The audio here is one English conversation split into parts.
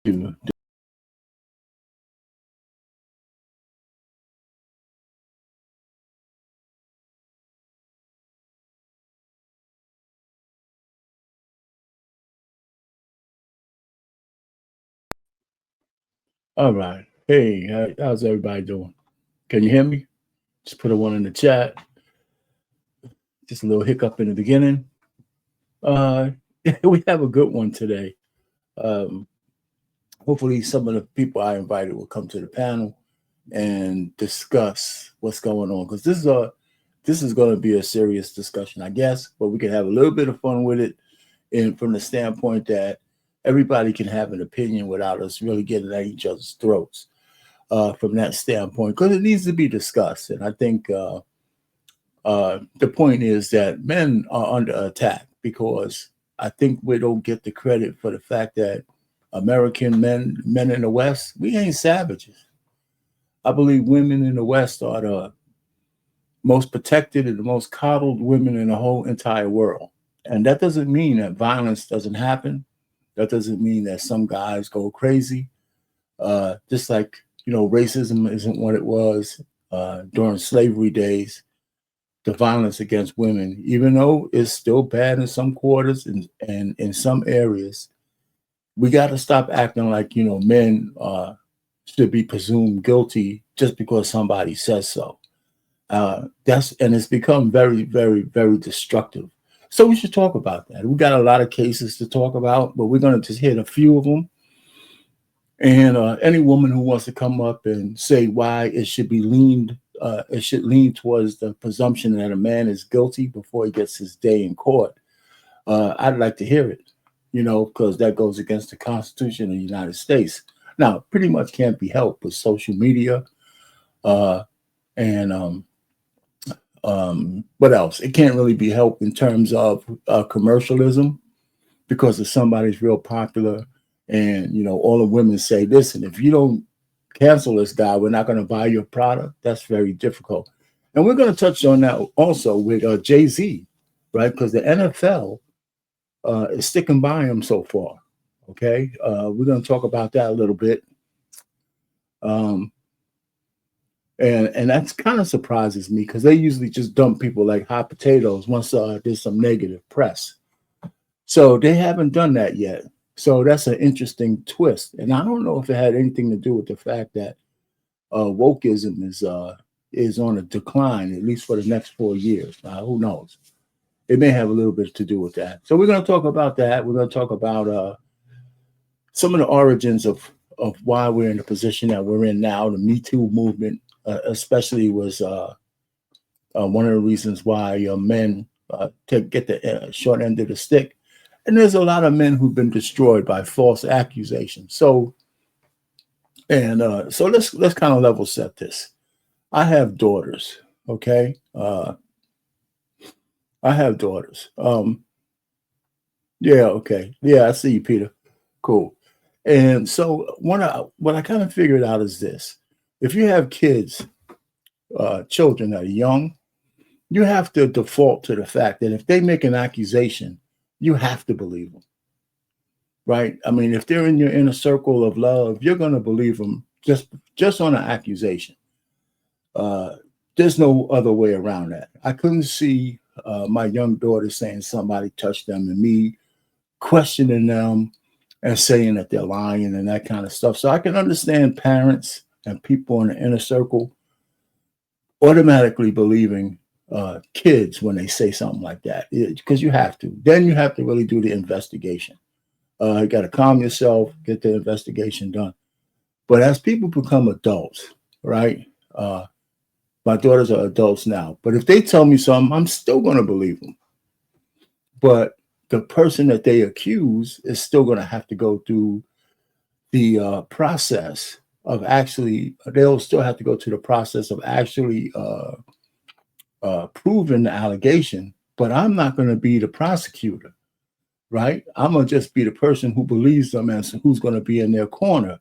do. All right. Hey, how's everybody doing? Can you hear me? Just put a one in the chat. Just a little hiccup in the beginning. Uh, we have a good one today. Um, Hopefully, some of the people I invited will come to the panel and discuss what's going on, because this is going to be a serious discussion, I guess, but we can have a little bit of fun with it, and from the standpoint that everybody can have an opinion without us really getting at each other's throats. From that standpoint, because it needs to be discussed, and I think the point is that men are under attack because I think we don't get the credit for the fact that American men in the West, we ain't savages. I believe women in the West are the most protected and the most coddled women in the whole entire world. And that doesn't mean that violence doesn't happen. That doesn't mean that some guys go crazy. Just like, racism isn't what it was during slavery days. The violence against women, even though it's still bad in some quarters and in some areas, we got to stop acting like, men should be presumed guilty just because somebody says so. And it's become very, very, very destructive. So we should talk about that. We got a lot of cases to talk about, but we're going to just hit a few of them. And any woman who wants to come up and say why it should lean towards the presumption that a man is guilty before he gets his day in court. I'd like to hear it, because that goes against the Constitution of the United States. Now, pretty much can't be helped with social media and what else? It can't really be helped in terms of commercialism, because if somebody's real popular and, all the women say, listen, if you don't cancel this guy, we're not going to buy your product. That's very difficult. And we're going to touch on that also with Jay-Z, right? Because the NFL is sticking by him so far. Okay. We're going to talk about that a little bit. And that kind of surprises me, because they usually just dump people like hot potatoes once there's some negative press. So they haven't done that yet. So that's an interesting twist. And I don't know if it had anything to do with the fact that wokeism is on a decline, at least for the next 4 years. Who knows? It may have a little bit to do with that. So we're going to talk about that. We're going to talk about some of the origins of why we're in the position that we're in now. The Me Too movement, especially, was one of the reasons why men get the short end of the stick. And there's a lot of men who've been destroyed by false accusations. So let's kind of level set this. I have daughters, okay? I have daughters. Yeah, okay. Yeah, I see you, Peter. Cool. And so what I kind of figured out is this. If you have kids, children that are young, you have to default to the fact that if they make an accusation, you have to believe them, right? I mean, if they're in your inner circle of love, you're going to believe them just on an accusation. There's no other way around that. I couldn't see my young daughter saying somebody touched them and me questioning them and saying that they're lying and that kind of stuff. So I can understand parents and people in the inner circle automatically believing kids when they say something like that, because you have to. Then you have to really do the investigation. You got to calm yourself, get the investigation done. But as people become adults, right? My daughters are adults now, but if they tell me something, I'm still going to believe them. But the person that they accuse is still going to have to go through the process of they'll still have to go through the process of actually proving the allegation, but I'm not going to be the prosecutor, right? I'm going to just be the person who believes them and who's going to be in their corner.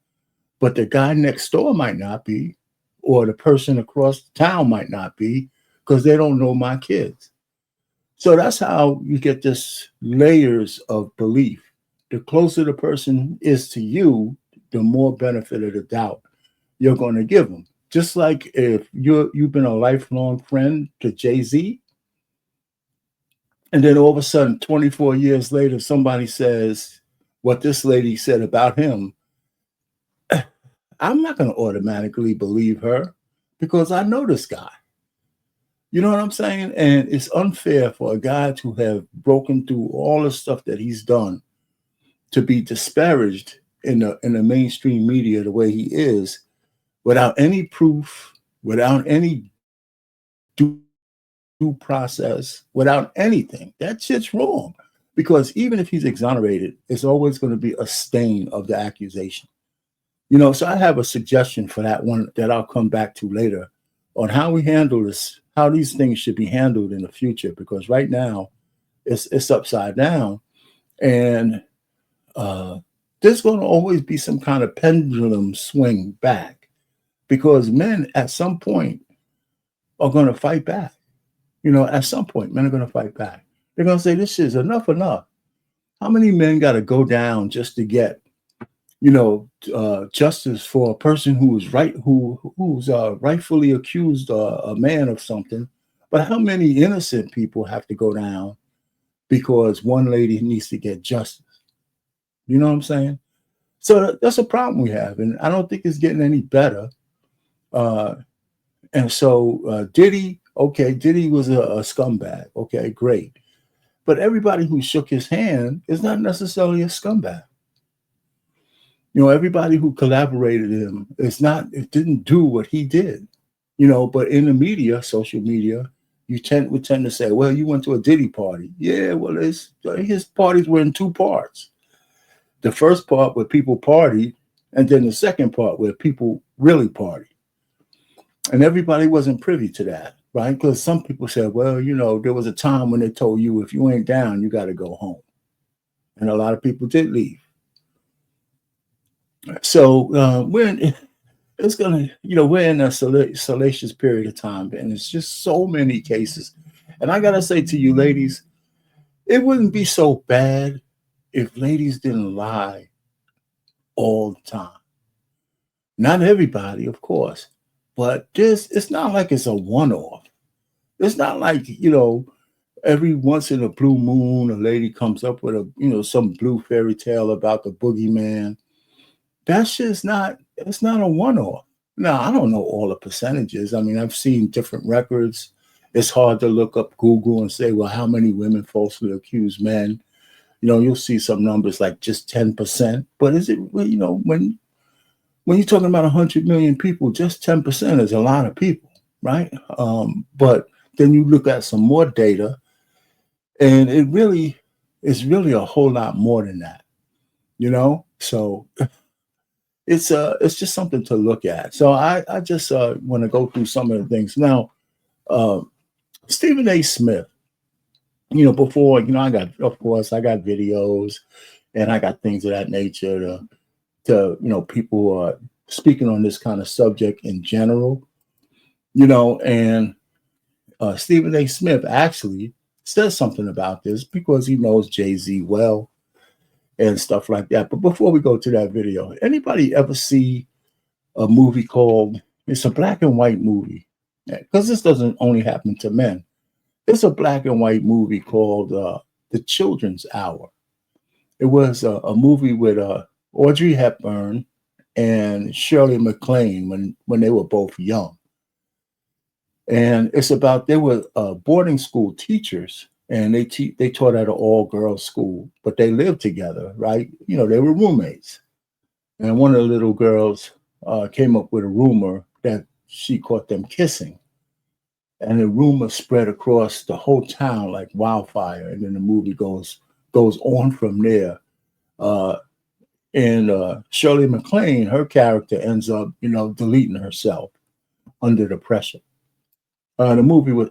But the guy next door might not be, or the person across the town might not be, because they don't know my kids. So that's how you get this layers of belief. The closer the person is to you, the more benefit of the doubt you're going to give them. Just like if you've been a lifelong friend to Jay-Z, and then all of a sudden, 24 years later, somebody says what this lady said about him, I'm not going to automatically believe her because I know this guy. You know what I'm saying? And it's unfair for a guy to have broken through all the stuff that he's done to be disparaged in the mainstream media the way he is, without any proof, without any due process, without anything. That shit's wrong. Because even if he's exonerated, it's always going to be a stain of the accusation. You know, so I have a suggestion for that one that I'll come back to later on how we handle this, how these things should be handled in the future. Because right now, it's upside down. And there's going to always be some kind of pendulum swing back. Because men, at some point, are going to fight back. You know, at some point, men are going to fight back. They're going to say, this is enough. How many men got to go down just to get, you know, justice for a person who's rightfully accused a man of something? But how many innocent people have to go down because one lady needs to get justice? You know what I'm saying? So that's a problem we have. And I don't think it's getting any better. And so Diddy was a scumbag. Okay, great. But everybody who shook his hand is not necessarily a scumbag. You know, everybody who collaborated him it didn't do what he did. You know, but in the media, social media, we tend to say, well, you went to a Diddy party. Yeah, well, his parties were in two parts. The first part where people partied, and then the second part where people really partied. And everybody wasn't privy to that, right? Because some people said, well, you know, there was a time when they told you if you ain't down, you got to go home. And a lot of people did leave. So we're in a salacious period of time, and it's just so many cases. And I got to say to you ladies, it wouldn't be so bad if ladies didn't lie all the time. Not everybody, of course. But it's not like it's a one-off. It's not like, you know, every once in a blue moon, a lady comes up with some blue fairy tale about the boogeyman. That's just it's not a one-off. Now, I don't know all the percentages. I mean, I've seen different records. It's hard to look up Google and say, well, how many women falsely accuse men? You know, you'll see some numbers like just 10%. But is it, you know, when you're talking about 100 million people, just 10% is a lot of people, right? But then you look at some more data, and it's really a whole lot more than that, you know? So it's just something to look at. So I just want to go through some of the things. Now, Stephen A. Smith, you know, before, you know, I got videos and I got things of that nature to you know, people speaking on this kind of subject in general, you know, and Stephen A. Smith actually says something about this because he knows Jay-Z well and stuff like that. But before we go to that video, anybody ever see a movie called, it's a black and white movie, because this doesn't only happen to men. It's a black and white movie called The Children's Hour. It was a movie with Audrey Hepburn and Shirley MacLaine when they were both young. And it's about, they were boarding school teachers, and they taught at an all-girls school, but they lived together, right? You know, they were roommates. And one of the little girls came up with a rumor that she caught them kissing. And the rumor spread across the whole town like wildfire. And then the movie goes on from there. And Shirley MacLaine, her character ends up, you know, deleting herself under the pressure. The movie was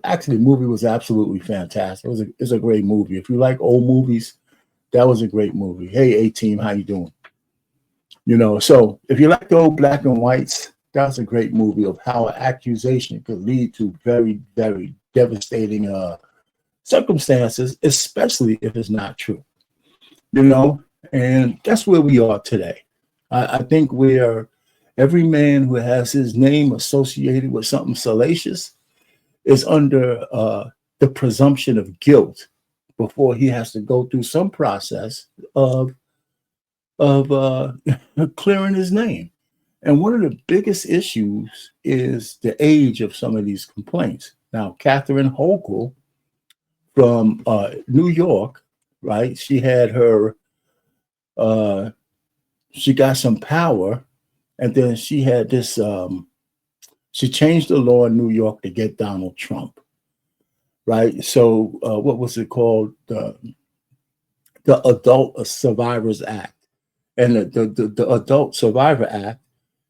absolutely fantastic. It's a great movie. If you like old movies, that was a great movie. Hey, A-Team, how you doing? You know, so if you like the old black and whites, that's a great movie of how an accusation could lead to very, very devastating circumstances, especially if it's not true. You know, and that's where we are today. I think every man who has his name associated with something salacious is under the presumption of guilt before he has to go through some process of clearing his name. And one of the biggest issues is the age of some of these complaints. Now, Catherine Hochul from New York, right? She had she got some power, and then she had this. She changed the law in New York to get Donald Trump, right? So, what was it called? The Adult Survivors Act, and the Adult Survivor Act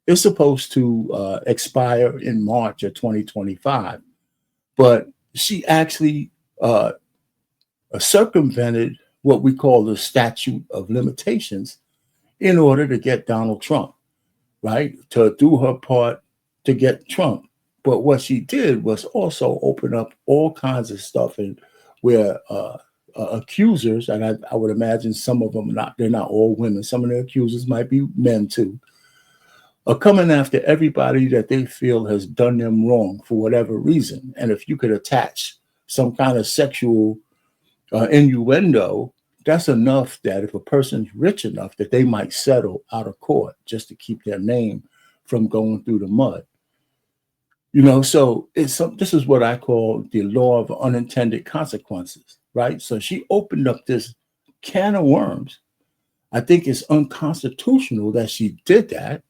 is supposed to expire in March of 2025, but she actually circumvented what we call the statute of limitations in order to get Donald Trump, right? To do her part to get Trump. But what she did was also open up all kinds of stuff and where accusers, and I would imagine some of them they're not all women, some of the accusers might be men too, are coming after everybody that they feel has done them wrong for whatever reason. And if you could attach some kind of sexual innuendo, that's enough that if a person's rich enough that they might settle out of court just to keep their name from going through the mud. So this is what I call the law of unintended consequences, right? So she opened up this can of worms. I think it's unconstitutional that she did that,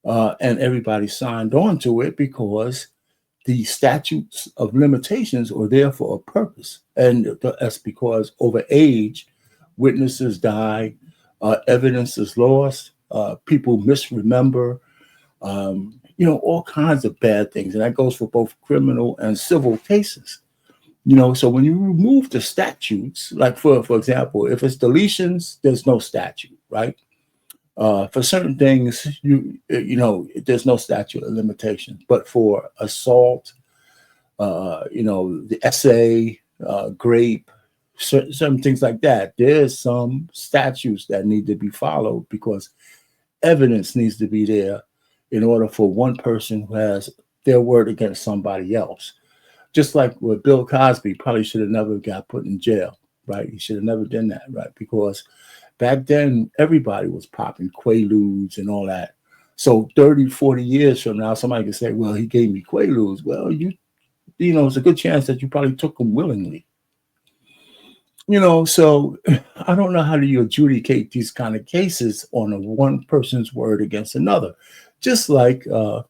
and everybody signed on to it because the statutes of limitations are there for a purpose. And that's because over age, witnesses die, evidence is lost, people misremember, all kinds of bad things. And that goes for both criminal and civil cases. So when you remove the statutes, like for example, if it's deletions, there's no statute, right? For certain things, there's no statute of limitations. But for assault, the essay, grape, certain things like that, there's some statutes that need to be followed because evidence needs to be there in order for one person who has their word against somebody else. Just like with Bill Cosby, probably should have never got put in jail, right? He should have never done that, right? Because back then, everybody was popping Quaaludes and all that. So 30, 40 years from now, somebody can say, well, he gave me Quaaludes. Well, it's a good chance that you probably took them willingly. So I don't know how do you adjudicate these kind of cases on a one person's word against another. Just like, hey,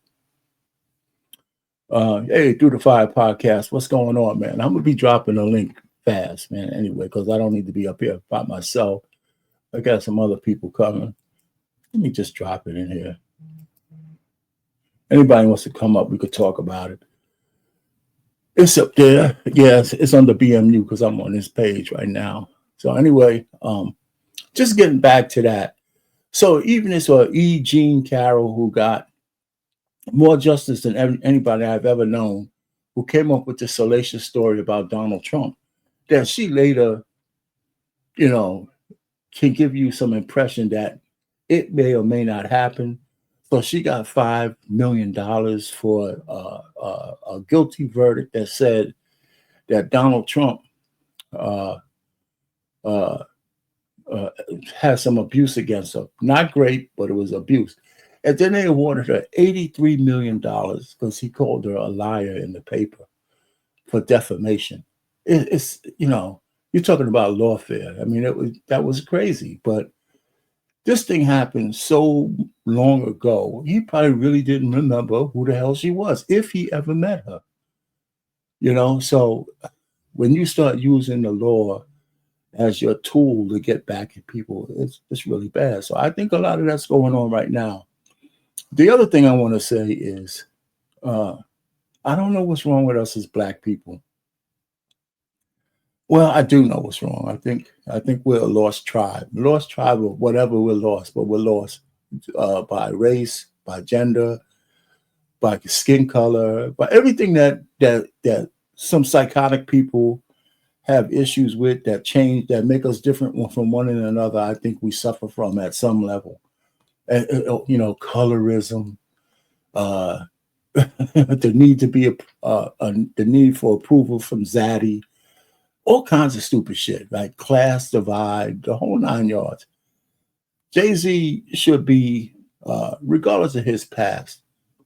Through the Fire podcast, what's going on, man? I'm going to be dropping a link fast, man, anyway, because I don't need to be up here by myself. I got some other people coming. Let me just drop it in here. Anybody wants to come up, we could talk about it. It's up there. Yes, it's on the BMU because I'm on this page right now. So anyway, just getting back to that. So even this E. Jean Carroll, who got more justice than anybody I've ever known, who came up with this salacious story about Donald Trump, that she later, can give you some impression that it may or may not happen. So she got $5 million for a guilty verdict that said that Donald Trump had some abuse against her. Not great, but it was abuse. And then they awarded her $83 million because he called her a liar in the paper for defamation. It's you're talking about lawfare. I mean, that was crazy, but this thing happened so long ago, he probably really didn't remember who the hell she was, if he ever met her. So when you start using the law as your tool to get back at people, it's really bad. So I think a lot of that's going on right now. The other thing I want to say is, I don't know what's wrong with us as Black people. Well, I do know what's wrong. I think we're a lost tribe. Lost tribe of whatever we're lost, but we're lost by race, by gender, by skin color, by everything that some psychotic people have issues with, that make us different from one another. I think we suffer from at some level. colorism, uh, the need to be the need for approval from Zaddy, all kinds of stupid shit, like class divide, the whole 9 yards. Jay-Z should be, regardless of his past,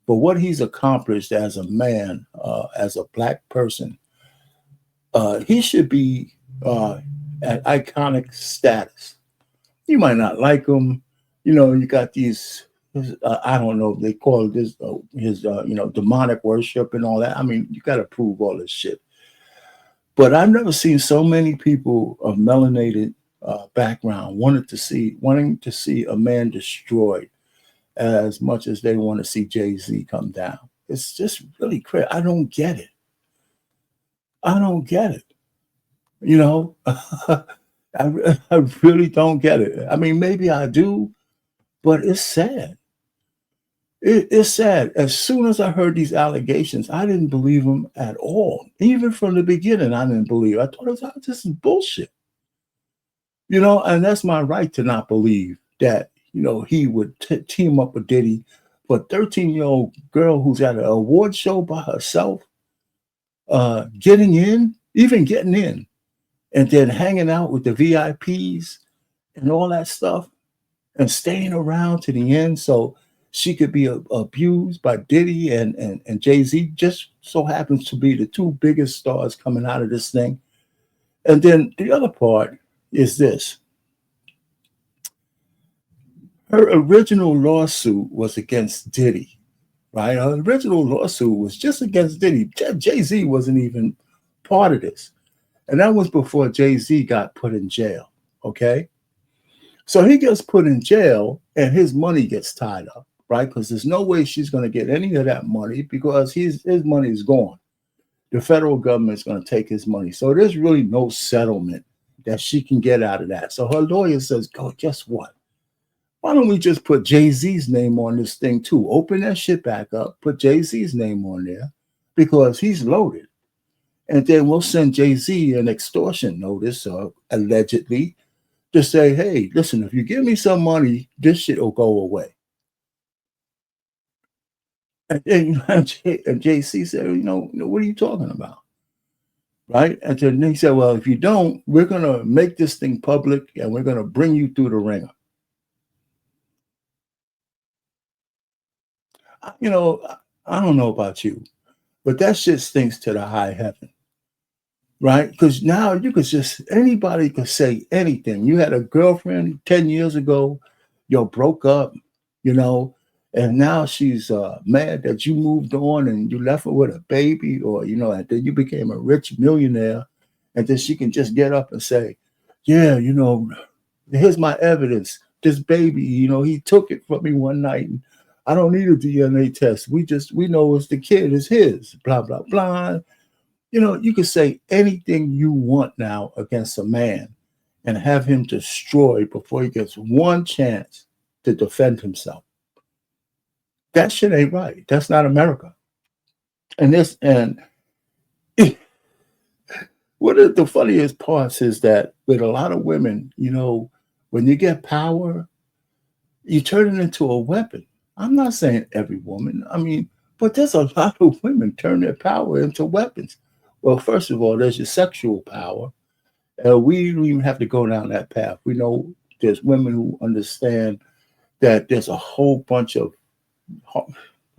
but what he's accomplished as a man, as a black person, he should be at iconic status. You might not like him. You got these, I don't know, they call this his demonic worship and all that. I mean, you got to prove all this shit. But I've never seen so many people of melanated background wanting to see a man destroyed as much as they want to see Jay-Z come down. It's just really crazy. I don't get it. I really don't get it. I mean, maybe I do, but it's sad. It's sad. As soon as I heard these allegations, I didn't believe them at all. Even from the beginning, I didn't believe. I thought this is bullshit. And that's my right to not believe that, he would team up with Diddy for a 13-year-old girl who's at an award show by herself, getting in, and then hanging out with the VIPs and all that stuff and staying around to the end so she could be abused by Diddy and Jay-Z. Just so happens to be the two biggest stars coming out of this thing. And then the other part is this. Her original lawsuit was against Diddy, right? Her original lawsuit was just against Diddy. Jay-Z wasn't even part of this. And that was before Jay-Z got put in jail, okay? So he gets put in jail and his money gets tied up, right? Because there's no way she's going to get any of that money because his money is gone. The federal government's going to take his money. So there's really no settlement that she can get out of that. So her lawyer says, guess what? Why don't we just put Jay-Z's name on this thing too? Open that shit back up, put Jay-Z's name on there because he's loaded. And then we'll send Jay-Z an extortion notice, allegedly, to say, hey, listen, if you give me some money, this shit will go away. And Jay-Z said, what are you talking about? Right? And then he said, well, if you don't, we're going to make this thing public and we're going to bring you through the ringer. I don't know about you, but that shit stinks to the high heaven, right? Because now anybody could say anything. You had a girlfriend 10 years ago, you broke up, and now she's mad that you moved on and you left her with a baby, or, and then you became a rich millionaire, and then she can just get up and say, yeah, here's my evidence. This baby, he took it from me one night and I don't need a DNA test. We know it's the kid, it's his, blah, blah, blah. You can say anything you want now against a man and have him destroyed before he gets one chance to defend himself. That shit ain't right. That's not America. And one of the funniest parts is that with a lot of women, when you get power, you turn it into a weapon. I'm not saying every woman. But there's a lot of women turn their power into weapons. Well, first of all, there's your sexual power. We don't even have to go down that path. We know there's women who understand that there's a whole bunch of,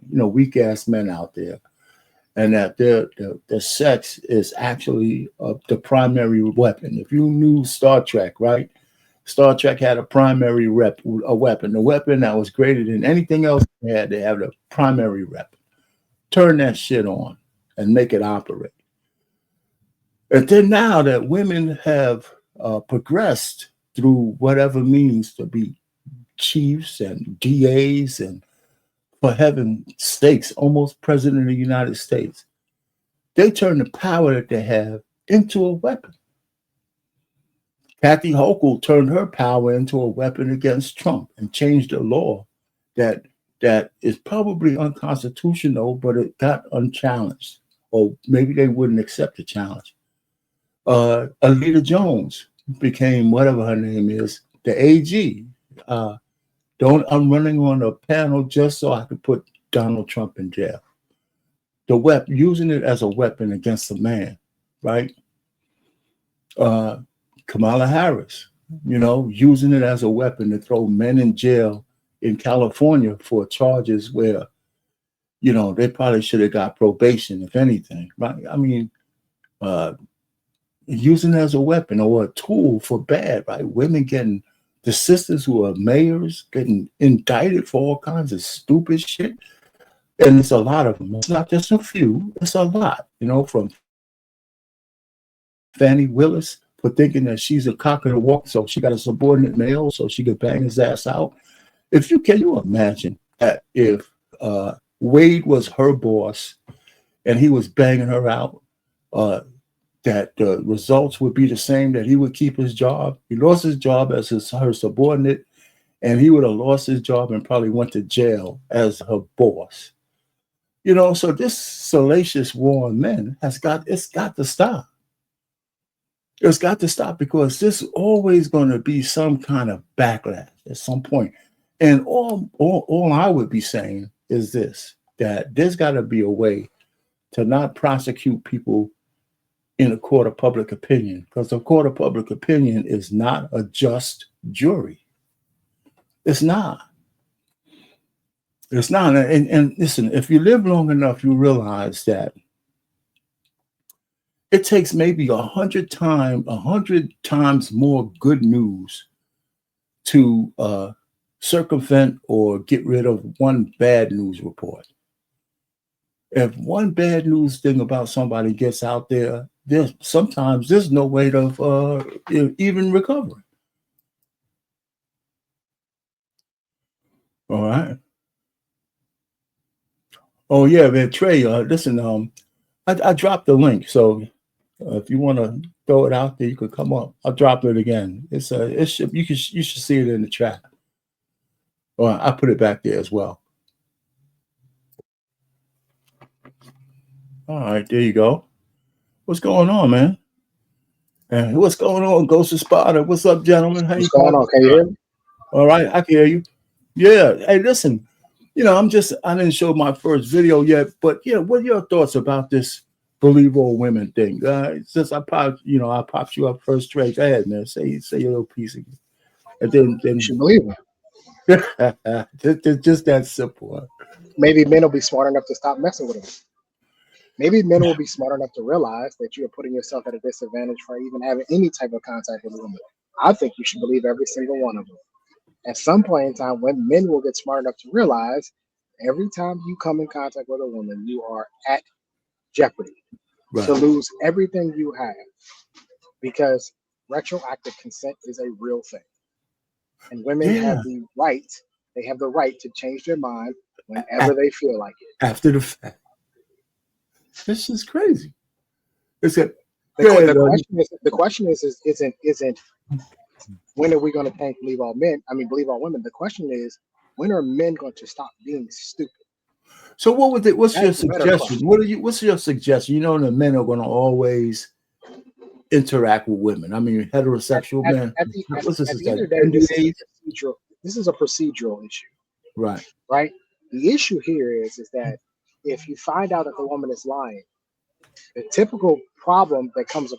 weak ass men out there, and that their sex is actually the primary weapon. If you knew Star Trek, right? Star Trek had a primary weapon. The weapon that was greater than anything else they had the primary weapon. Turn that shit on and make it operate. And then now that women have progressed through whatever means to be chiefs and DAs and, for heaven's sakes, almost president of the United States, they turn the power that they have into a weapon. Kathy Hochul turned her power into a weapon against Trump and changed the law that is probably unconstitutional, but it got unchallenged, or maybe they wouldn't accept the challenge. Alita Jones became, whatever her name is, the AG. I'm running on a panel just so I could put Donald Trump in jail. Using it as a weapon against a man, right? Kamala Harris, using it as a weapon to throw men in jail in California for charges where, they probably should have got probation, if anything, right? I mean, using it as a weapon or a tool for bad, right? Women the sisters who are mayors getting indicted for all kinds of stupid shit. And it's a lot of them. It's not just a few. It's a lot, from Fannie Willis for thinking that she's a cock of the walk, so she got a subordinate male so she could bang his ass out. Can you imagine that if Wade was her boss and he was banging her out, that the results would be the same, that he would keep his job? He lost his job as her subordinate, and he would have lost his job and probably went to jail as her boss. So this salacious war on men it's got to stop. It's got to stop, because there's always going to be some kind of backlash at some point. And all I would be saying is this, that there's got to be a way to not prosecute people in a court of public opinion, because the court of public opinion is not a just jury. It's not. It's not. And listen, if you live long enough, you realize that it takes maybe 100 times more good news to circumvent or get rid of one bad news report. If one bad news thing about somebody gets out there, sometimes there's no way of even recovering. All right. Oh yeah, man, Trey. Listen, I dropped the link, so if you want to throw it out there, you could come up. I'll drop it again. You should see it in the chat. Or I put it back there as well. All right, there you go. What's going on, man? And what's going on, Ghost of Sparta? What's up, gentlemen? What's going on? Can you hear me? All right, I can hear you. Yeah. Hey, listen. I didn't show my first video yet, but what are your thoughts about this believe all women thing? Since I popped you up first, Trey. Go ahead, man. Say your little piece again. And then you should believe it. Just that simple. Huh? Maybe men will be smart enough to stop messing with them. Maybe men will be smart enough to realize that you are putting yourself at a disadvantage for even having any type of contact with a woman. I think you should believe every single one of them. At some point in time, when men will get smart enough to realize every time you come in contact with a woman, you are at jeopardy to lose everything you have, because retroactive consent is a real thing. And women have the right, to change their mind whenever they feel like it. After the fact. This is crazy. The question isn't when are we going to believe all believe all women? The question is, when are men going to stop being stupid? So what's your suggestion? What's your suggestion? The men are going to always interact with women. I mean, heterosexual men. At the end of the day, this is a procedural issue. Right. Right. The issue here is that if you find out that the woman is lying, the typical problem that comes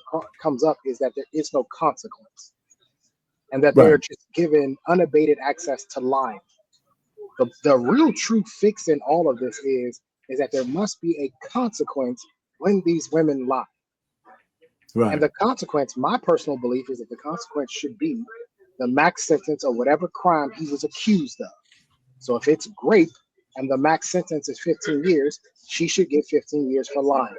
up is that there is no consequence, and that they're just given unabated access to lying. The real true fix in all of this is that there must be a consequence when these women lie. Right. And the consequence, my personal belief, is that the consequence should be the max sentence of whatever crime he was accused of. So if it's rape and the max sentence is 15 years, she should get 15 years for lying.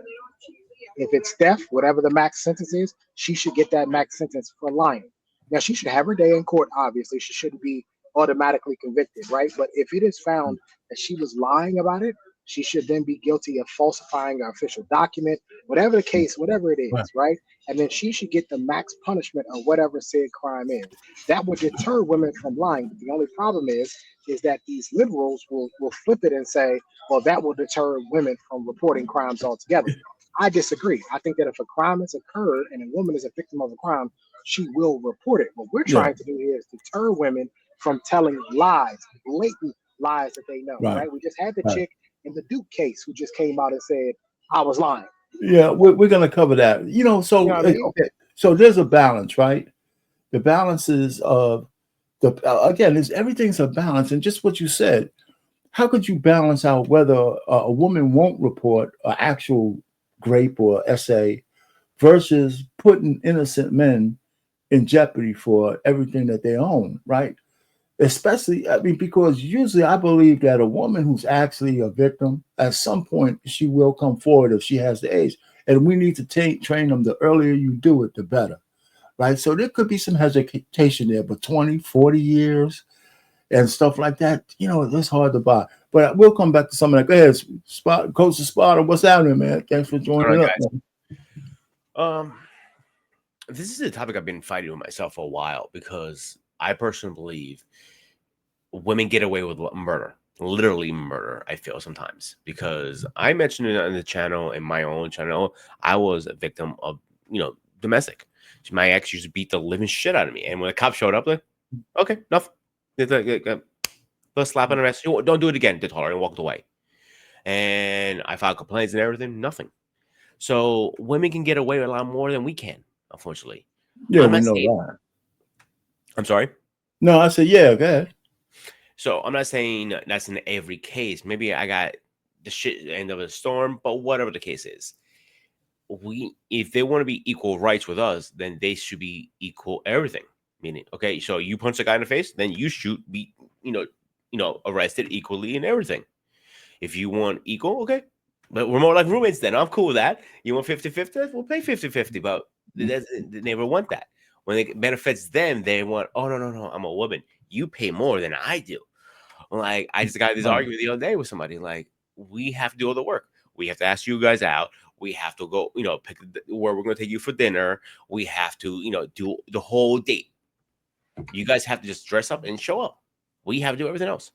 If it's theft, whatever the max sentence is, she should get that max sentence for lying. Now, she should have her day in court, obviously. She shouldn't be automatically convicted, right? But if it is found that she was lying about it, she should then be guilty of falsifying an official document, whatever the case, whatever it is, right? And then she should get the max punishment of whatever said crime is. That would deter women from lying. But the only problem is that these liberals will flip it and say, well, that will deter women from reporting crimes altogether. I disagree. I think that if a crime has occurred and a woman is a victim of a crime, she will report it. What we're trying to do here is deter women from telling lies, blatant lies that they know, Right. right? We just had the Right. chick in the Duke case who just came out and said, I was lying. Yeah, we're going to cover that. So You know what I mean? okay. So there's a balance, right? The balance is again, everything's a balance, and just what you said. How could you balance out whether a woman won't report an actual grape or essay versus putting innocent men in jeopardy for everything that they own, right? Especially, I mean, because usually I believe that a woman who's actually a victim, at some point, she will come forward if she has the age. And we need to train them. The earlier you do it, the better, right? So there could be some hesitation there, but 20, 40 years and stuff like that, it's hard to buy. But we'll come back to some of that. Go ahead, Coach Sparta, what's happening, man? Thanks for joining All right, up, man. This is a topic I've been fighting with myself for a while because I personally believe women get away with murder, literally murder. I feel sometimes because I mentioned it on the channel, in my own channel, I was a victim of domestic. My ex used to beat the living shit out of me, and when the cop showed up, like, okay, nothing. Let's slap on the wrist. Don't do it again. They told her and walked away. And I filed complaints and everything. Nothing. So women can get away with a lot more than we can, unfortunately. Yeah, we know that. I'm sorry? No, I said, yeah, go ahead. So I'm not saying that's in every case. Maybe I got the shit end of a storm, but whatever the case is, if they want to be equal rights with us, then they should be equal everything. Meaning, okay, so you punch a guy in the face, then you should be, arrested equally and everything. If you want equal, okay. But we're more like roommates then. I'm cool with that. You want 50-50? We'll pay 50-50, but they never want that. When it benefits them, they want, oh, no, I'm a woman. You pay more than I do. Like, I just got this argument the other day with somebody. Like, we have to do all the work. We have to ask you guys out. We have to go, pick where we're going to take you for dinner. We have to, do the whole date. You guys have to just dress up and show up. We have to do everything else.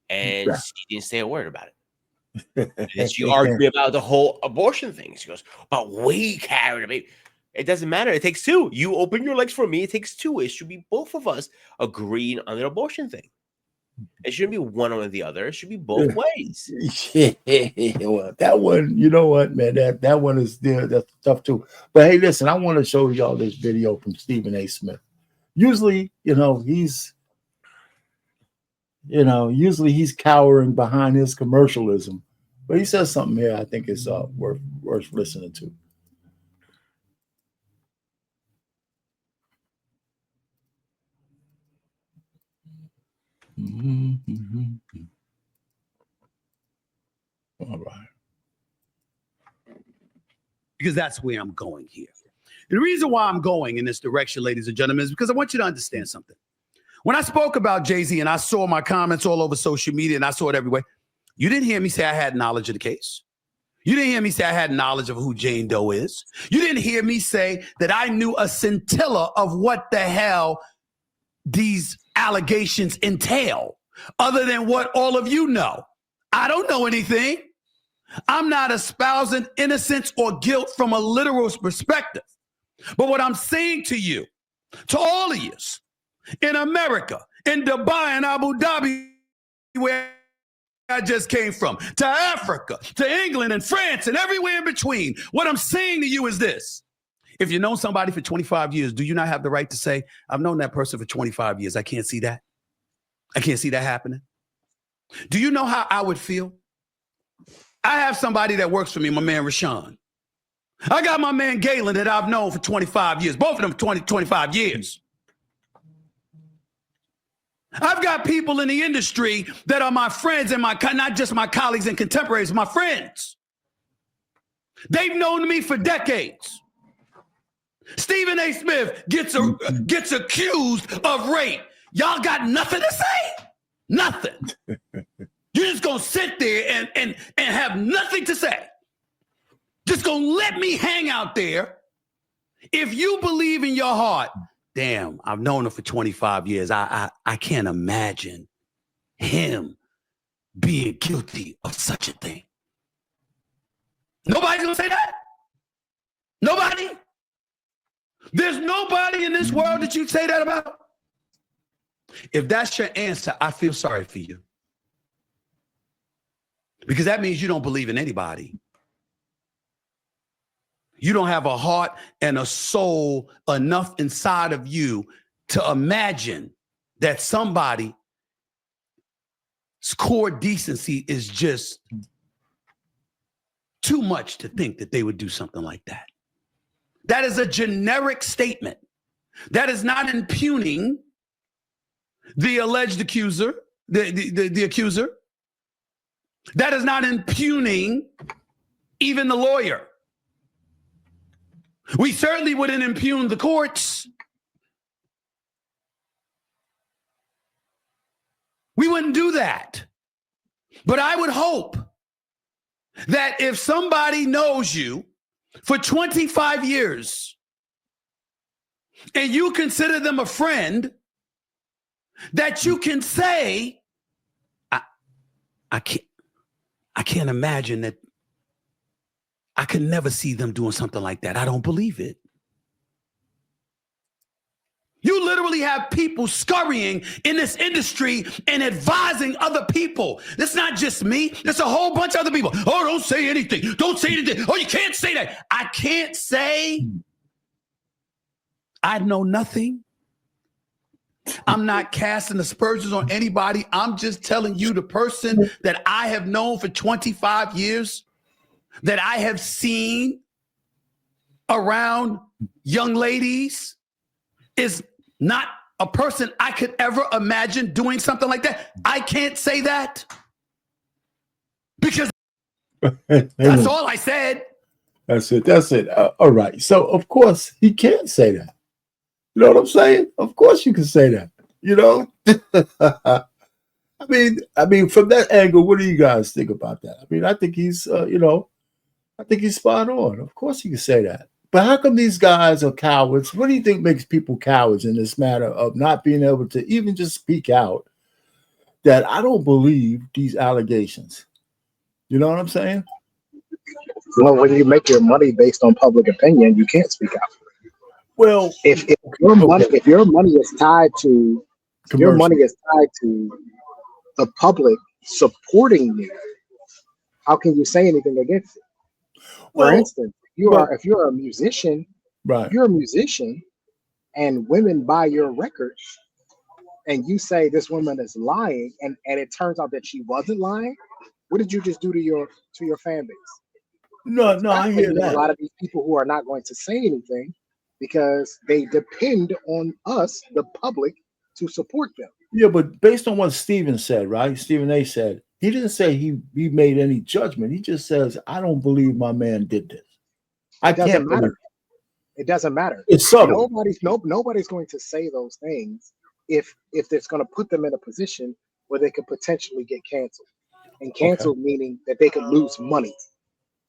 And she didn't say a word about it. And then she argued about the whole abortion thing. She goes, but we carried a baby. It doesn't matter. It takes two. You open your legs for me. It takes two. It should be both of us agreeing on the abortion thing. It shouldn't be one or the other. It should be both ways. Well, that one, you know what, man? That one is there. That's tough too. But hey, listen, I want to show y'all this video from Stephen A. Smith. Usually, he's cowering behind his commercialism, but he says something here I think is worth listening to. All right. Because that's where I'm going here. The reason why I'm going in this direction, ladies and gentlemen, is because I want you to understand something. When I spoke about Jay-Z and I saw my comments all over social media and I saw it everywhere, you didn't hear me say I had knowledge of the case. You didn't hear me say I had knowledge of who Jane Doe is. You didn't hear me say that I knew a scintilla of what the hell these allegations entail, other than what all of you know. I don't know anything. I'm not espousing innocence or guilt from a literal perspective. But what I'm saying to you, to all of you, in America, in Dubai and Abu Dhabi, where I just came from, to Africa, to England and France and everywhere in between, what I'm saying to you is this. If you know somebody for 25 years, do you not have the right to say, I've known that person for 25 years. I can't see that. I can't see that happening. Do you know how I would feel? I have somebody that works for me, my man Rashawn. I got my man Galen that I've known for 25 years. Both of them 25 years. I've got people in the industry that are my friends and not just my colleagues and contemporaries, my friends. They've known me for decades. Stephen A. Smith gets accused of rape. Y'all got nothing to say? Nothing. You're just going to sit there and have nothing to say. Just going to let me hang out there. If you believe in your heart, damn, I've known him for 25 years. I can't imagine him being guilty of such a thing. Nobody's going to say that? Nobody? There's nobody in this world that you'd say that about? If that's your answer, I feel sorry for you. Because that means you don't believe in anybody. You don't have a heart and a soul enough inside of you to imagine that somebody's core decency is just too much to think that they would do something like that. That is a generic statement. That is not impugning the alleged accuser, the accuser. That is not impugning even the lawyer. We certainly wouldn't impugn the courts. We wouldn't do that. But I would hope that if somebody knows you for 25 years and you consider them a friend, that you can say, I can't imagine that. I can never see them doing something like that. I don't believe it. You literally have people scurrying in this industry and advising other people. It's not just me. There's a whole bunch of other people. Oh, don't say anything. Don't say anything. Oh, you can't say that. I can't say. I know nothing. I'm not casting aspersions on anybody. I'm just telling you the person that I have known for 25 years, that I have seen around young ladies, is not a person I could ever imagine doing something like that. I can't say that because that's all I said. That's it. All right. So, of course, he can't say that. You know what I'm saying? Of course you can say that. You know? I mean, from that angle, what do you guys think about that? I mean, I think he's, I think he's spot on. Of course you can say that. But how come these guys are cowards? What do you think makes people cowards in this matter of not being able to even just speak out that I don't believe these allegations? You know what I'm saying? Well, when you make your money based on public opinion, you can't speak out. Well, if your money is tied to the public supporting you, how can you say anything against it? For instance, if you're a musician, right? You're a musician, and women buy your records, and you say this woman is lying, and it turns out that she wasn't lying. What did you just do to your fan base? No, I hear that. A lot of these people who are not going to say anything because they depend on us, the public, to support them. Yeah, but based on what Stephen said, right? Stephen A said, he didn't say he made any judgment. He just says, I don't believe my man did this. It doesn't matter. It doesn't matter. It's subtle. Nobody's going to say those things if it's going to put them in a position where they could potentially get canceled. And canceled meaning that they could lose money.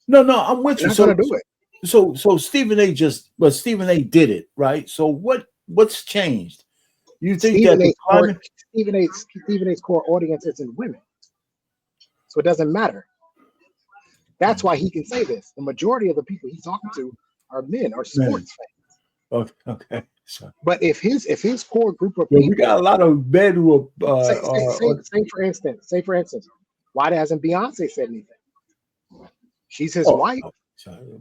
No, I'm with you. They're not going to do it. So Stephen A did it, right? So what's changed? You think Stephen A's core audience isn't women, so it doesn't matter. That's why he can say this. The majority of the people he's talking to are men, are sports fans. Okay. So, but if his core group of people, we got a lot of men who are. Say for instance, why hasn't Beyonce said anything? She's his wife.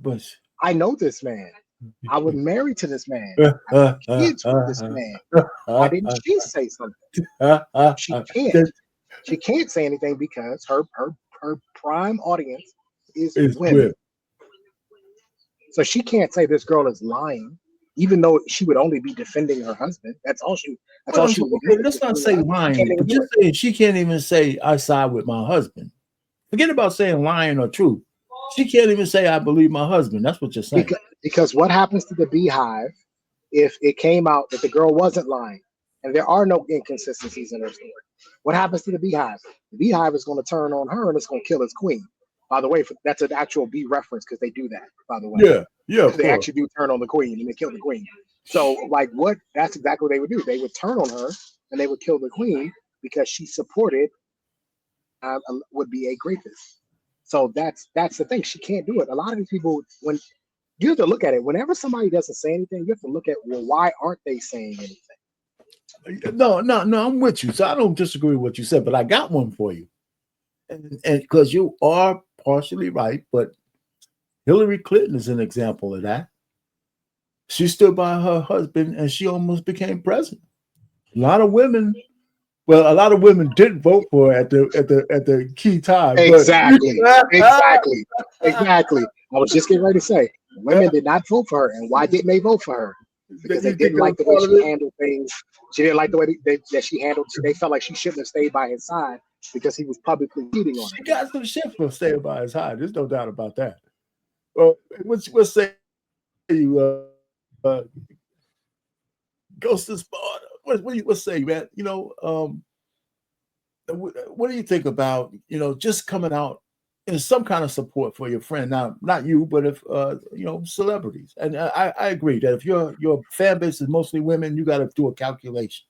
But I know this man. I was married to this man. I have kids with this man. Why didn't she say something? She can't. She can't say anything because her prime audience is women. So she can't say this girl is lying, even though she would only be defending her husband. That's all she would do. Let's not say lying. But just saying she can't even say I side with my husband. Forget about saying lying or truth. She can't even say I believe my husband. That's what you're saying. Because what happens to the Beehive if it came out that the girl wasn't lying and there are no inconsistencies in her story? What happens to the Beehive? The Beehive is going to turn on her and it's going to kill his queen. By the way, that's an actual B reference because they do that, by the way. Yeah. They actually do turn on the queen and they kill the queen. So, that's exactly what they would do. They would turn on her and they would kill the queen because she supported would be a rapist. So that's the thing. She can't do it. A lot of these people, when you have to look at it, whenever somebody doesn't say anything, you have to look at, well, why aren't they saying anything? No, I'm with you. So I don't disagree with what you said, but I got one for you. And because you are partially right, but Hillary Clinton is an example of that. She stood by her husband and she almost became president. A lot of women didn't vote for her at the key time. Exactly. Exactly. I was just getting ready to say, women did not vote for her. And why didn't they vote for her? Because they didn't like the way she handled things. She didn't like the way that she handled. They felt like she shouldn't have stayed by his side because he was publicly cheating on her. She got some shit for staying by his side. There's no doubt about that. Well, let's say you goes to Sparta. What say, man? What do you think about just coming out in some kind of support for your friend? Now, not you, but if celebrities. And I agree that if your fan base is mostly women, you got to do a calculation.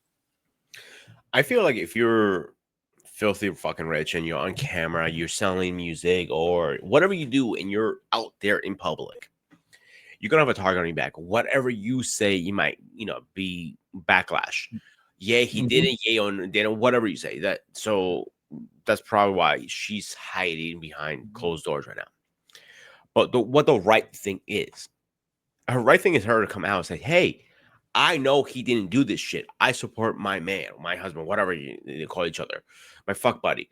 I feel like if you're filthy fucking rich and you're on camera, you're selling music or whatever you do, and you're out there in public, you're gonna have a target on your back. Whatever you say, you might, be backlash. Yeah, he didn't. Yeah, on didn't. Whatever you say. So that's probably why she's hiding behind closed doors right now. But what the right thing is, her right thing is her to come out and say, "Hey, I know he didn't do this shit. I support my man, my husband, whatever you call each other, my fuck buddy."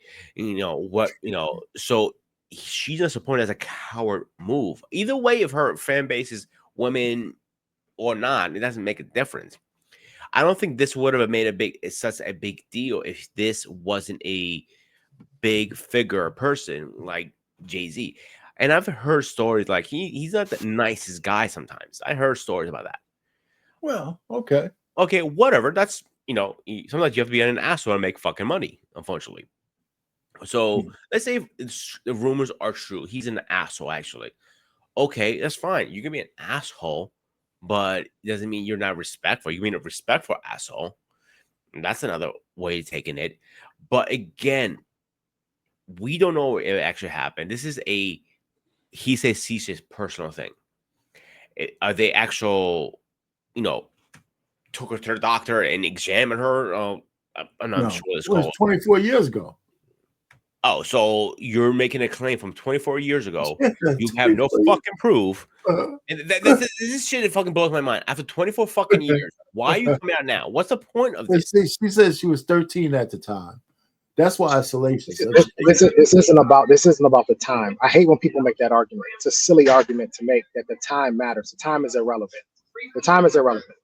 So she's not supporting as a coward move. Either way, if her fan base is women or not, it doesn't make a difference. I don't think this would have made such a big deal if this wasn't a big figure person like Jay-Z. And I've heard stories like he's not the nicest guy sometimes. I heard stories about that. Well, okay, whatever. That's sometimes you have to be an asshole to make fucking money, unfortunately. So let's say if the rumors are true, he's an asshole. Actually, okay, that's fine. You can be an asshole, but it doesn't mean you're not respectful. You mean a respectful asshole. And that's another way of taking it. But again, we don't know if it actually happened. This is a he says, she says personal thing. Are they actual? Took her to the doctor and examined her. I'm not sure what it's called. 24 years ago. Oh, so you're making a claim from 24 years ago. You have no fucking proof. And this shit fucking blows my mind. After 24 fucking years, why are you coming out now? What's the point of this? She says she was 13 at the time. That's why it's salacious. This isn't about the time. I hate when people make that argument. It's a silly argument to make that the time matters. The time is irrelevant. The time is irrelevant.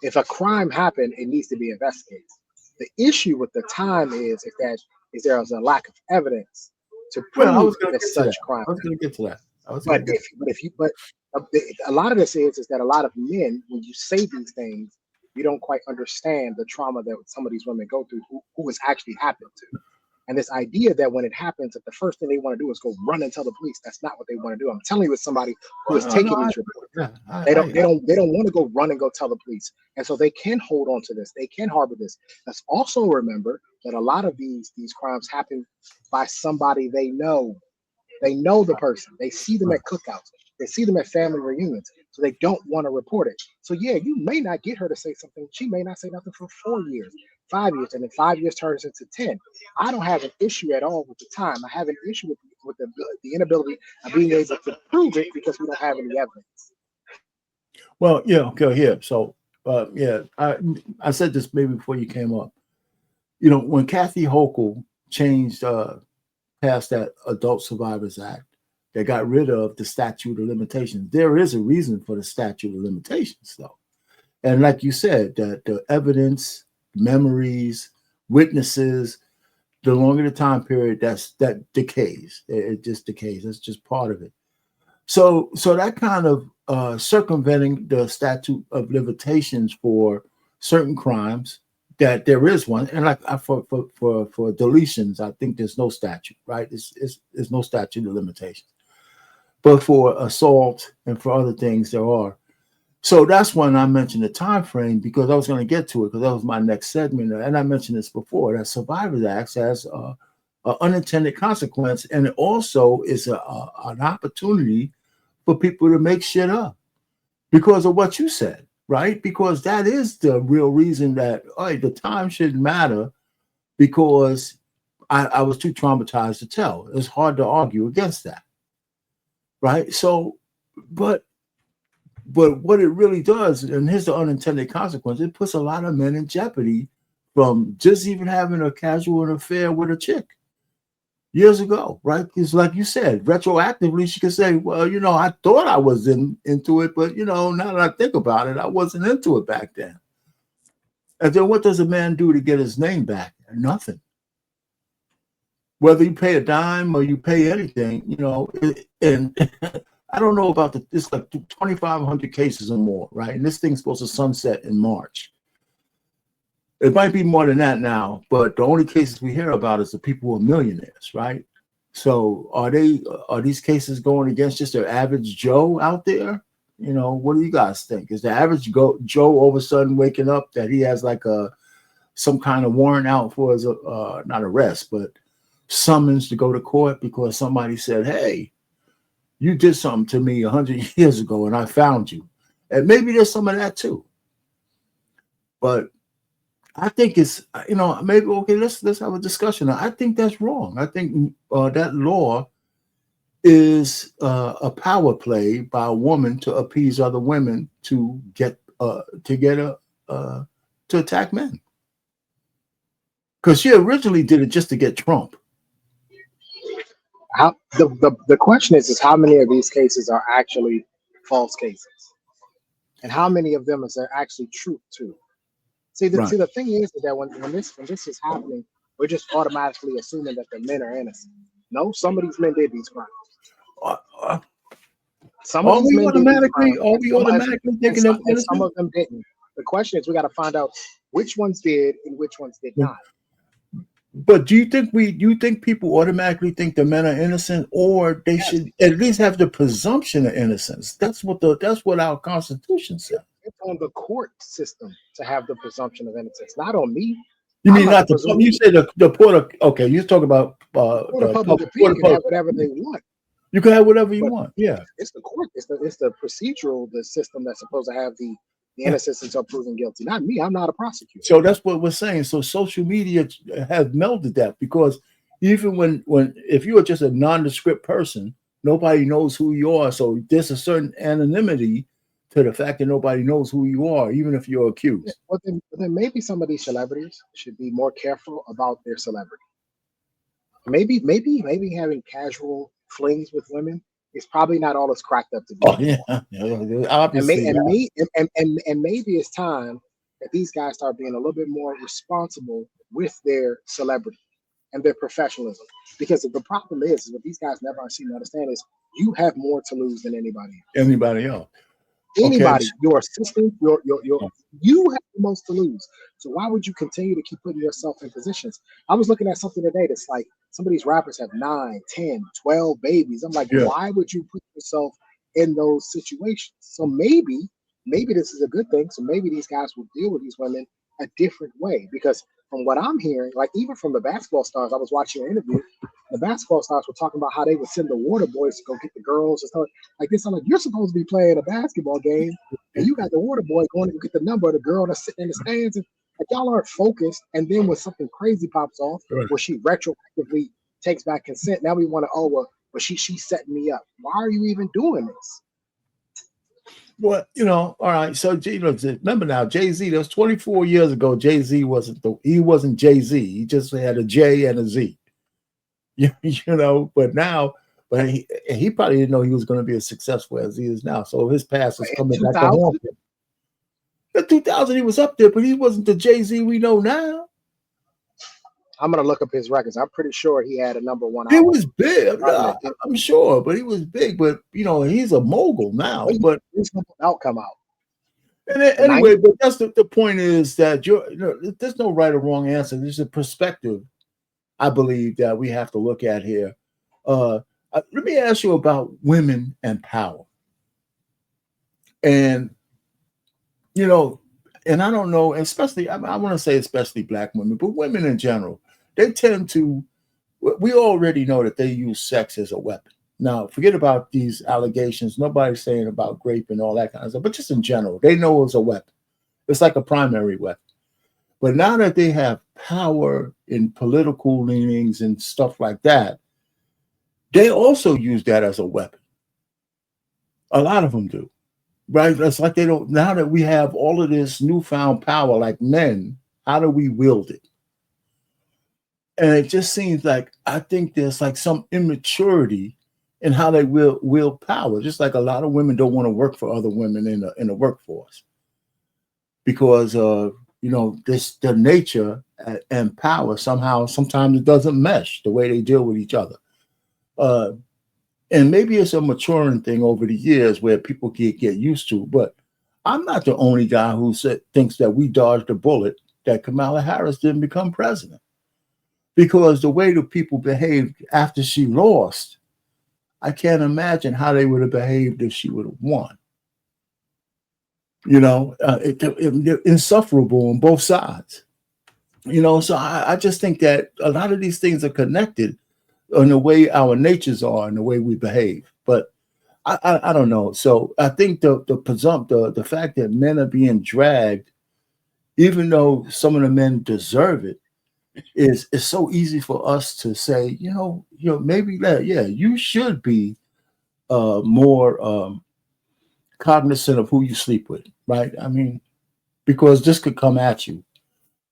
If a crime happened, it needs to be investigated. The issue with the time is that there is a lack of evidence to prove that such crime. I was going to get to that. But a lot of this is that a lot of men, when you say these things, you don't quite understand the trauma that some of these women go through, who has actually happened to. And this idea that when it happens, that the first thing they want to do is go run and tell the police. That's not what they want to do. I'm telling you, it's somebody who is taking these reports. They don't want to go run and go tell the police. And so they can hold on to this. They can harbor this. Let's also remember that a lot of these crimes happen by somebody they know. They know the person. They see them at cookouts. They see them at family reunions. So they don't want to report it. So yeah, you may not get her to say something. She may not say nothing for 4 years, 5 years, and then 5 years turns into 10. I don't have an issue at all with the time. I have an issue with the inability of being able to prove it because we don't have any evidence. Well, yeah, okay, here. So I said this maybe before you came up. When Kathy Hochul changed passed that Adult Survivors Act that got rid of the statute of limitations, there is a reason for the statute of limitations, though. And like you said, the evidence, memories, witnesses, the longer the time period, that decays. It just decays. That's just part of it. So that kind of circumventing the statute of limitations for certain crimes, that there is one, and like for deletions, I think there's no statute, right? There's no statute of limitations. But for assault and for other things, there are. So that's when I mentioned the time frame, because I was going to get to it, because that was my next segment. And I mentioned this before, that Survivors Act has an unintended consequence, and it also is an opportunity for people to make shit up because of what you said. right? Because that is the real reason that the time shouldn't matter, because I was too traumatized to tell. It's hard to argue against that, right? So, but what it really does, and here's the unintended consequence, it puts a lot of men in jeopardy from just even having a casual affair with a chick years ago, right? Because like you said, retroactively, she could say, well, I thought I was into it, but, now that I think about it, I wasn't into it back then. And then what does a man do to get his name back? Nothing. Whether you pay a dime or you pay anything, and I don't know about it's like 2,500 cases or more, right? And this thing's supposed to sunset in March. It might be more than that now, but the only cases we hear about is the people who are millionaires, right? So are these cases going against just the average Joe out there? What do you guys think? Is the average Joe all of a sudden waking up that he has like some kind of warrant out for his not arrest, but summons to go to court because somebody said, hey, you did something to me 100 years ago and I found you? And maybe there's some of that too. But I think it's, maybe, okay, let's have a discussion. I think that's wrong. I think that law is a power play by a woman to appease other women to attack men. Because she originally did it just to get Trump. The question is how many of these cases are actually false cases, and how many of them is there actually truth to? See, the thing is that when this is happening, we're just automatically assuming that the men are innocent. No, some of these men did these crimes. Some of these men automatically thinking that some of them didn't. The question is, we got to find out which ones did and which ones did not. But do you think people automatically think the men are innocent, or they should at least have the presumption of innocence? That's what our Constitution says. It's on the court system to have the presumption of innocence, not on me. You mean not the? You say the court of, okay? You're talking about the public opinion can have whatever they want. You can have whatever you want. Yeah, it's the court. It's the procedural, the system that's supposed to have the innocence until proven guilty. Not me. I'm not a prosecutor. So that's what we're saying. So social media has melded that, because even when if you are just a nondescript person, nobody knows who you are. So there's a certain anonymity to the fact that nobody knows who you are, even if you're accused. Yeah, then maybe some of these celebrities should be more careful about their celebrity. Maybe having casual flings with women is probably not all it's cracked up to be. Oh yeah, obviously. And maybe it's time that these guys start being a little bit more responsible with their celebrity and their professionalism. Because the problem is what these guys never seem to understand is you have more to lose than anybody else. Anybody else. Anybody, your assistant, you have the most to lose. So why would you continue to keep putting yourself in positions? I was looking at something today that's like some of these rappers have 9, 10, 12 babies. I'm like, why would you put yourself in those situations? So maybe this is a good thing. So maybe these guys will deal with these women a different way, because from what I'm hearing, like even from the basketball stars, I was watching an interview. The basketball stars were talking about how they would send the water boys to go get the girls and stuff like this. I'm like, you're supposed to be playing a basketball game, and you got the water boy going to go get the number of the girl that's sitting in the stands, and like, y'all aren't focused. And then when something crazy pops off, where she retroactively takes back consent, now we want to, well, she's setting me up. Why are you even doing this? Well, all right. So, remember now, Jay-Z, that was 24 years ago. Jay-Z wasn't Jay-Z. He just had a J and a Z. But now, he probably didn't know he was going to be as successful as he is now. So his past is coming back to haunt him. In 2000, he was up there, but he wasn't the Jay-Z we know now. I'm gonna look up his records. I'm pretty sure he had a number one. He was big. I'm sure, but he was big. But he's a mogul now. But his outcome out. And anyway, but that's the point is that there's no right or wrong answer. There's a perspective, I believe, that we have to look at here. Let me ask you about women and power. And and I don't know, especially, I want to say especially Black women, but women in general, they tend to, we already know that they use sex as a weapon, Now, forget about these allegations. Nobody's saying about grape and all that kind of stuff, but just in general, they know it was a weapon. It's like a primary weapon. But now that they have power in political leanings and stuff like that, they also use that as a weapon. A lot of them do, right? It's like they don't, now that we have all of this newfound power, like men, how do we wield it? And it just seems like, I think there's like some immaturity in how they wield power. Just like a lot of women don't want to work for other women in the workforce because the nature and power sometimes it doesn't mesh the way they deal with each other. And maybe it's a maturing thing over the years where people get used to. But I'm not the only guy who thinks that we dodged a bullet that Kamala Harris didn't become president, because the way the people behaved after she lost, I can't imagine how they would have behaved if she would have won. They're insufferable on both sides. So I just think that a lot of these things are connected in the way our natures are and the way we behave. But I don't know. So I think the fact that men are being dragged, even though some of the men deserve it, is so easy for us to say, maybe that, you should be more cognizant of who you sleep with, right? I mean, because this could come at you.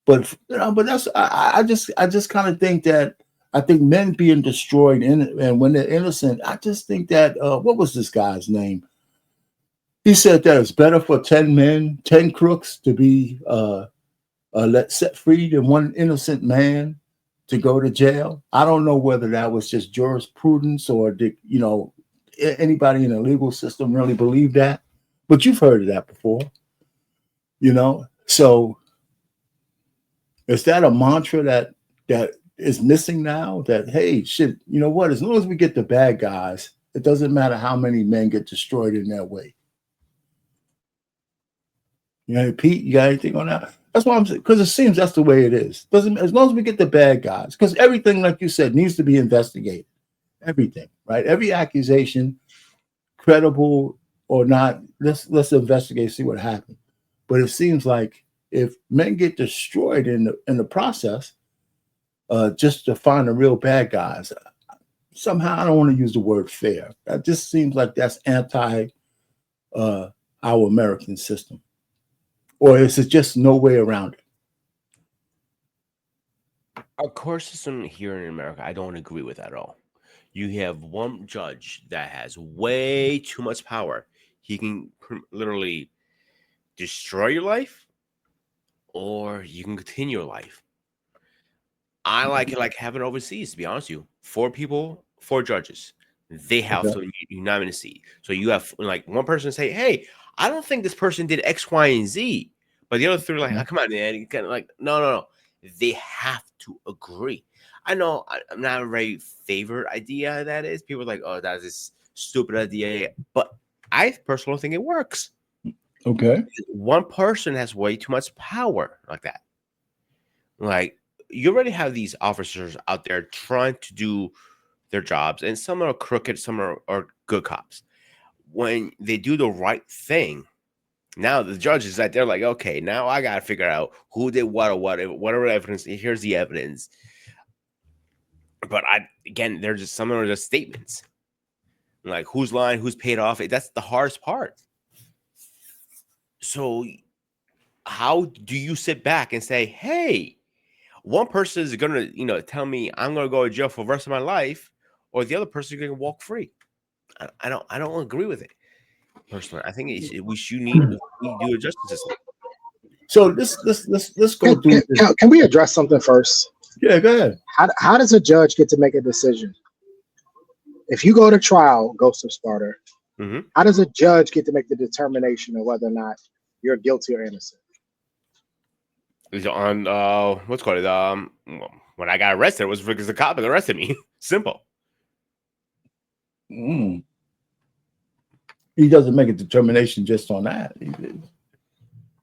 But that's I just kind of think that I think men being destroyed and when they're innocent, I just think that what was this guy's name? He said that it's better for 10 crooks to be set free than one innocent man to go to jail. I don't know whether that was just jurisprudence or did anybody in the legal system really believe that, but you've heard of that before, So is that a mantra that is missing now? That, hey, shit, you know what? As long as we get the bad guys, it doesn't matter how many men get destroyed in that way. Pete, you got anything on that? That's why I'm saying, because it seems that's the way it is. Doesn't, as long as we get the bad guys, because everything, like you said, needs to be investigated. Everything, right? Every accusation, credible or not, let's investigate, see what happened. But it seems like if men get destroyed in the process, just to find the real bad guys, somehow I don't want to use the word fair. That just seems like that's anti our American system. Or is it just no way around it? Our court system here in America, I don't agree with at all. You have one judge that has way too much power. He can literally destroy your life, or you can continue your life. I like it like having overseas, to be honest with you. 4 people, 4 judges. They have to unanimously. So you have like one person say, hey, I don't think this person did X, Y, and Z. But the other 3 are like, oh, come on, man. You kind of like, no. They have to agree. I know I'm not a very favorite idea that is. People are like, oh, that's this stupid idea. But I personally think it works. Okay. One person has way too much power like that. Like, you already have these officers out there trying to do their jobs, and some are crooked, some are good cops. When they do the right thing, now the judge is out there like, okay, now I got to figure out who did what or whatever evidence. Here's the evidence. But they're just some are just statements. Like who's lying, who's paid off. That's the hardest part. So how do you sit back and say, hey, one person is going to, tell me I'm going to go to jail for the rest of my life, or the other person is going to walk free? I don't agree with it. Personally, I think we do a justice system. So let's go through. Can we address something first? Yeah, go ahead. How does a judge get to make a decision? If you go to trial, Ghost of Sparta, how does a judge get to make the determination of whether or not you're guilty or innocent? It's on what's called it? When I got arrested, it was because the cop arrested me. Simple. He doesn't make a determination just on that.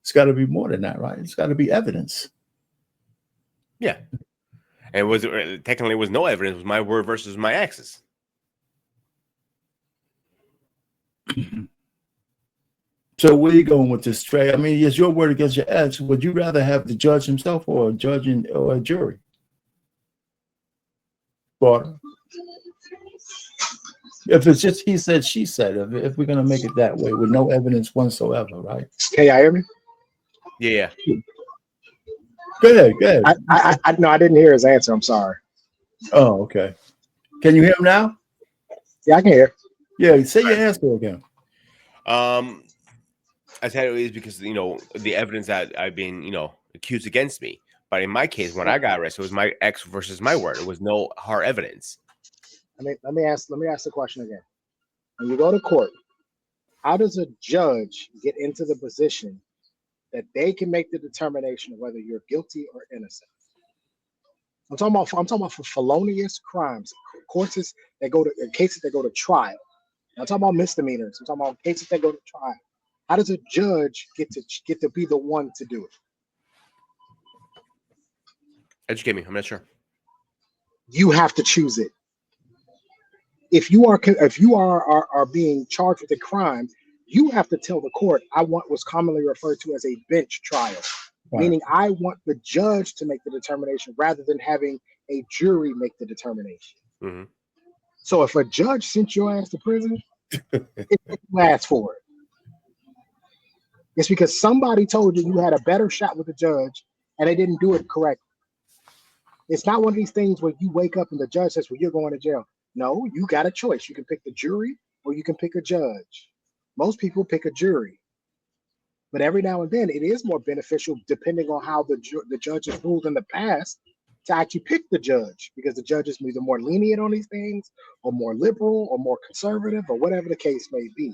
It's got to be more than that, right? It's got to be evidence. Yeah. And technically was no evidence. It was my word versus my ex's. So where are you going with this, Trey? I mean, it's your word against your ex. Would you rather have the judge himself or a judge or a jury? But if it's just he said, she said, if we're going to make it that way with no evidence whatsoever, right? Can y'all hear me? Yeah. Go ahead. No, I didn't hear his answer. I'm sorry. Oh, okay. Can you hear him now? Yeah, I can hear. Yeah, say your answer again. I said it was because the evidence that I've been accused against me. But in my case, when I got arrested, it was my ex versus my word. It was no hard evidence. Let me ask the question again. When you go to court, how does a judge get into the position that they can make the determination of whether you're guilty or innocent? I'm talking about for felonious crimes, cases that go to trial. I'm talking about misdemeanors. I'm talking about cases that go to trial. How does a judge get to be the one to do it? Educate me. I'm not sure. You have to choose it. If you are being charged with a crime, you have to tell the court, I want what's commonly referred to as a bench trial, right. Meaning I want the judge to make the determination rather than having a jury make the determination. Mm-hmm. So if a judge sent your ass to prison, you asked for it. It's because somebody told you had a better shot with the judge and they didn't do it correctly. It's not one of these things where you wake up and the judge says, well, you're going to jail. No, you got a choice. You can pick the jury or you can pick a judge. Most people pick a jury. But every now and then it is more beneficial, depending on how the judge has ruled in the past, to actually pick the judge, because the judge is either more lenient on these things or more liberal or more conservative or whatever the case may be.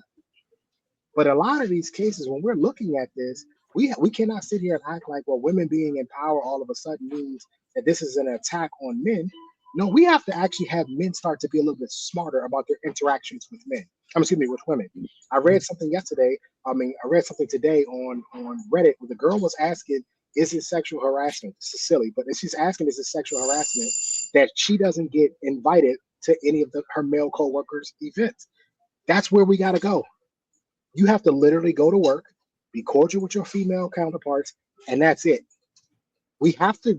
But a lot of these cases, when we're looking at this, we cannot sit here and act like, well, women being in power all of a sudden means that this is an attack on men. No, we have to actually have men start to be a little bit smarter about their interactions with men. With women. I read something yesterday. I read something today on Reddit where the girl was asking, is it sexual harassment? This is silly, but she's asking, is it sexual harassment that she doesn't get invited to any of her male coworkers' events? That's where we got to go. You have to literally go to work, be cordial with your female counterparts, and that's it. We have to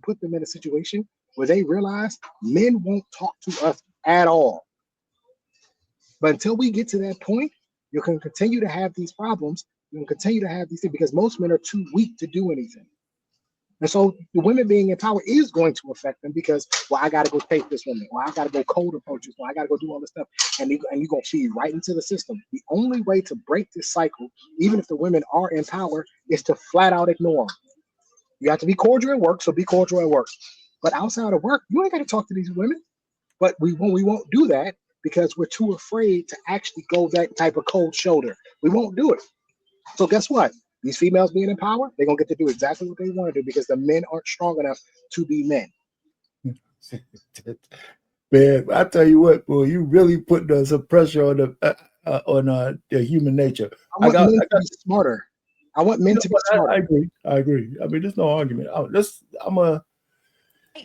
put them in a situation where they realize men won't talk to us at all. But until we get to that point, you can continue to have these problems. You can continue to have these things because most men are too weak to do anything. And so the women being in power is going to affect them because, well, I got to go take this woman, or I got to go cold approach this, or I got to go do all this stuff. And you're going to feed right into the system. The only way to break this cycle, even if the women are in power, is to flat out ignore them. You have to be cordial at work, so be cordial at work. But outside of work, you ain't got to talk to these women. But we won't do that because we're too afraid to actually go that type of cold shoulder. We won't do it. So guess what? These females being in power, they're going to get to do exactly what they want to do because the men aren't strong enough to be men. Man, I tell you what, boy, you really put some pressure on the human nature. I want men to be smarter. I want men to be smarter. I agree. I mean, there's no argument. I'm a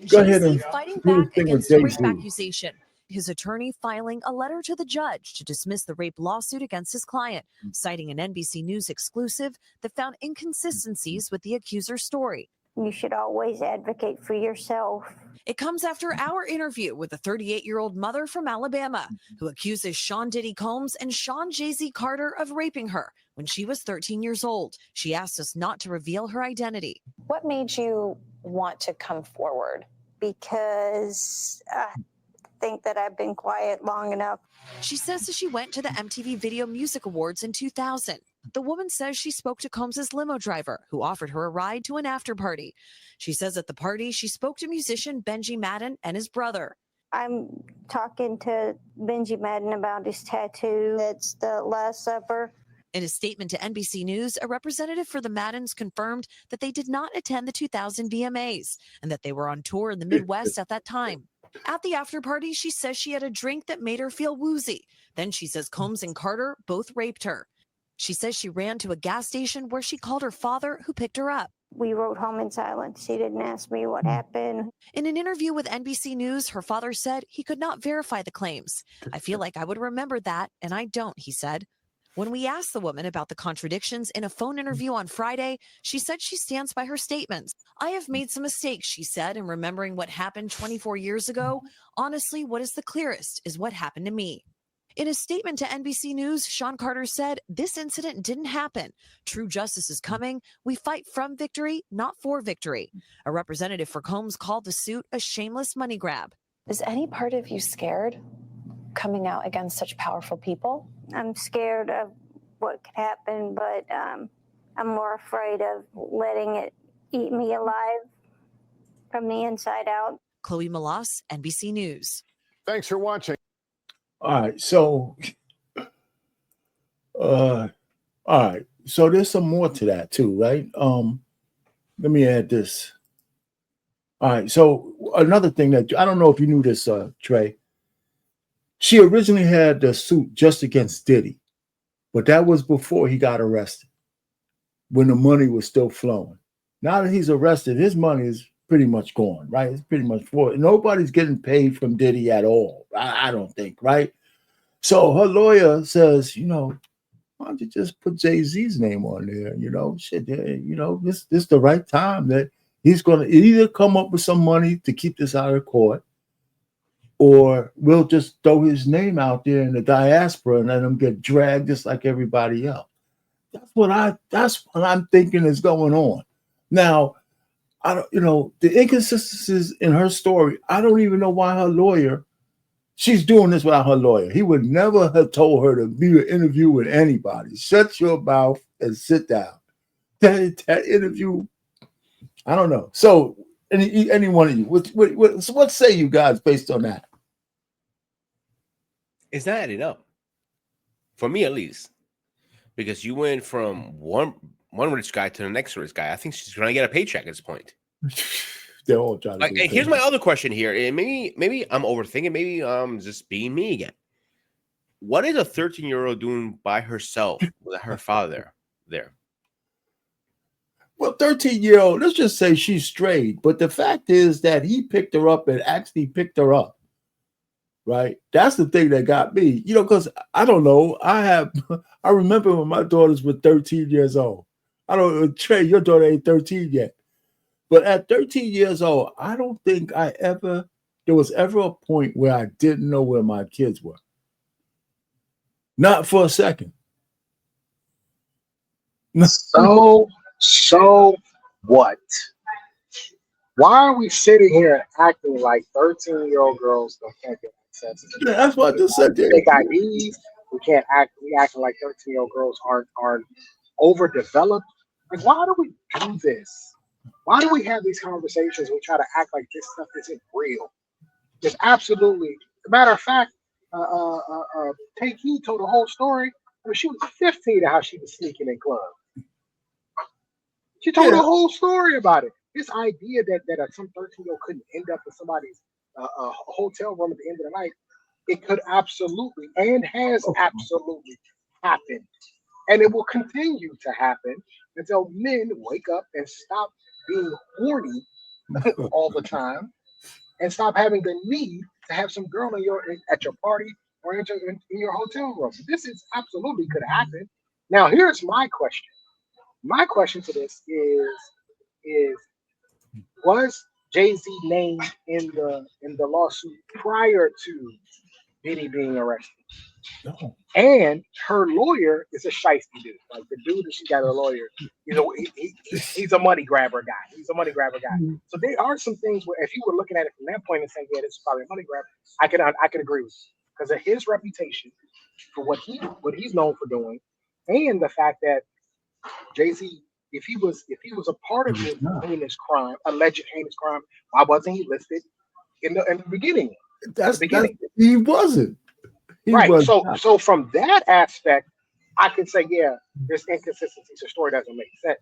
go ahead and fighting do back the thing with against the rape Jay-Z. accusation. His attorney filing a letter to the judge to dismiss the rape lawsuit against his client, citing an NBC News exclusive that found inconsistencies with the accuser's story. You should always advocate for yourself. It comes after our interview with a 38-year-old mother from Alabama who accuses Sean Diddy Combs and Sean Jay-Z Carter of raping her when she was 13 years old. She asked us not to reveal her identity. What made you want to come forward? Because I think that I've been quiet long enough. She says that she went to the MTV Video Music Awards in 2000. The woman says she spoke to Combs' limo driver, who offered her a ride to an after party. She says at the party, she spoke to musician Benji Madden and his brother. I'm talking to Benji Madden about his tattoo. It's the Last Supper. In a statement to NBC News, a representative for the Maddens confirmed that they did not attend the 2000 VMAs and that they were on tour in the Midwest at that time. At the after party, she says she had a drink that made her feel woozy. Then she says Combs and Carter both raped her. She says she ran to a gas station where she called her father, who picked her up. We rode home in silence. She didn't ask me what happened. In an interview with NBC News, her father said he could not verify the claims. I feel like I would remember that, and I don't, he said. When we asked the woman about the contradictions in a phone interview on Friday, she said she stands by her statements. I have made some mistakes, she said, in remembering what happened 24 years ago. Honestly, what is the clearest is what happened to me. In a statement to NBC News, Sean Carter said, this incident didn't happen. True justice is coming. We fight from victory, not for victory. A representative for Combs called the suit a shameless money grab. Is any part of you scared coming out against such powerful people? I'm scared of what could happen, but I'm more afraid of letting it eat me alive from the inside out. Chloe Malas, NBC News. Thanks for watching. All right, so all right, so there's some more to that too, right? Let me add this. All right, so another thing that I don't know if you knew this, Trey. She originally had the suit just against Diddy, but that was before he got arrested, when the money was still flowing. Now that he's arrested, his money is pretty much gone, right? It's pretty much for nobody's getting paid from Diddy at all. I don't think, right? So her lawyer says, why don't you just put Jay-Z's name on there? This is the right time that he's going to either come up with some money to keep this out of court, or we'll just throw his name out there in the diaspora and let him get dragged just like everybody else. That's what I'm thinking is going on. Now, I don't, the inconsistencies in her story, I don't even know why her lawyer, she's doing this without her lawyer. He would never have told her to be an interview with anybody. Shut your mouth and sit down. That interview, I don't know. So, any one of you, what say you guys based on that? It's not adding up. For me, at least. Because you went from one rich guy to the next rich guy. I think she's going to get a paycheck at this point. They're all trying to do here's my other question here. And maybe I'm overthinking. Maybe I'm just being me again. What is a 13-year-old doing by herself with her father there? Well, 13-year-old, let's just say she's strayed. But the fact is that he picked her up and actually picked her up. Right? That's the thing that got me. Because I don't know. I remember when my daughters were 13 years old. I don't know, Trey, your daughter ain't 13 yet. But at 13 years old, I don't think there was ever a point where I didn't know where my kids were. Not for a second. So what? Why are we sitting here acting like 13-year-old girls can't get access? Yeah, that's what I just said. Fake IDs. We can't act. We acting like 13-year-old girls aren't overdeveloped. Like, why do we do this? Why do we have these conversations? We try to act like this stuff isn't real. It's absolutely. As a matter of fact, Take Heed told the whole story when she was 15 of how she was sneaking in clubs. She told the whole story about it. This idea that some 13-year-old couldn't end up in somebody's hotel room at the end of the night, it could absolutely and has absolutely happened. And it will continue to happen until men wake up and stop being horny all the time and stop having the need to have some girl at your party or in your hotel room. This is absolutely could happen. Now, here's my question. My question to this is was Jay-Z named in the lawsuit prior to Diddy being arrested? No. And her lawyer is a shiesty dude. Like the dude that she got a lawyer, he's a money grabber guy. He's a money grabber guy. Mm-hmm. So there are some things where if you were looking at it from that point and saying, yeah, this is probably a money grab, I could agree with you. Because of his reputation for what he's known for doing, and the fact that Jay-Z, if he was a part of his heinous crime, alleged heinous crime, why wasn't he listed in the beginning? He wasn't. Right. So from that aspect, I can say, yeah, there's inconsistencies. The story doesn't make sense.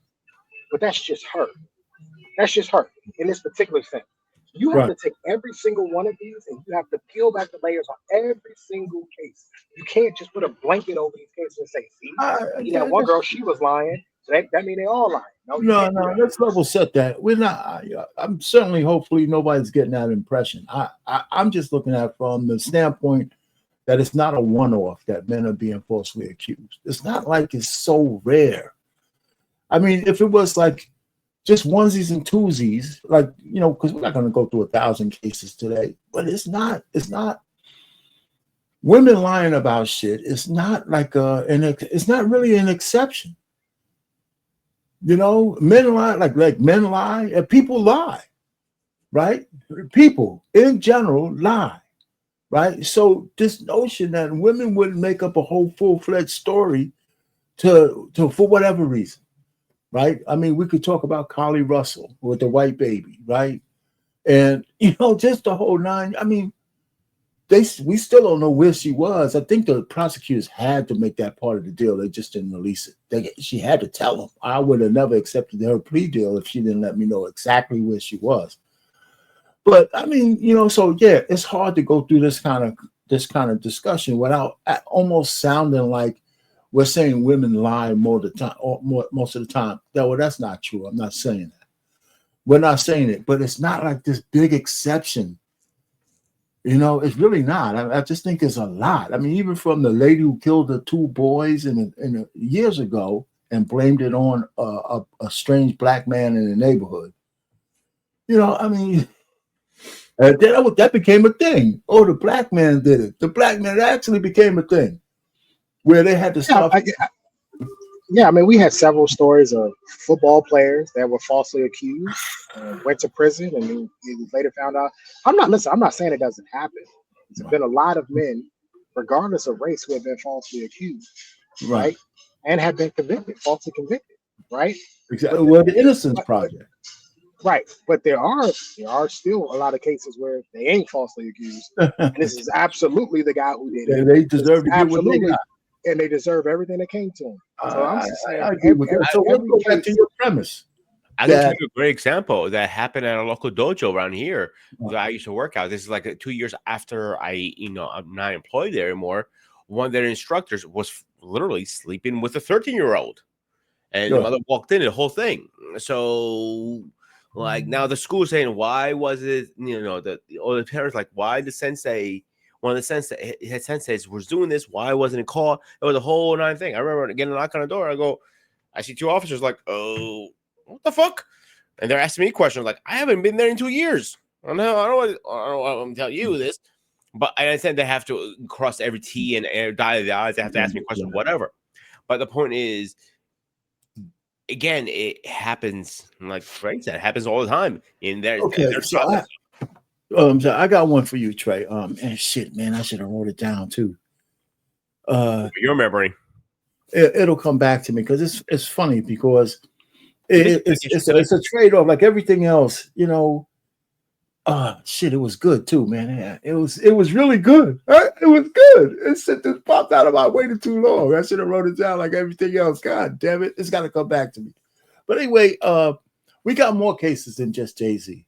But that's just her. That's just her in this particular sense. You have Right. to take every single one of these and you have to peel back the layers on every single case. You can't just put a blanket over these cases and say, see that one girl, she was lying. So that means they all lying. No, you No, can't do no, that. let's level set that. We're not. I'm certainly, hopefully, nobody's getting that impression. I'm just looking at it from the standpoint that it's not a one-off that men are being falsely accused. It's not like it's so rare. I mean, if it was like just onesies and twosies, like, you know, because we're not going to go through 1,000 cases today, but it's not. Women lying about shit. It's not like it's not really an exception. You know, men lie, like men lie, and people lie, right? People in general lie, right? So this notion that women wouldn't make up a whole full-fledged story to for whatever reason, right? I mean, we could talk about Carly Russell with the white baby, right? And you know, just the whole nine. I mean, we still don't know where she was. I think the prosecutors had to make that part of the deal. They just didn't release it. She had to tell them. I would have never accepted her plea deal if she didn't let me know exactly where she was. But I mean, you know, so yeah, it's hard to go through this kind of discussion without almost sounding like we're saying women lie most of the time. Well, that's not true. I'm not saying that. We're not saying it, but it's not like this big exception. You know, it's really not. I just think it's a lot. I mean, even from the lady who killed the 2 boys years ago and blamed it on a strange black man in the neighborhood. You know, I mean, that became a thing. Oh, the black man did it. The black man actually became a thing where they had to stop. Yeah, I mean, we had several stories of football players that were falsely accused, went to prison, and then later found out. I'm not saying it doesn't happen. There's been a lot of men, regardless of race, who have been falsely accused, right? And have been falsely convicted, right? Exactly. Well, the Innocence Project. Right, but there are still a lot of cases where they ain't falsely accused, and this is absolutely the guy who did it. They deserve to get what they got. And they deserve everything that came to them. So I'm just saying. I agree with that. So let's go back to your premise. I can give you a great example that happened at a local dojo around here that I used to work out. This is like 2 years after I'm not employed there anymore. One of their instructors was literally sleeping with a 13-year-old, and the mother walked in, the whole thing. So, like, now the school is saying, why was it? You know, the parents like, why the sensei? One of the senseis was doing this. Why wasn't it called? It was a whole 9 thing. I remember getting a knock on the door. I go, I see 2 officers like, oh, what the fuck? And they're asking me questions like, I haven't been there in 2 years. I don't want to tell you this, but I said they have to cross every T and dot the I's. They have to ask me questions, whatever. But the point is, again, it happens. Like Frank said, it happens all the time. In there, so I got one for you, Trey. And shit, man, I should have wrote it down too. Your memory. It'll come back to me because it's funny because it's a trade-off like everything else, you know. Shit, it was good too, man. Yeah, it was really good. It was good. It just popped out of my waited too long. I should have wrote it down like everything else. God damn it, it's got to come back to me. But anyway, we got more cases than just Jay-Z.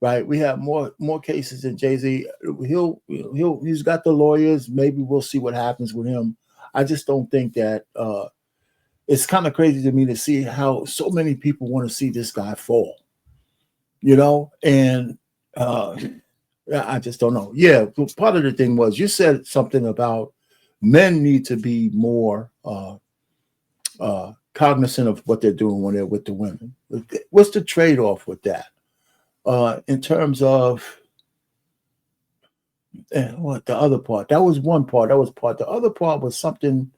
Right, we have more cases than Jay-Z. He's got the lawyers. Maybe we'll see what happens with him. I just don't think that it's kind of crazy to me to see how so many people want to see this guy fall. You know, and I just don't know. Yeah, part of the thing was you said something about men need to be more cognizant of what they're doing when they're with the women. What's the trade-off with that? In terms of what the other part, that was one part. The other part was something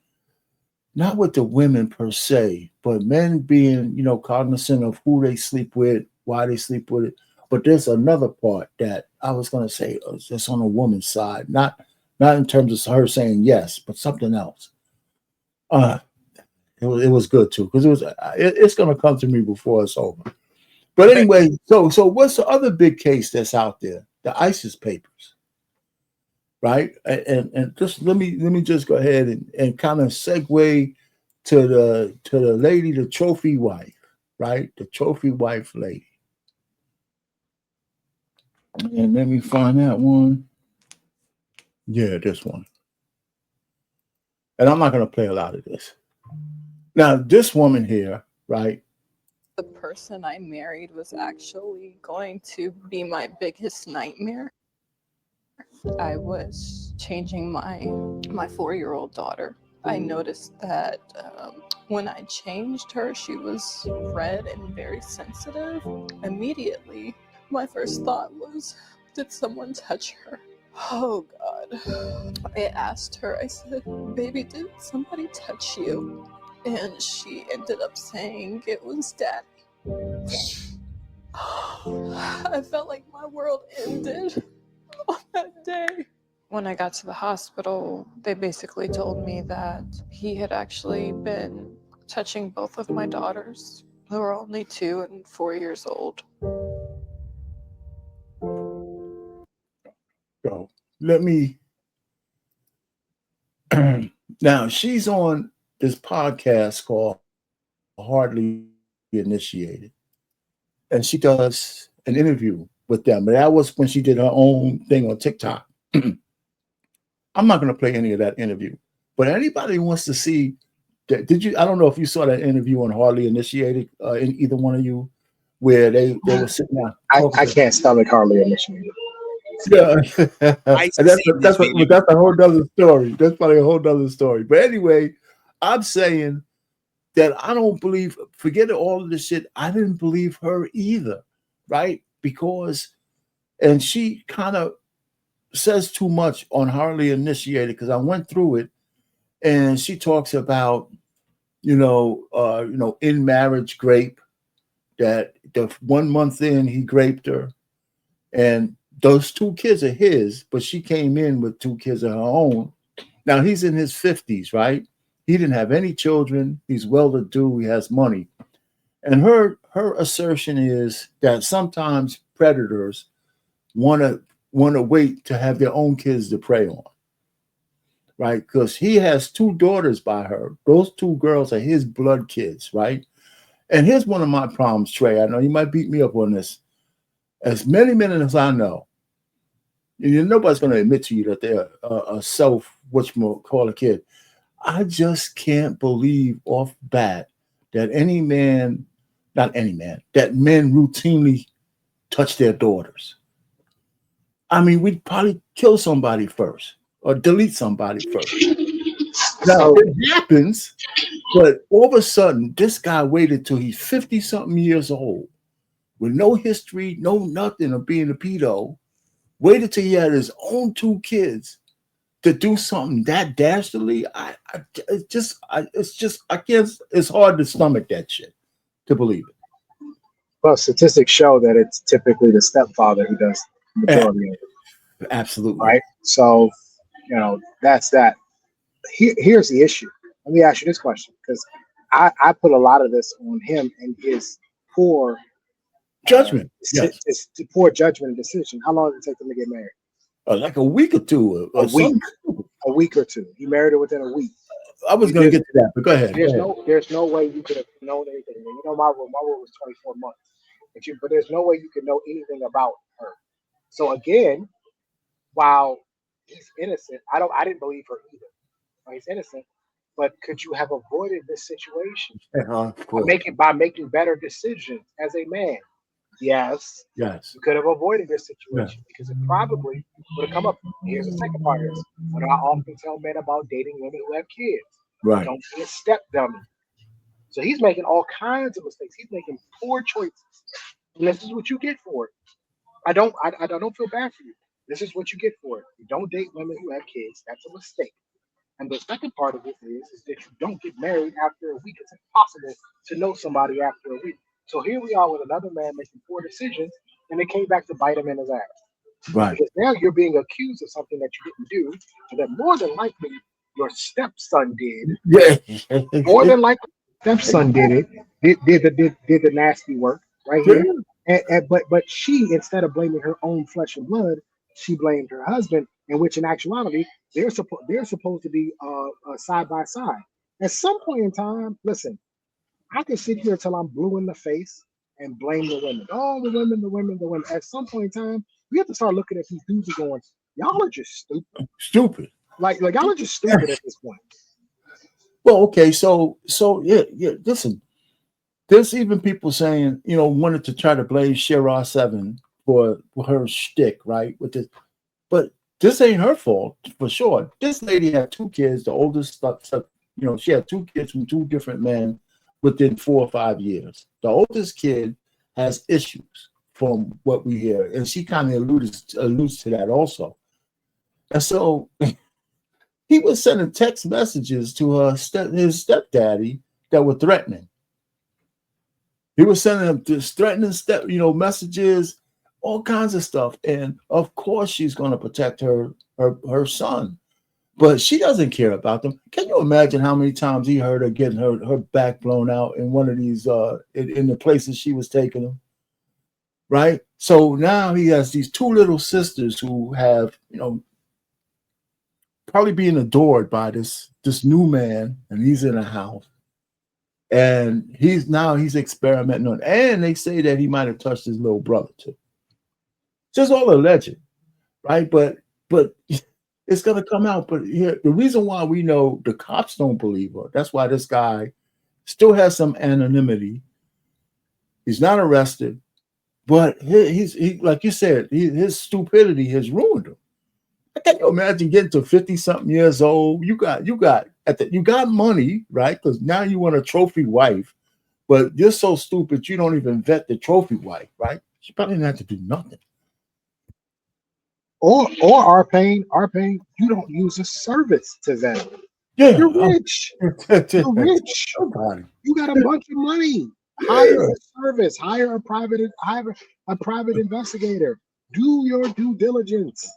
not with the women per se, but men being, you know, cognizant of who they sleep with, why they sleep with it. But there's another part that I was going to say just on a woman's side, not in terms of her saying yes, but something else. It was good too because it's going to come to me before it's over. But anyway, so what's the other big case that's out there? The ISIS papers, right? And just let me just go ahead and kind of segue to the lady, the trophy wife, right? The trophy wife lady. And let me find that one. Yeah, this one. And I'm not going to play a lot of this. Now, this woman here, right? The person I married was actually going to be my biggest nightmare. I was changing my 4-year-old daughter. I noticed that when I changed her, she was red and very sensitive. Immediately, my first thought was, did someone touch her? Oh God. I asked her, I said, baby, did somebody touch you? And she ended up saying it was Daddy. I felt like my world ended on that day. When I got to the hospital, they basically told me that he had actually been touching both of my daughters, who are only 2 and 4 years old. So let me. Now, she's on this podcast called Hardly Initiated. And she does an interview with them. But that was when she did her own thing on TikTok. I'm not going to play any of that interview. But anybody who wants to see that, I don't know if you saw that interview on Hardly Initiated, in either one of you, where they were sitting down. I can't stomach Hardly Initiated. Yeah, that's a whole other story. That's probably a whole other story. But anyway, I'm saying that I don't believe, forget all of this shit. I didn't believe her either, right? Because, and she kind of says too much on Hardly Initiated, because I went through it, and she talks about, in marriage grape, that the 1 month in he raped her, and those 2 kids are his, but she came in with 2 kids of her own. Now he's in his 50s, right? He didn't have any children. He's well-to-do. He has money. And her assertion is that sometimes predators want to wait to have their own kids to prey on, right? Because he has 2 daughters by her. Those 2 girls are his blood kids, right? And here's one of my problems, Trey. I know you might beat me up on this. As many men as I know, nobody's going to admit to you that they're a call a kid. I just can't believe off bat that that men routinely touch their daughters. I mean, we'd probably kill somebody first or delete somebody first. Now, it happens, but all of a sudden, this guy waited till he's 50-something years old with no history, no nothing of being a pedo, waited till he had his own 2 kids to do something that dastardly. It's hard to stomach that shit, to believe it. Well, statistics show that it's typically the stepfather who does the majority of it. Absolutely. Right? So, that's that. Here's the issue. Let me ask you this question, because I put a lot of this on him and his poor judgment. Yes. Poor judgment and decision. How long did it take them to get married? Like a week or two. A week or two. He married her within a week. I was going to get to that, but go ahead. There's no way you could have known anything. My rule was 24 months. But there's no way you could know anything about her. So again, while he's innocent, I didn't believe her either. He's innocent, but could you have avoided this situation by making better decisions as a man? Yes. You could have avoided this situation because it probably would have come up. Here's the second part of this. What I often tell men about dating women who have kids. Right. Don't be a step dummy. So he's making all kinds of mistakes. He's making poor choices. And this is what you get for it. I don't feel bad for you. This is what you get for it. You don't date women who have kids. That's a mistake. And the second part of it is that you don't get married after a week. It's impossible to know somebody after a week. So here we are with another man making poor decisions, and it came back to bite him in his ass. Right. Because now you're being accused of something that you didn't do, and that more than likely your stepson did. Yeah. More than likely, stepson did it. Did the nasty work right here. But she, instead of blaming her own flesh and blood, she blamed her husband. In which, in actuality, they're supposed to be side by side. At some point in time, listen, I can sit here till I'm blue in the face and blame the women. Oh, the women. At some point in time, we have to start looking at these dudes and going, y'all are just stupid. Stupid. Like y'all are just stupid at this point. Well, okay, so yeah. Listen, there's even people saying, wanted to try to blame Shira 7 for her shtick, right? With this, but this ain't her fault for sure. This lady had 2 kids. The oldest, she had 2 kids from 2 different men within 4 or 5 years. The oldest kid has issues, from what we hear, and she kind of alludes to that also. And so he was sending text messages to his stepdaddy that were threatening. He was sending him this threatening messages, all kinds of stuff. And of course, she's going to protect her son, but she doesn't care about them. Can you imagine how many times he heard her getting her back blown out in one of these in the places she was taking him? Right. So now he has these 2 little sisters who have, probably being adored by this new man, and he's in a house. And he's experimenting on, and they say that he might have touched his little brother too. Just all alleged, right? But it's gonna come out. But here, the reason why we know the cops don't believe her, that's why this guy still has some anonymity. He's not arrested, but he like you said, his stupidity has ruined him. Can you imagine getting to 50-something years old? You got money, right? Because now you want a trophy wife, but you're so stupid you don't even vet the trophy wife, right? She probably didn't have to do nothing. Or our Payne, you don't use a service to them. Yeah, you're rich. You're rich. You got a bunch of money. Hire a service. Hire a private investigator. Do your due diligence.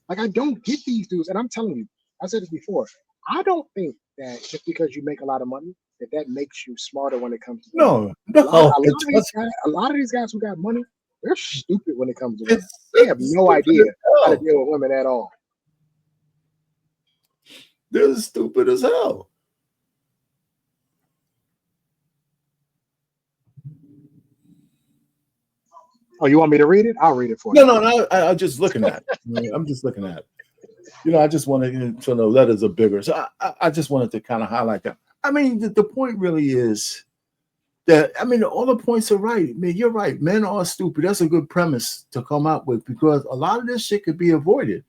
Like, I don't get these dudes, and I'm telling you, I said this before. I don't think that just because you make a lot of money, that makes you smarter when it comes to no. A lot of these guys who got money, they're stupid when it comes to women. They have no idea how to deal with women at all. They're stupid as hell. Oh, you want me to read it? I'll read it for you. No. I'm just looking at it. I'm just looking at it. I just wanted to the letters are bigger. So I just wanted to kind of highlight that. I mean, the point really is that, all the points are right. You're right. Men are stupid. That's a good premise to come up with, because a lot of this shit could be avoided.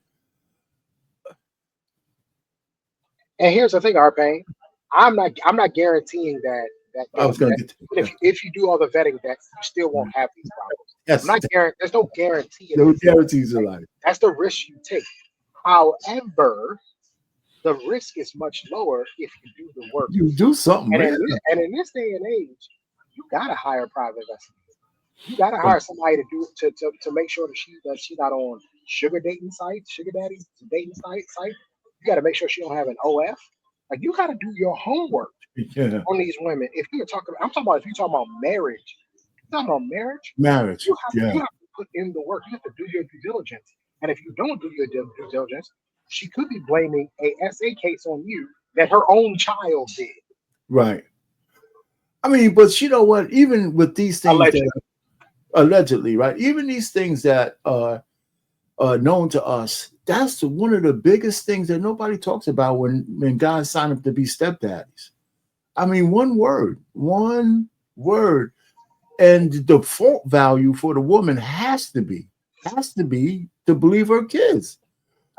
And here's the thing, Payne. I'm not guaranteeing that I was going to get to it. If you do all the vetting, that you still won't have these problems. Yes. There's no guarantee. No guarantees in life. That's the risk you take. However, the risk is much lower if you do the work. You do something. And in this day and age, you gotta hire a private investigator. You gotta hire somebody to make sure that she's not on sugar dating sites, sugar daddy dating sites. You gotta make sure she don't have an OF. Like, you gotta do your homework on these women. If you're talking about marriage. Marriage. You have to put in the work. You have to do your due diligence. And if you don't do your due diligence, she could be blaming a SA case on you that her own child did. Right. But you know what? Even with these things allegedly, right? Even these things that are known to us, that's one of the biggest things that nobody talks about when guys sign up to be stepdaddies. One word. And the default value for the woman has to be to believe her kids.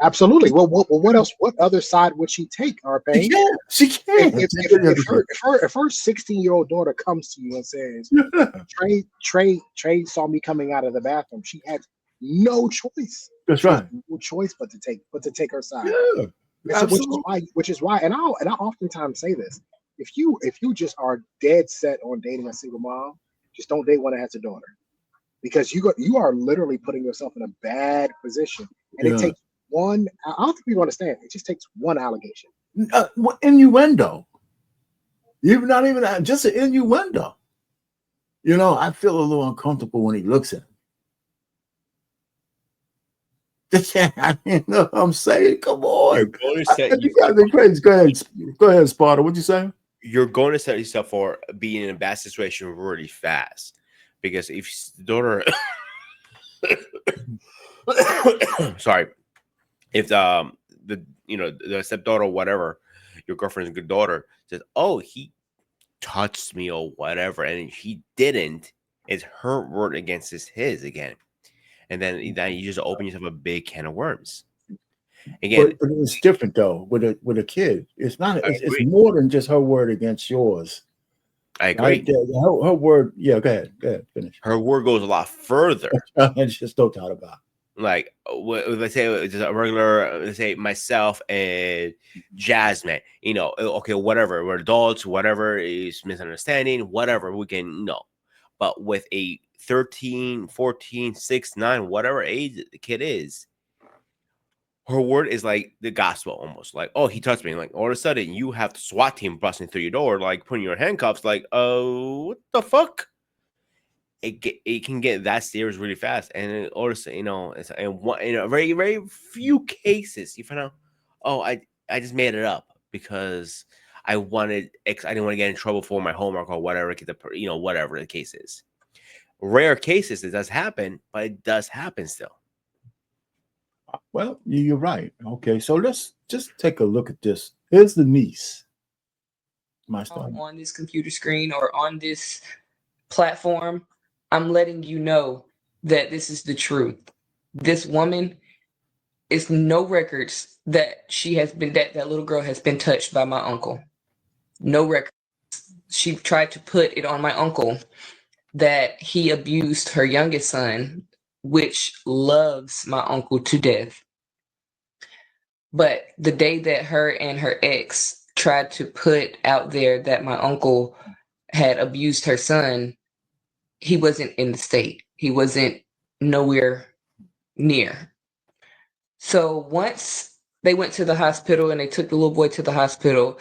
Absolutely. Well, what else? What other side would she take, Payne? She can't. If her 16-year-old daughter comes to you and says, Trey saw me coming out of the bathroom, she has no choice. That's right. No choice but to take her side. Yeah, which is why, and I oftentimes say this: if you just are dead set on dating a single mom, just don't date one that has a daughter, because you are literally putting yourself in a bad position, and it takes one. I don't think people understand. It just takes one allegation. Innuendo. Not even just an innuendo. I feel a little uncomfortable when he looks at him. I'm saying, come on. You guys are crazy. Go ahead, Sparta. What'd you say? You're going to set yourself for being in a bad situation really fast, because if the daughter sorry, if the stepdaughter or whatever, your girlfriend's good daughter says, oh, he touched me or whatever, and he didn't, it's her word against his again. And then you just open yourself a big can of worms. Again, but it's different though with a kid. It's not. It's more than just her word against yours. I agree. Right? Her word. Yeah. Go ahead. Finish. Her word goes a lot further. It's just no doubt about. Like, let's say it's a regular. Let's say myself and Jasmine. Okay, whatever. We're adults. Whatever is misunderstanding. Whatever we can know. But with a 13, 14, 6, 9, whatever age the kid is, her word is like the gospel almost. Like, oh, he touched me. Like, all of a sudden, you have the SWAT team busting through your door, like putting your handcuffs. Like, oh, what the fuck? It can get that serious really fast. And then all of a sudden, it's in a very, very few cases, you find out, oh, I just made it up because I didn't want to get in trouble for my homework or whatever, whatever the case is. Rare cases, it does happen, but it does happen still. Well, you're right. Okay, so let's just take a look at this. Here's the niece. My story. On this computer screen or on this platform, I'm letting you know that this is the truth. This woman is no records that that little girl has been touched by my uncle. No records. She tried to put it on my uncle that he abused her youngest son, which loves my uncle to death. But the day that her and her ex tried to put out there that my uncle had abused her son, he wasn't in the state. He wasn't nowhere near. So once they went to the hospital and they took the little boy to the hospital,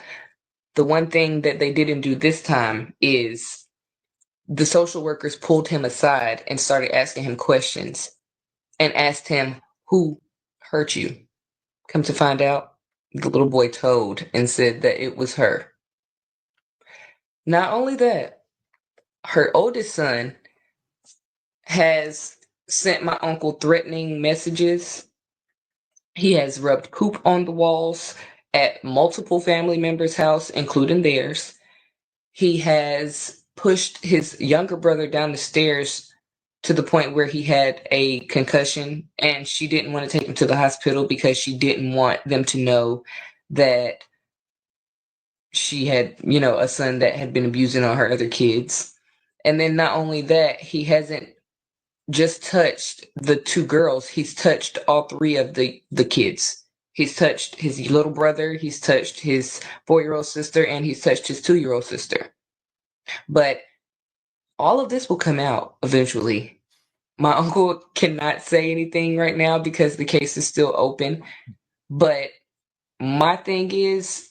the one thing that they didn't do this time is the social workers pulled him aside and started asking him questions and asked him, who hurt you? Come to find out, the little boy told and said that it was her. Not only that, her oldest son has sent my uncle threatening messages. He has rubbed poop on the walls at multiple family members' house, including theirs. He has pushed his younger brother down the stairs to the point where he had a concussion, and she didn't want to take him to the hospital because she didn't want them to know that she had, a son that had been abusing on her other kids. And then not only that, he hasn't just touched the two girls, he's touched all three of the kids. He's touched his little brother, he's touched his 4-year-old sister, and he's touched his 2-year-old sister. But all of this will come out eventually. My uncle cannot say anything right now because the case is still open. But my thing is,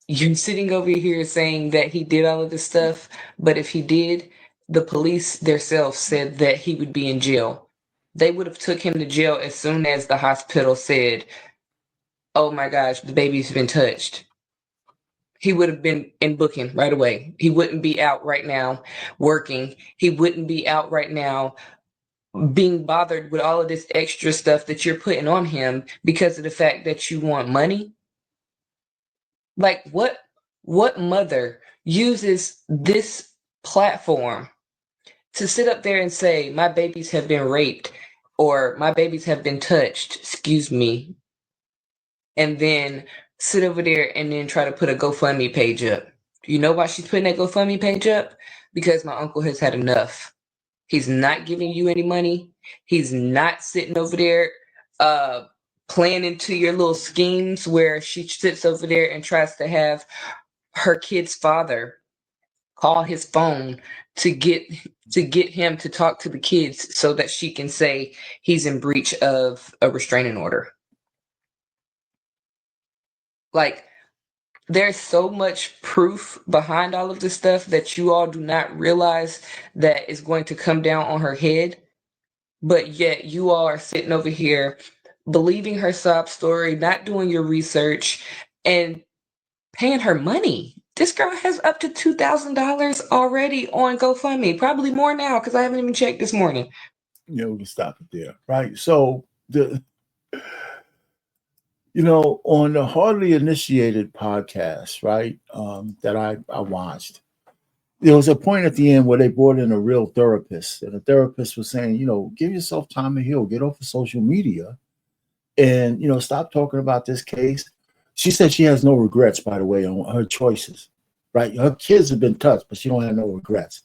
you're sitting over here saying that he did all of this stuff, but if he did, the police themselves said that he would be in jail. They would have took him to jail as soon as the hospital said, oh my gosh, the baby's been touched. He would have been in booking right away. He wouldn't be out right now working. He wouldn't be out right now being bothered with all of this extra stuff that you're putting on him because of the fact that you want money. Like, what mother uses this platform to sit up there and say, my babies have been raped or my babies have been touched, excuse me, and then sit over there and then try to put a GoFundMe page up? You know why she's putting that GoFundMe page up? Because my uncle has had enough. He's not giving you any money. He's not sitting over there playing into your little schemes where she sits over there and tries to have her kid's father call his phone to get him to talk to the kids so that she can say he's in breach of a restraining order. Like, there's so much proof behind all of this stuff that you all do not realize that is going to come down on her head. But yet you all are sitting over here believing her sob story, not doing your research, and paying her money. This girl has up to $2,000 already on GoFundMe, probably more now because I haven't even checked this morning. We can stop it there, right? So on the Hardly Initiated podcast, right, that I watched, there was a point at the end where they brought in a real therapist, and the therapist was saying, give yourself time to heal, get off of social media, and stop talking about this case. She said she has no regrets, by the way, on her choices, right? Her kids have been touched, but she don't have no regrets,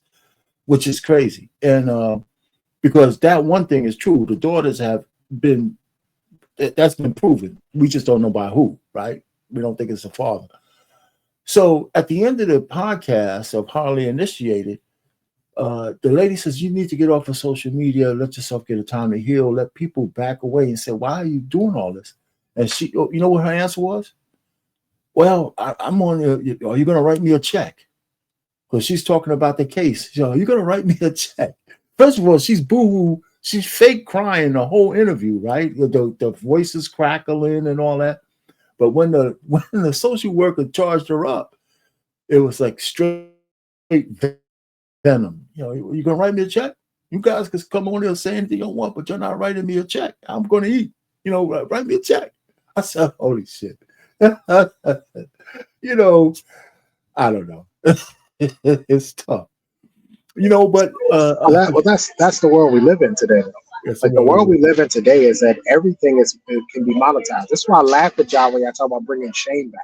which is crazy. And because that one thing is true, the daughters have been, that's been proven. We just don't know by who, right? We don't think it's the father. So at the end of the podcast of Hardly Initiated, the lady says, you need to get off of social media, let yourself get a time to heal, let people back away and say, why are you doing all this? And she, you know what her answer was? Well, I'm on, are you going to write me a check? Because she's talking about the case. You're going to write me a check. First of all, she's boo-hoo. She's fake crying the whole interview, right? The voices crackling and all that. But when the social worker charged her up, it was like straight venom. You gonna write me a check? You guys can come on here and say anything you want, but you're not writing me a check. I'm gonna eat. Write me a check. I said, holy shit. I don't know. It's tough. But that's the world we live in today. Like the world we live in today is that everything can be monetized. That's why I laugh at y'all when y'all talk about bringing shame back.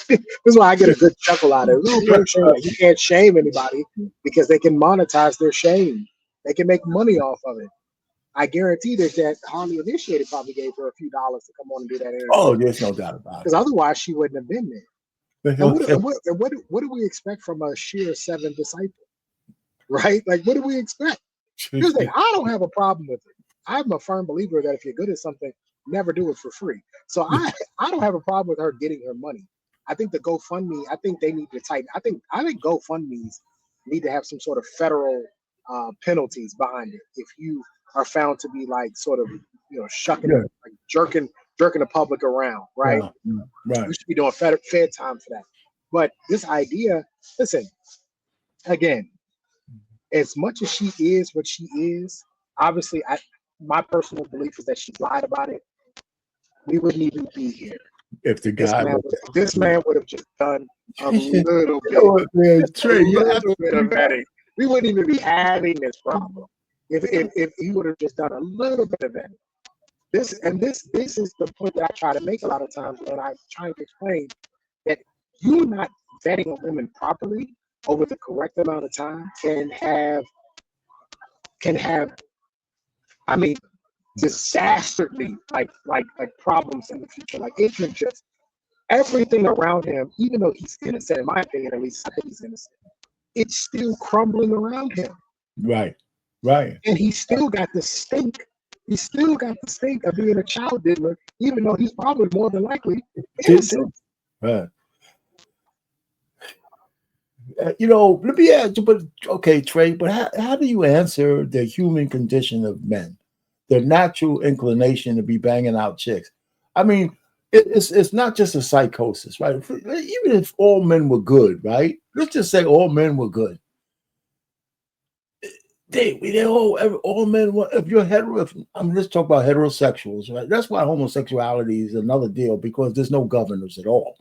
This is why I get a good chuckle out of it. You can't shame anybody because they can monetize their shame. They can make money off of it. I guarantee that Hardly Initiated probably gave her a few dollars to come on and do that interview. Oh, there's no doubt about it. Because otherwise she wouldn't have been there. And what do we expect from a sheer 7 disciple? Right? Like, what do we expect? Here's the thing, I don't have a problem with it. I'm a firm believer that if you're good at something, never do it for free. So I don't have a problem with her getting her money. I think the GoFundMe, I think they need to tighten. I think GoFundMes need to have some sort of federal penalties behind it. If you are found to be like sort of shucking, like jerking the public around, right? Right. We should be doing fed time for that. But this idea, listen, again, as much as she is what she is, obviously, my personal belief is that she lied about it. We wouldn't even be here. If the guy, this man would have just done a little bit, of vetting, we wouldn't even be having this problem if he would have just done a little bit of vetting. This is the point that I try to make a lot of times when I try to explain that you not vetting a woman properly over the correct amount of time can have I mean disastrously like problems in the future. Like it can just everything around him, even though he's innocent, in my opinion, at least I think he's innocent, it's still crumbling around him. Right. And he's still got the stink. He's still got the stink of being a child diddler, even though he's probably more than likely innocent. Right. Let me ask you, but okay, Trey, but how do you answer the human condition of men, their natural inclination to be banging out chicks? I mean, it's not just a psychosis, right? Even if all men were good, right? Let's just say all men were good. They all men. If you're hetero, let's talk about heterosexuals, right? That's why homosexuality is another deal, because there's no governors at all.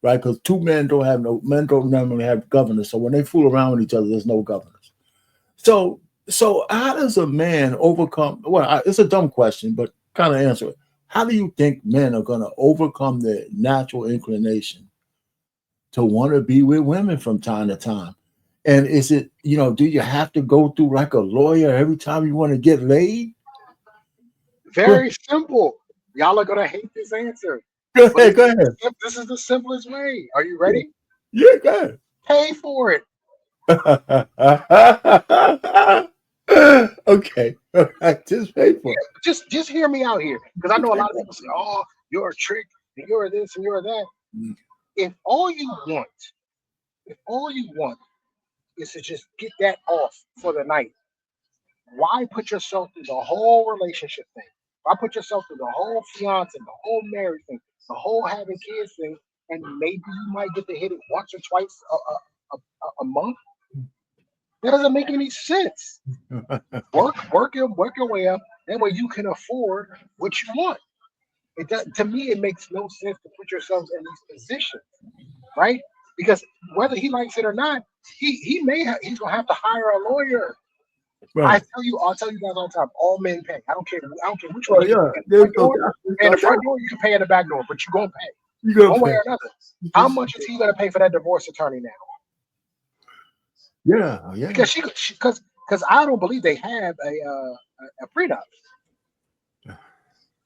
Right, because men don't normally have governors. So when they fool around with each other, there's no governors. So how does a man overcome? Well, it's a dumb question, but kind of answer it. How do you think men are going to overcome their natural inclination to want to be with women from time to time? And is it, do you have to go through like a lawyer every time you want to get laid? Very simple. Y'all are going to hate this answer. Go ahead. This is the simplest way. Are you ready? Yeah, go ahead. Pay for it. Okay. All right. Just pay for it. Just hear me out here. Because I know a lot of people say, oh, you're a trick, and you're this, and you're that. If all you want is to just get that off for the night, why put yourself through the whole relationship thing? Why put yourself through the whole fiance, the whole marriage thing, the whole having kids thing, and maybe you might get to hit it once or twice a month? That doesn't make any sense. Work your way up. That way you can afford what you want. It does, to me, it makes no sense to put yourselves in these positions, right? Because whether he likes it or not, he's gonna have to hire a lawyer. Right. I'll tell you guys all the time. All men pay. I don't care which Well, one. yeah. In the front door, you can pay in the back door, but you're gonna pay You gonna one way pay. or another. How much is he gonna pay for that divorce attorney now? Yeah. Because because I don't believe they have a prenup.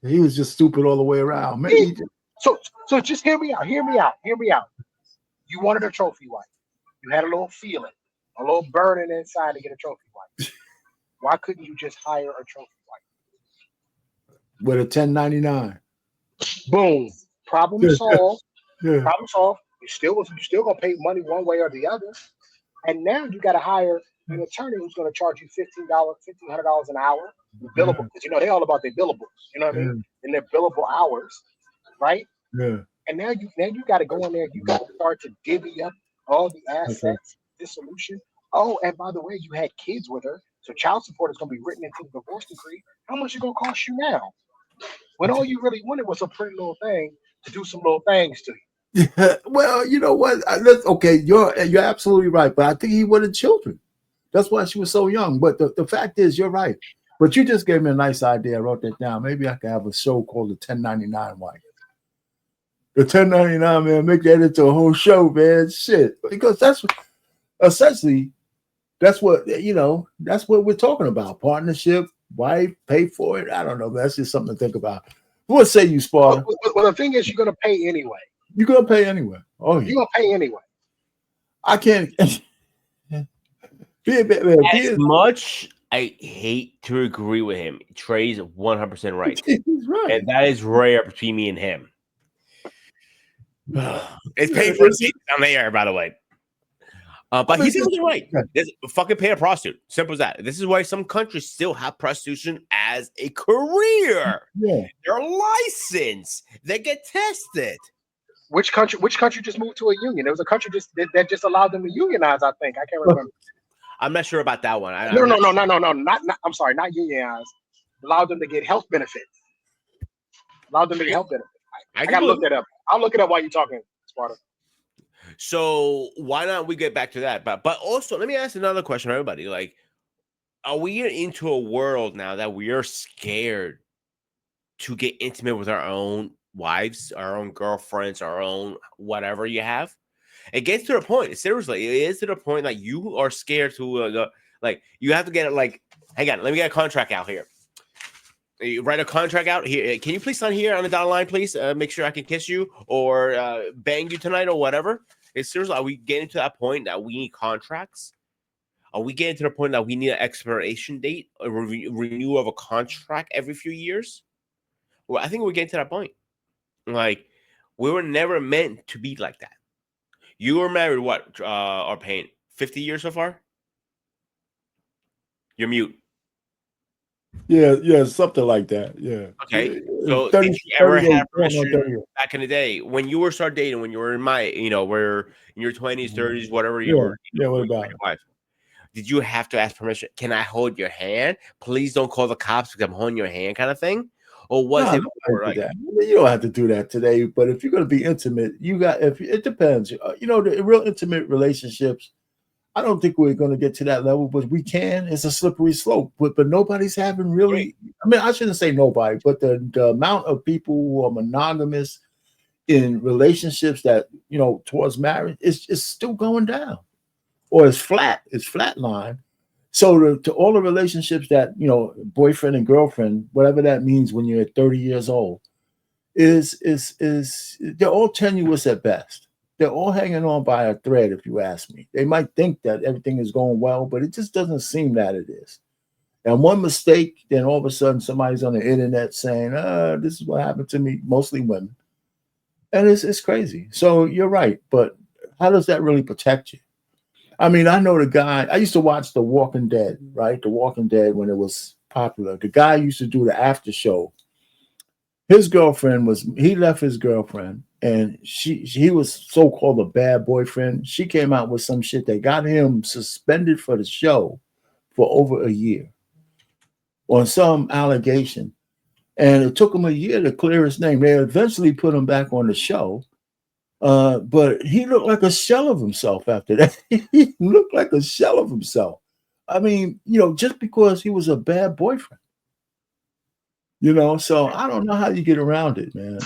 He was just stupid all the way around. Maybe So just hear me out. You wanted a trophy wife. You had a little feeling, a little burning inside to get a trophy wife. Why couldn't you just hire a trophy wife? with a 1099. Boom. Problem solved. Yeah. Problem solved. You still gonna pay money one way or the other. And now you got to hire an attorney who's going to charge you $1,500 an hour, billable, because they all about their billables. You know what I mean? And their billable hours, right? Yeah. And now you got to go in there. You got to start to divvy up all the assets, dissolution. Oh, and by the way, you had kids with her, so child support is going to be written into the divorce decree. How much is it going to cost you now? When all you really wanted was a pretty little thing to do some little things to you. Yeah, well, you know what? Okay, you're absolutely right, but I think he wanted children. That's why she was so young. But the fact is, you're right. But you just gave me a nice idea. I wrote that down. Maybe I could have a show called The 1099 Wife. The 1099, man, make that into a whole show, man. Shit, because that's essentially that's what we're talking about. Partnership, wife, pay for it. I don't know. That's just something to think about. What say you, Sparta? Well, the thing is, you're going to pay anyway. You're going to pay anyway. Oh, yeah. You're going to pay anyway. I can't. As much I hate to agree with him, Trey's 100% right. He's right. And that is rare between me and him. It's painful to see on the air, by the way. But he's absolutely right. Fucking pay a prostitute. Simple as that. This is why some countries still have prostitution as a career. Yeah. They're licensed. They get tested. Which country just moved to a union? There was a country that just allowed them to unionize, I think. I can't remember. I'm not sure about that one. No. Not I'm sorry, not unionize. Allowed them to get health benefits. I gotta look that up. I'll look it up while you're talking, Sparta. So why not we get back to that? But also, let me ask another question, everybody. Like, are we into a world now that we are scared to get intimate with our own wives, our own girlfriends, our own whatever you have? It gets to the point. Seriously, it is to the point that you are scared to like you have to get it. Like, hang on, let me get a contract out here. You write a contract out here. Can you please sign here on the dotted line, please? Make sure I can kiss you or bang you tonight or whatever. It's seriously, are we getting to that point that we need contracts? Are we getting to the point that we need an expiration date, a renewal of a contract every few years? Well, I think we're getting to that point. Like, we were never meant to be like that. You were married, what, or Payne, 50 years so far? You're mute. Yeah, something like that. Yeah. Okay. So if you ever had permission back in the day when you were start dating, when you were in my, where in your 20s, 30s, whatever you were. What about it? Did you have to ask permission? Can I hold your hand? Please don't call the cops because I'm holding your hand, kind of thing. Or was it more like that? You don't have to do that today. But if you're going to be intimate, it depends. The real intimate relationships. I don't think we're going to get to that level, but we can. It's a slippery slope. But nobody's having really. I mean, I shouldn't say nobody, but the amount of people who are monogamous in relationships that towards marriage is still going down, or it's flat. It's flatline. So to all the relationships that boyfriend and girlfriend, whatever that means when you're 30 years old, is they're all tenuous at best. They're all hanging on by a thread, if you ask me. They might think that everything is going well, but it just doesn't seem that it is. And one mistake, then all of a sudden somebody's on the internet saying, this is what happened to me, mostly women. And it's crazy. So you're right, but how does that really protect you? I mean, I know the guy, I used to watch The Walking Dead, right? The Walking Dead when it was popular. The guy used to do the after show. His girlfriend he left his girlfriend and he was so-called a bad boyfriend. She came out with some shit that got him suspended for the show for over a year on some allegation. And it took him a year to clear his name. They eventually put him back on the show. But he looked like a shell of himself after that. He looked like a shell of himself. I mean, just because he was a bad boyfriend. So I don't know how you get around it, man.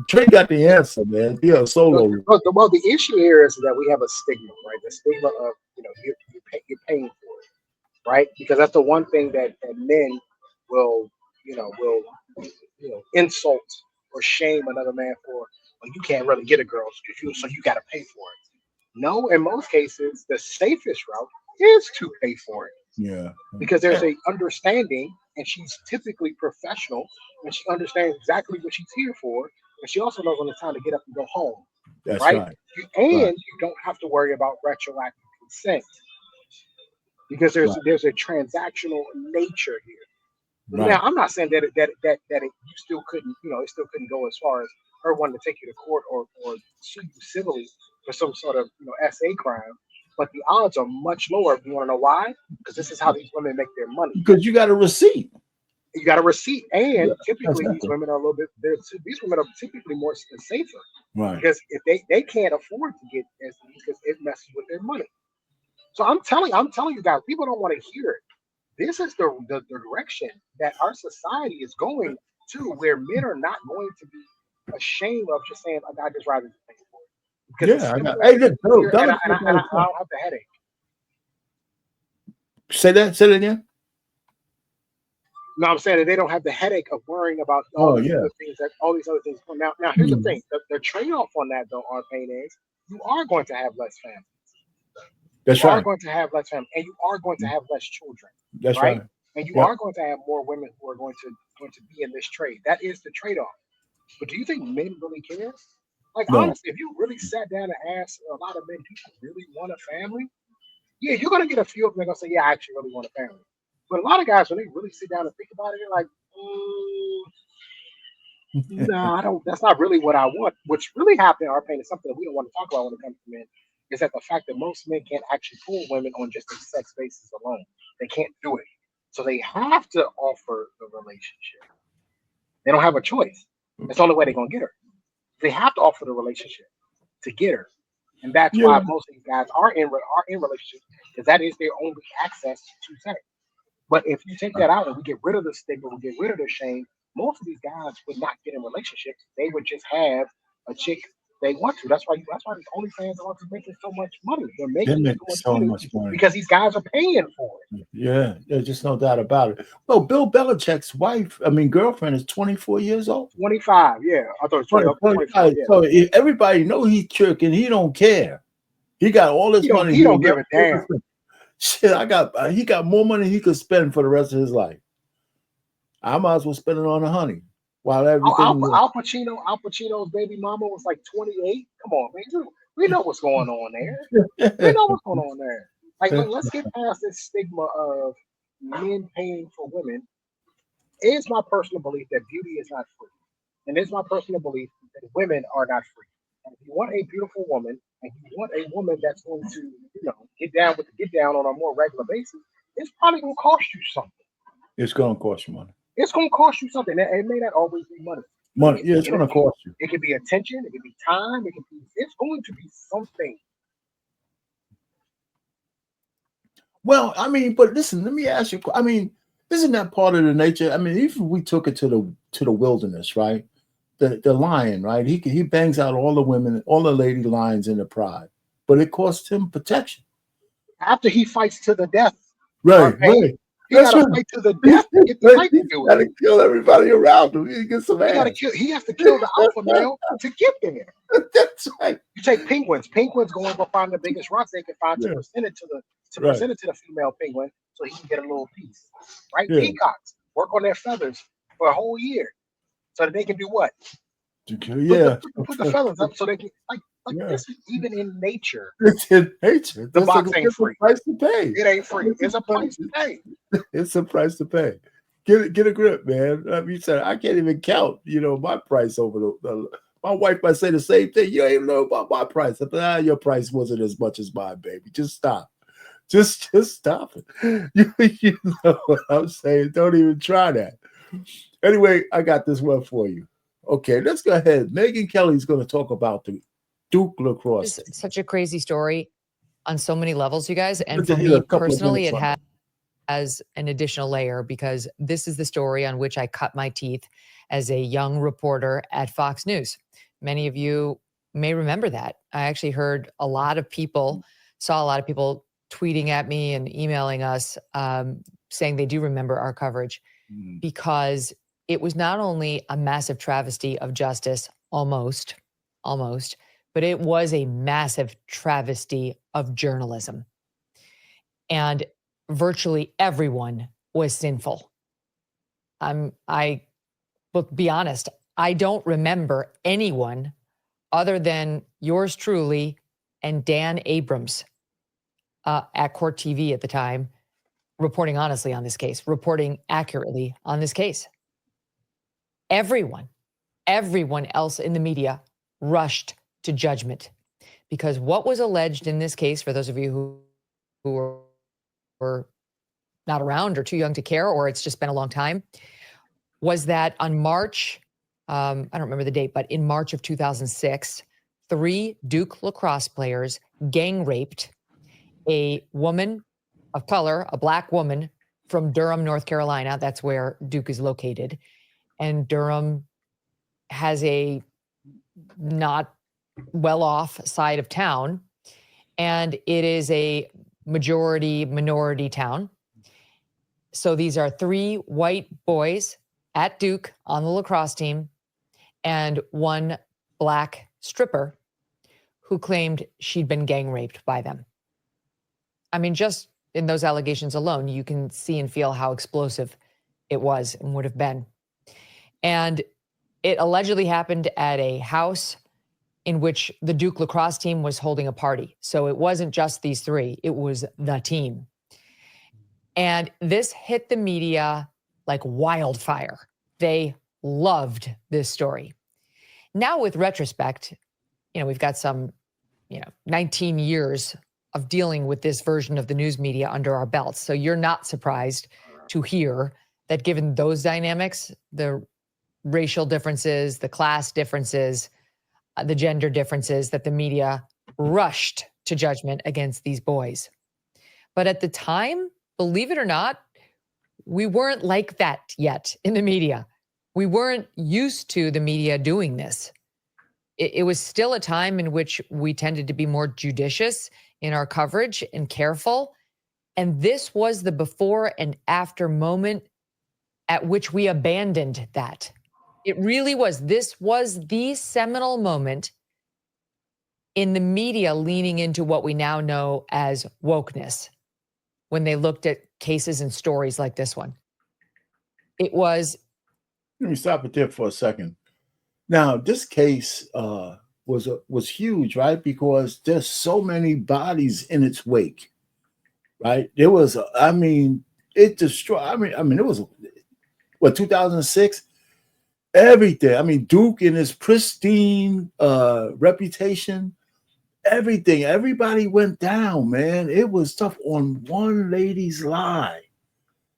Trey got the answer, man. Yeah, solo. Well, the issue here is that we have a stigma, right? The stigma of you're paying for it, right? Because that's the one thing that men will insult or shame another man for. Well, you can't really get a girl, so you got to pay for it. No, in most cases, the safest route is to pay for it. Yeah, because there's a understanding, and she's typically professional, and she understands exactly what she's here for, and she also knows when it's time to get up and go home. That's right. You don't have to worry about retroactive consent because there's a transactional nature here. Right. Now, I'm not saying that you still couldn't, it still couldn't go as far as her wanting to take you to court or sue you civilly for some sort of SA crime. But the odds are much lower. You want to know why? Because this is how these women make their money. Because you got a receipt. You got a receipt, and typically these women are a little bit. These women are typically more safer, right? Because if they can't afford to get STDs because it messes with their money. So I'm telling you guys, people don't want to hear it. This is the direction that our society is going to, where men are not going to be ashamed of just saying, "I just rather pay for it." Yeah, I don't have the headache. Say that again. No, I'm saying that they don't have the headache of worrying about all these other things. Now, here's the thing: the trade-off on that, though, Payne, is you are going to have less families. That's you right. are going to have less families, and you are going to have less children. That's right. And you are going to have more women who are going to be in this trade. That is the trade-off. But do you think men really care? Like, honestly, if you really sat down and asked a lot of men, do you really want a family? Yeah, you're going to get a few of them that are going to say, yeah, I actually really want a family. But a lot of guys, when they really sit down and think about it, they're like, no, I don't. That's not really what I want. What's really happening, our pain, is something that we don't want to talk about when it comes to men, is that the fact that most men can't actually pull women on just a sex basis alone. They can't do it. So they have to offer the relationship. They don't have a choice. That's the only way they're going to get her. They have to offer the relationship to get her. And that's why most of these guys are in relationships, because that is their only access to sex. But if you take that out and we get rid of the stigma, we get rid of the shame, most of these guys would not get in relationships. They would just have a chick they want to. That's why these OnlyFans are making so much money. They're making so much money because these guys are paying for it. Yeah, there's just no doubt about it. Well, Bill Belichick's girlfriend is 24 years old. 25, yeah. I thought it was 25. Yeah. So everybody know he's tricking. He don't care. He got all this money. He don't give a damn. Shit, he got more money he could spend for the rest of his life. I might as well spend it on the honey. While everything Al Pacino's baby mama was like 28. Come on, man. We know what's going on there. We know what's going on there. Like, let's get past this stigma of men paying for women. It's my personal belief that beauty is not free. And it's my personal belief that women are not free. And if you want a beautiful woman, and you want a woman that's going to, get down on a more regular basis, it's probably going to cost you something. It's going to cost you money. It's going to cost you something. It may not always be money. Yeah, it's going to cost you. It could be attention. It could be time. It's going to be something. Well, but listen, let me ask you. Isn't that part of the nature? If we took it to the wilderness, right? The lion, right? He bangs out all the women, all the lady lions in the pride, but it costs him protection. After he fights to the death. Right. He got to fight to the death to get the fight to do it. Got to kill everybody around him. He gets some ass. He has to kill the alpha male to get there. That's right. You take penguins. Penguins go and go find the biggest rocks they can find to present it to the female penguin so he can get a little piece. Right? Yeah. Peacocks work on their feathers for a whole year so that they can do what? Put the feathers up so they can this is even in nature. It's in nature. The box ain't free. Price to pay. It ain't free. It's a price to pay. It's a price to pay. Get a grip, man. You said I can't even count. My price over My wife might say the same thing. You ain't know about my price. But your price wasn't as much as mine, baby. Just stop. Just stop it. You know what I'm saying? Don't even try that. Anyway, I got this one for you. Okay, let's go ahead. Megyn Kelly's going to talk about the Duke lacrosse. It's such a crazy story on so many levels, you guys. And Let's for hit a me couple of personally, minutes it on has an additional layer because this is the story on which I cut my teeth as a young reporter at Fox News. Many of you may remember that. I actually heard a lot of people, saw a lot of people tweeting at me and emailing us saying they do remember our coverage because it was not only a massive travesty of justice, almost, but it was a massive travesty of journalism. And virtually everyone was sinful. I will be honest, I don't remember anyone other than yours truly and Dan Abrams at Court TV at the time, reporting honestly on this case, reporting accurately on this case. Everyone else in the media rushed to judgment because what was alleged in this case, for those of you who were not around or too young to care, or it's just been a long time, was that on March, I don't remember the date, but in March of 2006, 3 Duke lacrosse players gang raped a woman of color, a Black woman from Durham, North Carolina. That's where Duke is located. And Durham has a not well-off side of town, and it is a minority town. So these are 3 white boys at Duke on the lacrosse team and 1 Black stripper who claimed she'd been gang raped by them. I mean, just in those allegations alone, you can see and feel how explosive it was and would have been. And it allegedly happened at a house in which the Duke lacrosse team was holding a party. So it wasn't just these 3, it was the team. And this hit the media like wildfire. They loved this story. Now with retrospect, we've got some, 19 years of dealing with this version of the news media under our belts. So you're not surprised to hear that given those dynamics, the racial differences, the class differences, the gender differences, that the media rushed to judgment against these boys. But at the time, believe it or not, we weren't like that yet in the media. We weren't used to the media doing this. It was still a time in which we tended to be more judicious in our coverage and careful. And this was the before and after moment at which we abandoned that. It really was. This was the seminal moment in the media leaning into what we now know as wokeness when they looked at cases and stories like this one. It was. Let me stop it there for a second. Now, this case was huge, right? Because there's so many bodies in its wake, right? There was, it destroyed. It was, 2006? Everything. Duke in his pristine reputation, everything. Everybody went down, man. It was tough on one lady's lie.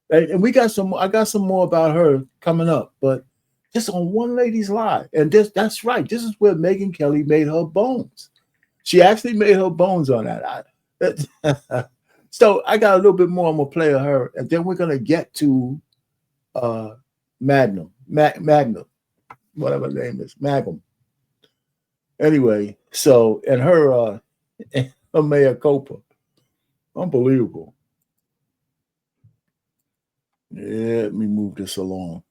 And I got some more about her coming up, but just on one lady's lie. And that's right. This is where Megyn Kelly made her bones. She actually made her bones on that. So I got a little bit more I'm going to play of her, and then we're going to get to Magnum, whatever her name is, Magnum. Anyway, so, and her mea culpa. Unbelievable. Let me move this along.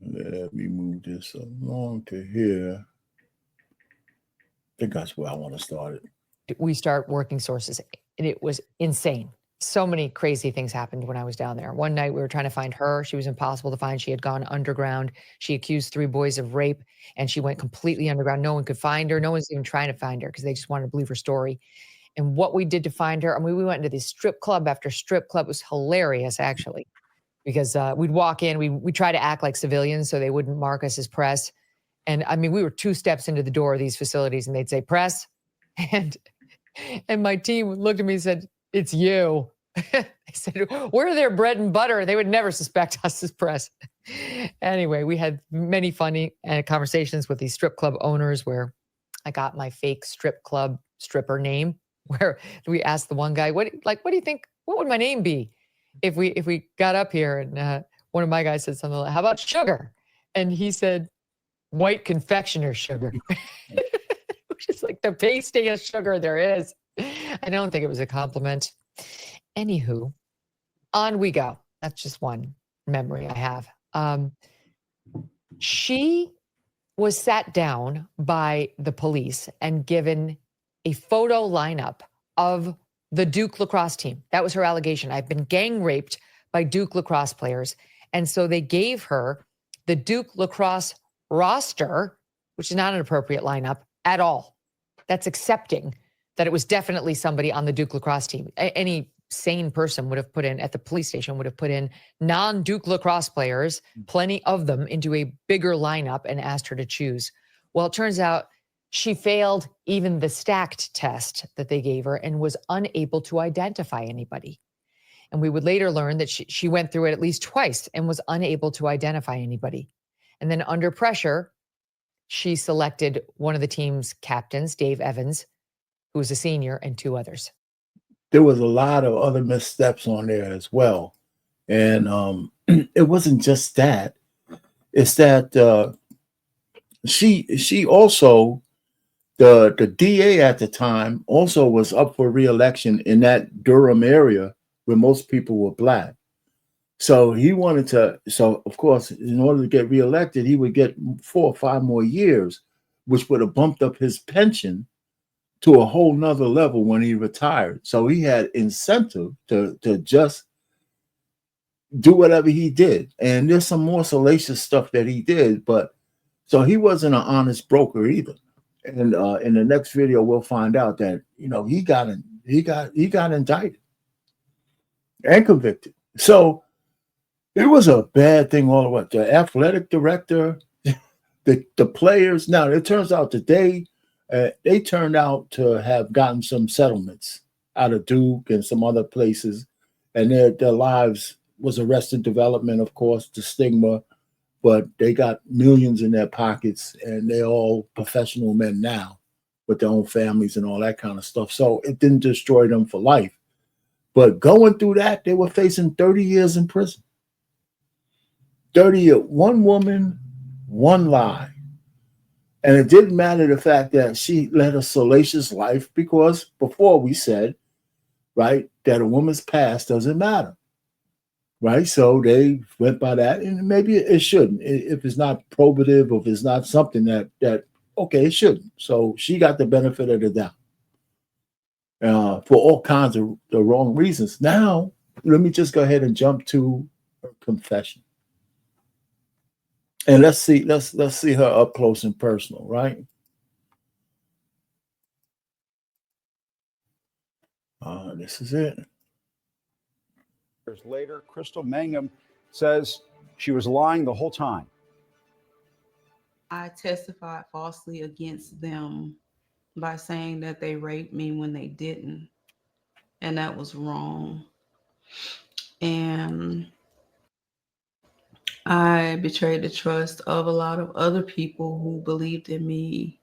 Let me move this along to here. I think that's where I want to start it. We start working sources, and it was insane. So many crazy things happened when I was down there. One night we were trying to find her. She was impossible to find. She had gone underground. She accused 3 boys of rape, and she went completely underground. No one could find her. No one's even trying to find her because they just wanted to believe her story. And what we did to find her, we went into this strip club after strip club. It was hilarious, actually. because we'd walk in, we try to act like civilians so they wouldn't mark us as press. And I mean, we were 2 steps into the door of these facilities and they'd say press. And my team looked at me and said, "It's you." They said, "We're their bread and butter." They would never suspect us as press. Anyway, we had many funny conversations with these strip club owners where I got my fake strip club stripper name, where we asked the one guy, what do you think, what would my name be if we got up here? And one of my guys said something like, "How about sugar?" And he said, "White confectioner sugar," which is like the pastiest sugar there is. I don't think it was a compliment. Anywho, on we go. That's just one memory I have. She was sat down by the police and given a photo lineup of the Duke lacrosse team. That was her allegation. I've been gang raped by Duke lacrosse players. And so they gave her the Duke lacrosse roster, which is not an appropriate lineup at all. That's accepting that it was definitely somebody on the Duke lacrosse team. Any sane person would have put in, at the police station, would have put in non-Duke lacrosse players, plenty of them, into a bigger lineup and asked her to choose. Well, it turns out she failed even the stacked test that they gave her and was unable to identify anybody. And we would later learn that she went through it at least twice and was unable to identify anybody. And then under pressure, she selected one of the team's captains, Dave Evans, who was a senior, and 2 others. There was a lot of other missteps on there as well. And it wasn't just that. It's that she also, the DA at the time also was up for re-election in that Durham area where most people were Black. So he wanted to, so of course, in order to get reelected, he would get 4 or 5 more years, which would have bumped up his pension to a whole nother level when he retired. So he had incentive to just do whatever he did. And there's some more salacious stuff that he did, but so he wasn't an honest broker either. And in the next video, we'll find out that, you know, he got indicted and convicted. So it was a bad thing all the way. The athletic director, the players. Now it turns out that they turned out to have gotten some settlements out of Duke and some other places, and their lives was Arrested Development, of course, the stigma, but they got millions in their pockets, and they're all professional men now with their own families and all that kind of stuff. So it didn't destroy them for life. But going through that, they were facing 30 years in prison. 30 years, 1 woman, 1 lie. And it didn't matter the fact that she led a salacious life, because before we said, right, that a woman's past doesn't matter, right? So they went by that, and maybe it shouldn't. If it's not probative, or if it's not something that okay, it shouldn't. So she got the benefit of the doubt for all kinds of the wrong reasons. Now, let me just go ahead and jump to her confession. And let's see her up close and personal, right? This is it. Years later, Crystal Mangum says she was lying the whole time. I testified falsely against them by saying that they raped me when they didn't, and that was wrong. And I betrayed the trust of a lot of other people who believed in me.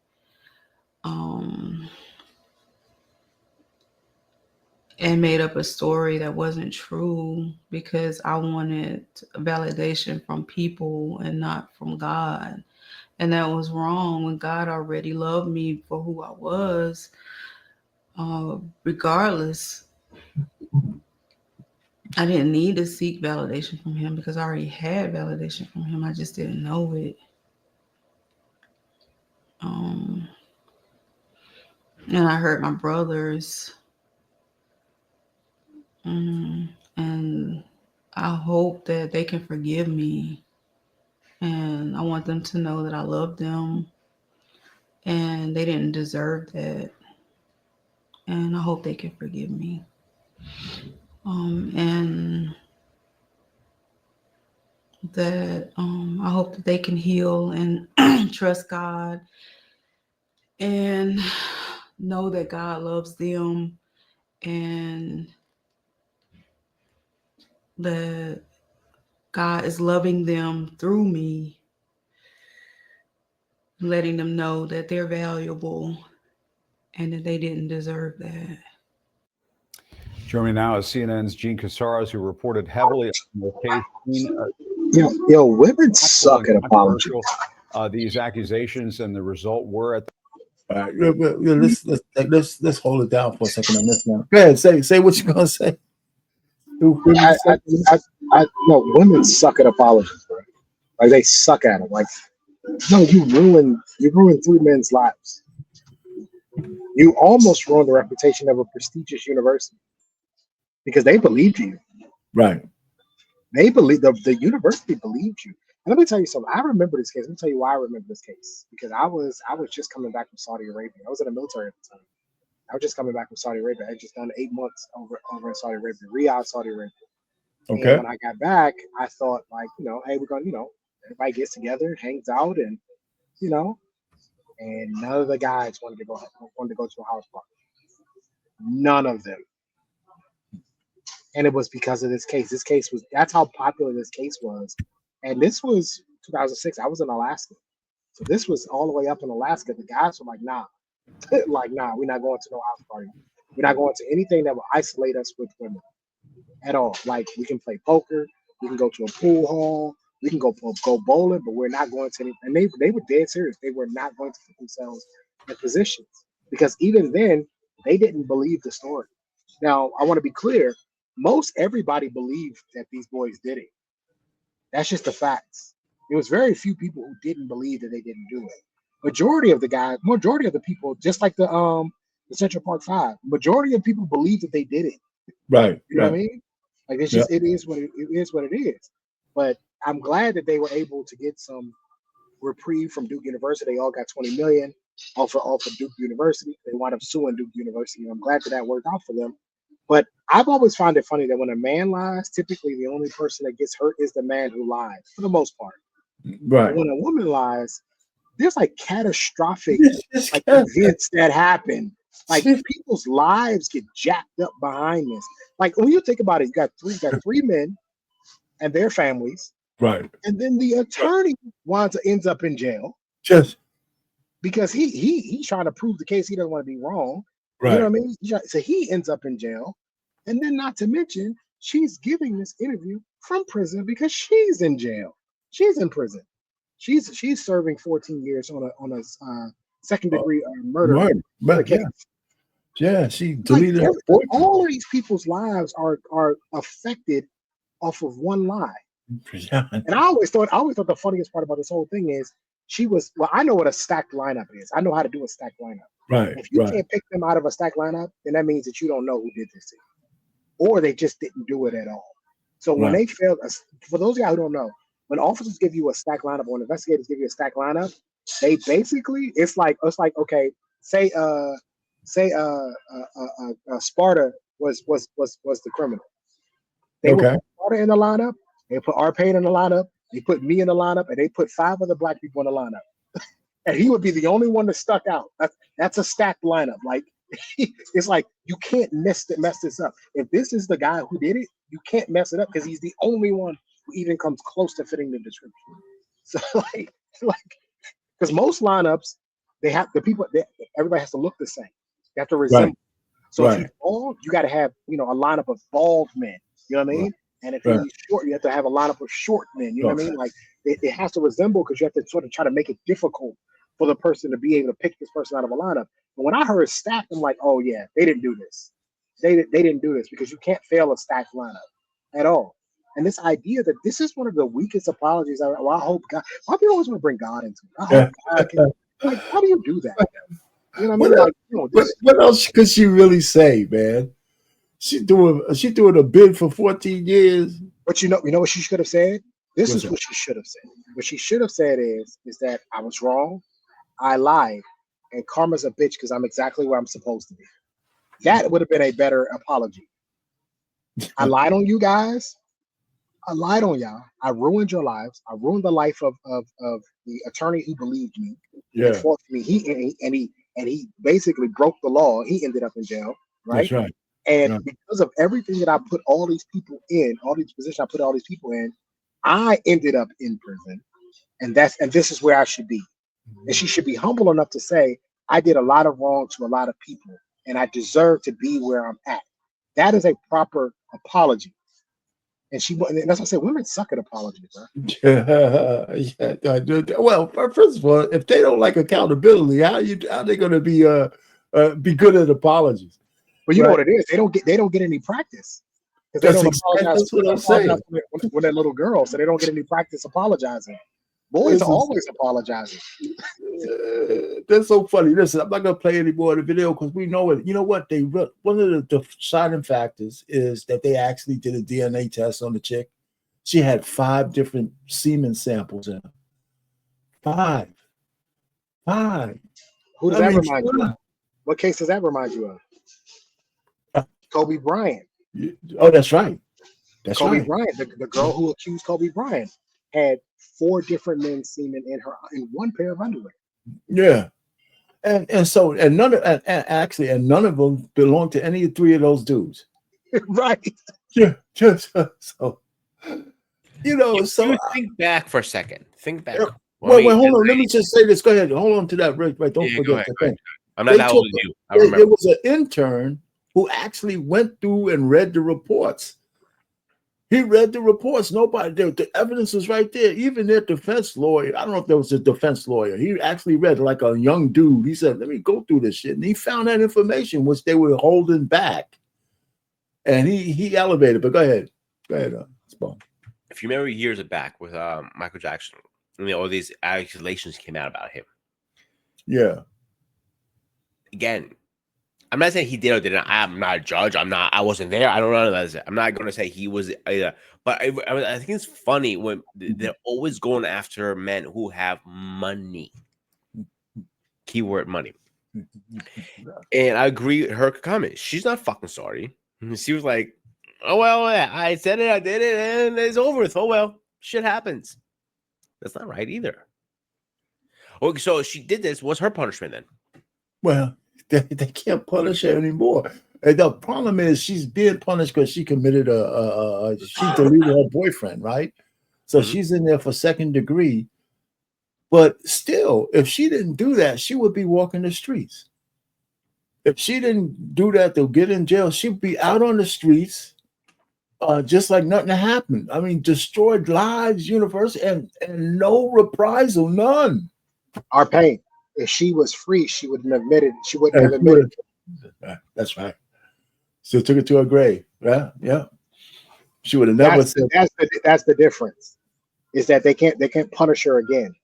And made up a story that wasn't true because I wanted validation from people and not from God. And that was wrong when God already loved me for who I was, regardless. I didn't need to seek validation from him because I already had validation from him. I just didn't know it. And I hurt my brothers. And I hope that they can forgive me. And I want them to know that I love them. And they didn't deserve that. And I hope they can forgive me. And that I hope that they can heal and trust God and know that God loves them and that God is loving them through me, letting them know that they're valuable and that they didn't deserve that. Joining me now is CNN's Gene Casares, who reported heavily on the case. Yo, women suck at apology. These accusations and the result were at. All right, let's hold it down for a second on this one. Go ahead, say what you're gonna say. No, women suck at apologies, bro. Like they suck at them. Like, no, you ruined 3 men's lives. You almost ruined the reputation of a prestigious university because they believed you. Right. They believe the university believed you. And let me tell you something. I remember this case. Let me tell you why I remember this case. Because I was just coming back from Saudi Arabia. I was in the military at the time. I was just coming back from Saudi Arabia. I had just done 8 months over in Saudi Arabia, Riyadh, Saudi Arabia. Okay. And when I got back, I thought, like, hey, we're going to, everybody gets together, hangs out, and, and none of the guys wanted to go to a house party. None of them. And it was because of this case. That's how popular this case was. And this was 2006. I was in Alaska. So this was all the way up in Alaska. The guys were like, nah, we're not going to no house party. We're not going to anything that will isolate us with women at all. Like, we can play poker, we can go to a pool hall, we can go bowling, but we're not going to any. And they were dead serious. They were not going to put themselves in positions because even then they didn't believe the story. Now, I want to be clear. Most everybody believed that these boys did it. That's just the facts. There was very few people who didn't believe that they didn't do it. Majority of the people, just like the Central Park 5, majority of people believe that they did it. Right. You know what I mean? Like, it's just it is what it is. But I'm glad that they were able to get some reprieve from Duke University. They all got $20 million off of Duke University. They wound up suing Duke University. And I'm glad that worked out for them. But I've always found it funny that when a man lies, typically the only person that gets hurt is the man who lies, for the most part. Right. But when a woman lies, there's like catastrophic events that happen. Like, people's lives get jacked up behind this. Like, when you think about it, you got three men and their families. Right. And then the attorney ends up in jail. Just because he's trying to prove the case. He doesn't want to be wrong. Right. You know what I mean? So he ends up in jail. And then, not to mention, she's giving this interview from prison because she's in jail. She's in prison. She's serving 14 years on a second degree murder. Right. Yeah, she deleted her boyfriend. All of these people's lives are affected off of one lie. Yeah. And I always thought the funniest part about this whole thing is I know what a stacked lineup is. I know how to do a stacked lineup. Right. If you can't pick them out of a stacked lineup, then that means that you don't know who did this to you, or they just didn't do it at all. So when they failed, for those guys who don't know, when officers give you a stacked lineup or investigators give you a stacked lineup, they basically it's like okay, say Sparta was the criminal. They would put Sparta in the lineup. They put R. Payne in the lineup. They put me in the lineup, and they put 5 other black people in the lineup. And he would be the only one that stuck out. That's a stacked lineup. Like, it's like you can't mess this up. If this is the guy who did it, you can't mess it up because he's the only one who even comes close to fitting the description. So like because most lineups, everybody has to look the same. They have to resemble. Right. So if he's bald, you got to have a lineup of bald men. You know what I mean? Right. And if he's short, you have to have a lineup of short men. You know what I mean? Like, it has to resemble because you have to sort of try to make it difficult for the person to be able to pick this person out of a lineup. But when I heard stacked, I'm like, oh yeah, they didn't do this. They didn't do this because you can't fail a stacked lineup at all. And this idea that this is one of the weakest apologies. I hope God. Why do you always want to bring God into it? I hope God can. Like, how do you do that? You know what I mean? What else could she really say, man? She doing a bid for 14 years. But you know what she should have said? This is what she should have said. What she should have said is that I was wrong, I lied, and karma's a bitch because I'm exactly where I'm supposed to be. That would have been a better apology. I lied on you guys. I lied on y'all. I ruined your lives. I ruined the life of the attorney who believed me and fought for me. He basically broke the law. He ended up in jail, right? That's right. And because of everything that I put all these people in, all these positions I put all these people in, I ended up in prison. And this is where I should be. And she should be humble enough to say, I did a lot of wrong to a lot of people, and I deserve to be where I'm at. That is a proper apology. And that's what I say, women suck at apologies, bro. Well, first of all, if they don't like accountability, how they going to be good at apologies? But you know what it is? They don't get any practice. Because they don't apologize. That's what I'm saying. When they're little girls, so they don't get any practice apologizing. Boys are always apologizing. That's so funny. Listen, I'm not gonna play any more of the video because we know it. You know what? One of the deciding factors is that they actually did a DNA test on the chick. She had 5 different semen samples in her. 5. Who does that remind you of? What case does that remind you of? Kobe Bryant. Oh, that's right. Kobe Bryant, the girl who accused Kobe Bryant, had 4 different men's semen in in one pair of underwear. Yeah, and none of them belonged to any 3 of those dudes. Right. Yeah. So think back for a second. Think back. Wait, hold on. Let me just say this. Go ahead. Hold on to that. Right. Don't forget the thing. I'm not that old as you. I remember. It was an intern who actually went through and read the reports. He read the reports. The evidence is right there. Even their defense lawyer, I don't know if there was a defense lawyer. He actually read like a young dude. He said, let me go through this shit. And he found that information, which they were holding back. And he elevated. But go ahead. Spawn. If you remember years back with Michael Jackson, all these accusations came out about him. Yeah. Again, I'm not saying he did or didn't. I'm not a judge. I wasn't there. I don't know. I'm not going to say he was either. But I think it's funny when they're always going after men who have money. Keyword money. And I agree with her comment. She's not fucking sorry. She was like, oh, well, I said it. I did it. And it's over with. Oh, well, shit happens. That's not right either. Okay, so she did this. What's her punishment then? Well, they can't punish her anymore. And the problem is she's being punished because she committed she deleted her boyfriend, right? So she's in there for 2nd degree. But still, if she didn't do that, she would be walking the streets. If she didn't do that, they'll get in jail. She'd be out on the streets, just like nothing happened. I mean, destroyed lives, university, and no reprisal, none. Our Payne. If she was free, she wouldn't have admitted. She wouldn't have admitted. That's right. Still took it to her grave. Yeah. She would have never said. That's the difference. Is that they can't punish her again,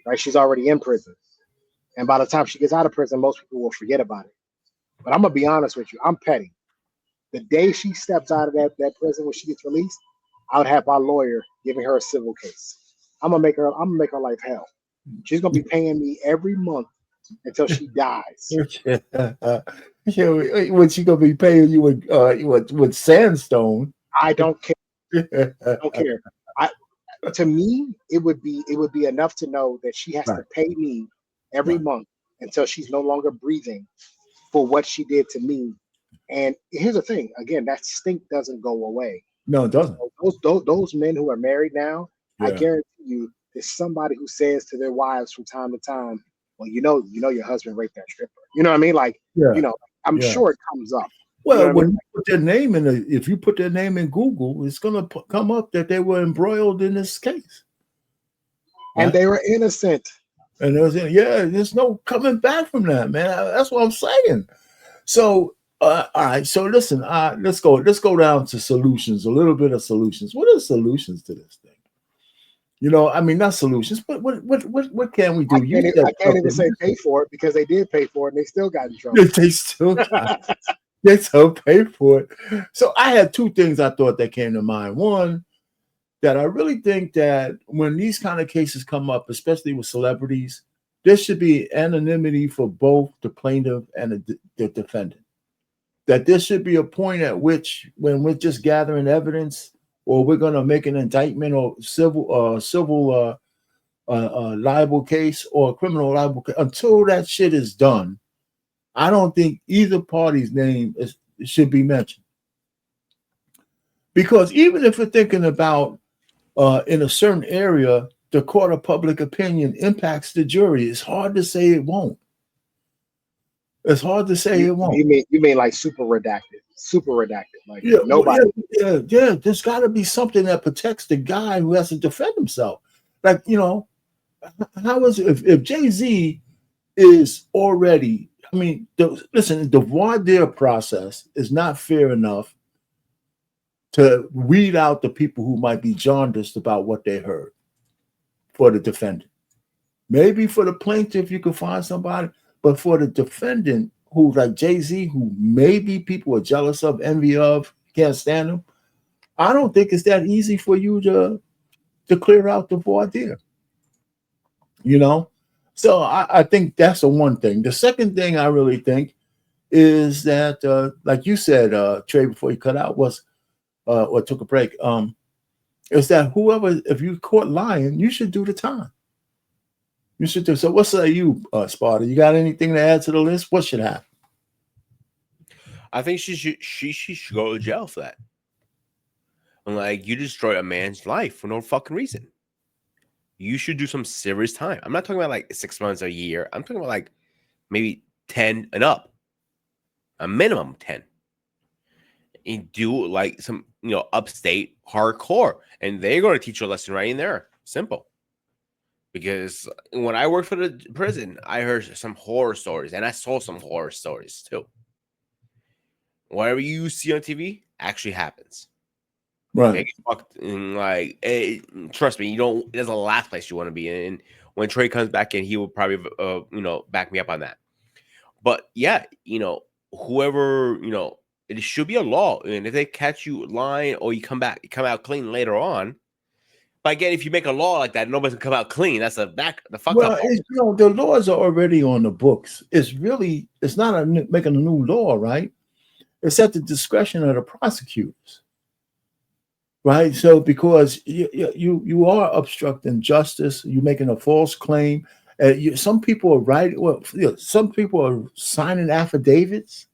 right? She's already in prison, and by the time she gets out of prison, most people will forget about it. But I'm gonna be honest with you. I'm petty. The day she steps out of that prison when she gets released, I would have my lawyer giving her a civil case. I'm gonna make her life hell. She's gonna be paying me every month until she dies. When she gonna be paying you with sandstone? I don't care. I don't care. To me, it would be enough to know that she has to pay me every month until she's no longer breathing for what she did to me. And here's the thing. Again, that stink doesn't go away. No, it doesn't. Those men who are married now, I guarantee you. There's somebody who says to their wives from time to time, well, you know your husband raped that stripper. You know what I mean? Like, I'm sure it comes up. Well, when you put their name if you put their name in Google, it's going to come up that they were embroiled in this case. And they were innocent. And there's no coming back from that, man. That's what I'm saying. So, all right. So listen, let's go down to solutions, a little bit of solutions. What are the solutions to this thing? I mean, not solutions, but what can we do? I can't even say pay for it because they did pay for it and they still got in trouble. They still pay for it. So I had 2 things I thought that came to mind. One, that I really think that when these kind of cases come up, especially with celebrities, there should be anonymity for both the plaintiff and the defendant. That there should be a point at which, when we're just gathering evidence, or we're going to make an indictment or civil libel case or a criminal libel case. Until that shit is done, I don't think either party's name should be mentioned. Because even if we're thinking about in a certain area, the court of public opinion impacts the jury, it's hard to say it won't. It's hard to say it won't. You mean like super redacted? Super redacted. Like nobody. Yeah. There's got to be something that protects the guy who has to defend himself. Like, how is it if Jay-Z is already? I mean, listen, the voir dire process is not fair enough to weed out the people who might be jaundiced about what they heard for the defendant. Maybe for the plaintiff, you could find somebody. But for the defendant, who like Jay-Z, who maybe people are jealous of, envy of, can't stand him, I don't think it's that easy for you to clear out the voir dire. So I think that's the one thing. The second thing I really think is that, like you said, Trey, before you cut out, was or took a break, is that whoever, if you caught lying, you should do the time. You should do. So what say you, Sparta? You got anything to add to the list? What should happen? I think she should go to jail for that. And like, you destroy a man's life for no fucking reason. You should do some serious time. I'm not talking about like 6 months or a year. I'm talking about like maybe 10 and up. A minimum 10. And do like some, upstate hardcore. And they're going to teach you a lesson right in there. Simple. Because when I worked for the prison, I heard some horror stories, and I saw some horror stories too. Whatever you see on TV actually happens. Right. Trust me, there's a last place you want to be in. And when Trey comes back in, he will probably, back me up on that. But yeah, whoever, it should be a law. And if they catch you lying or you come out clean later on. But again, if you make a law like that, nobody can come out clean. That's the fuck up. The laws are already on the books. It's not making a new law, right? It's at the discretion of the prosecutors, right? So because you are obstructing justice, you're making a false claim. Some people are writing. Well, some people are signing affidavits,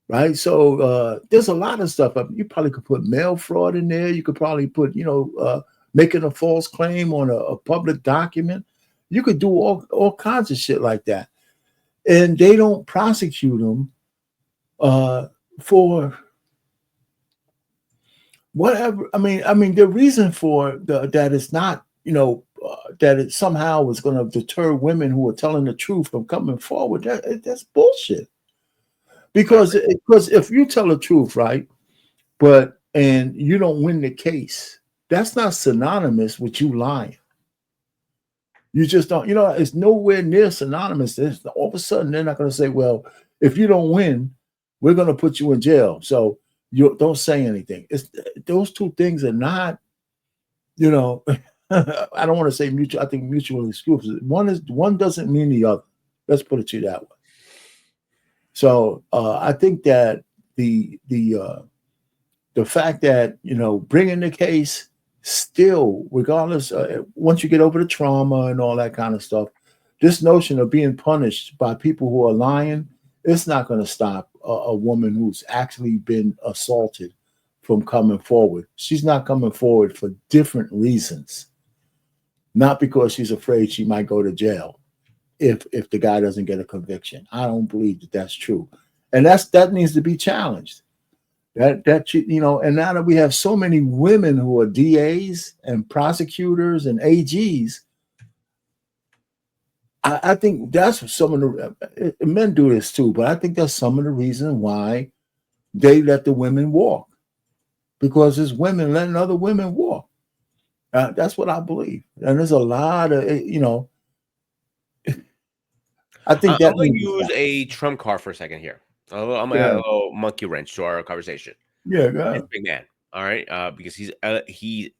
right? So there's a lot of stuff. You probably could put mail fraud in there. You could probably put, making a false claim on a public document. You could do all kinds of shit like that. And they don't prosecute them for whatever. I mean, the reason for that is not, that it somehow is going to deter women who are telling the truth from coming forward. That's bullshit. Because if you tell the truth, right, and you don't win the case, that's not synonymous with you lying. You just don't, it's nowhere near synonymous. All of a sudden, they're not going to say, well, if you don't win, we're going to put you in jail. So you don't say anything. Those two things are not, I don't want to say mutual. I think mutually exclusive. One doesn't mean the other. Let's put it to you that way. So I think that the fact that, bringing the case, still, regardless, once you get over the trauma and all that kind of stuff, this notion of being punished by people who are lying, it's not going to stop a woman who's actually been assaulted from coming forward. She's not coming forward for different reasons, not because she's afraid she might go to jail if the guy doesn't get a conviction. I don't believe that that's true, and that needs to be challenged. And now that we have so many women who are DAs and prosecutors and AGs, I think that's some of the men do this too, but I think that's some of the reason why they let the women walk, because it's women letting other women walk. That's what I believe, and there's a lot of I think that I'm going to use a trump card for a second here. I'm going to add a little monkey wrench to our conversation. Yeah, go ahead. Big man. All right, because he's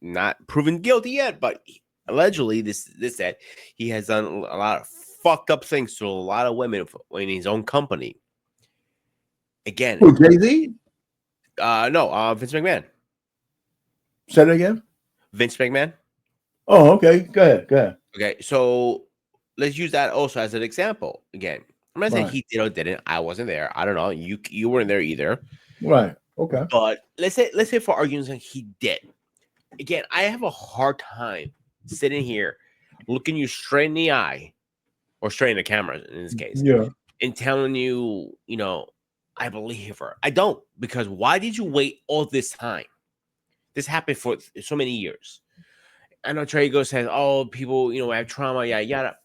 not proven guilty yet, but allegedly this said he has done a lot of fucked up things to a lot of women in his own company. Again, Jay-Z? No, Vince McMahon. Say that again. Vince McMahon. Oh, okay. Go ahead. Go ahead. Okay, so let's use that also as an example. Again, I'm not saying Right. he did or didn't. I wasn't there. I don't know. You weren't there either. Right. Okay. But let's say for argument's sake, he did. Again, I have a hard time sitting here looking you straight in the eye, or straight in the camera in this case, Yeah. and telling you, I believe her. I don't, because why did you wait all this time? This happened for so many years. I know Trago says, "Oh, people, have trauma, yada yada."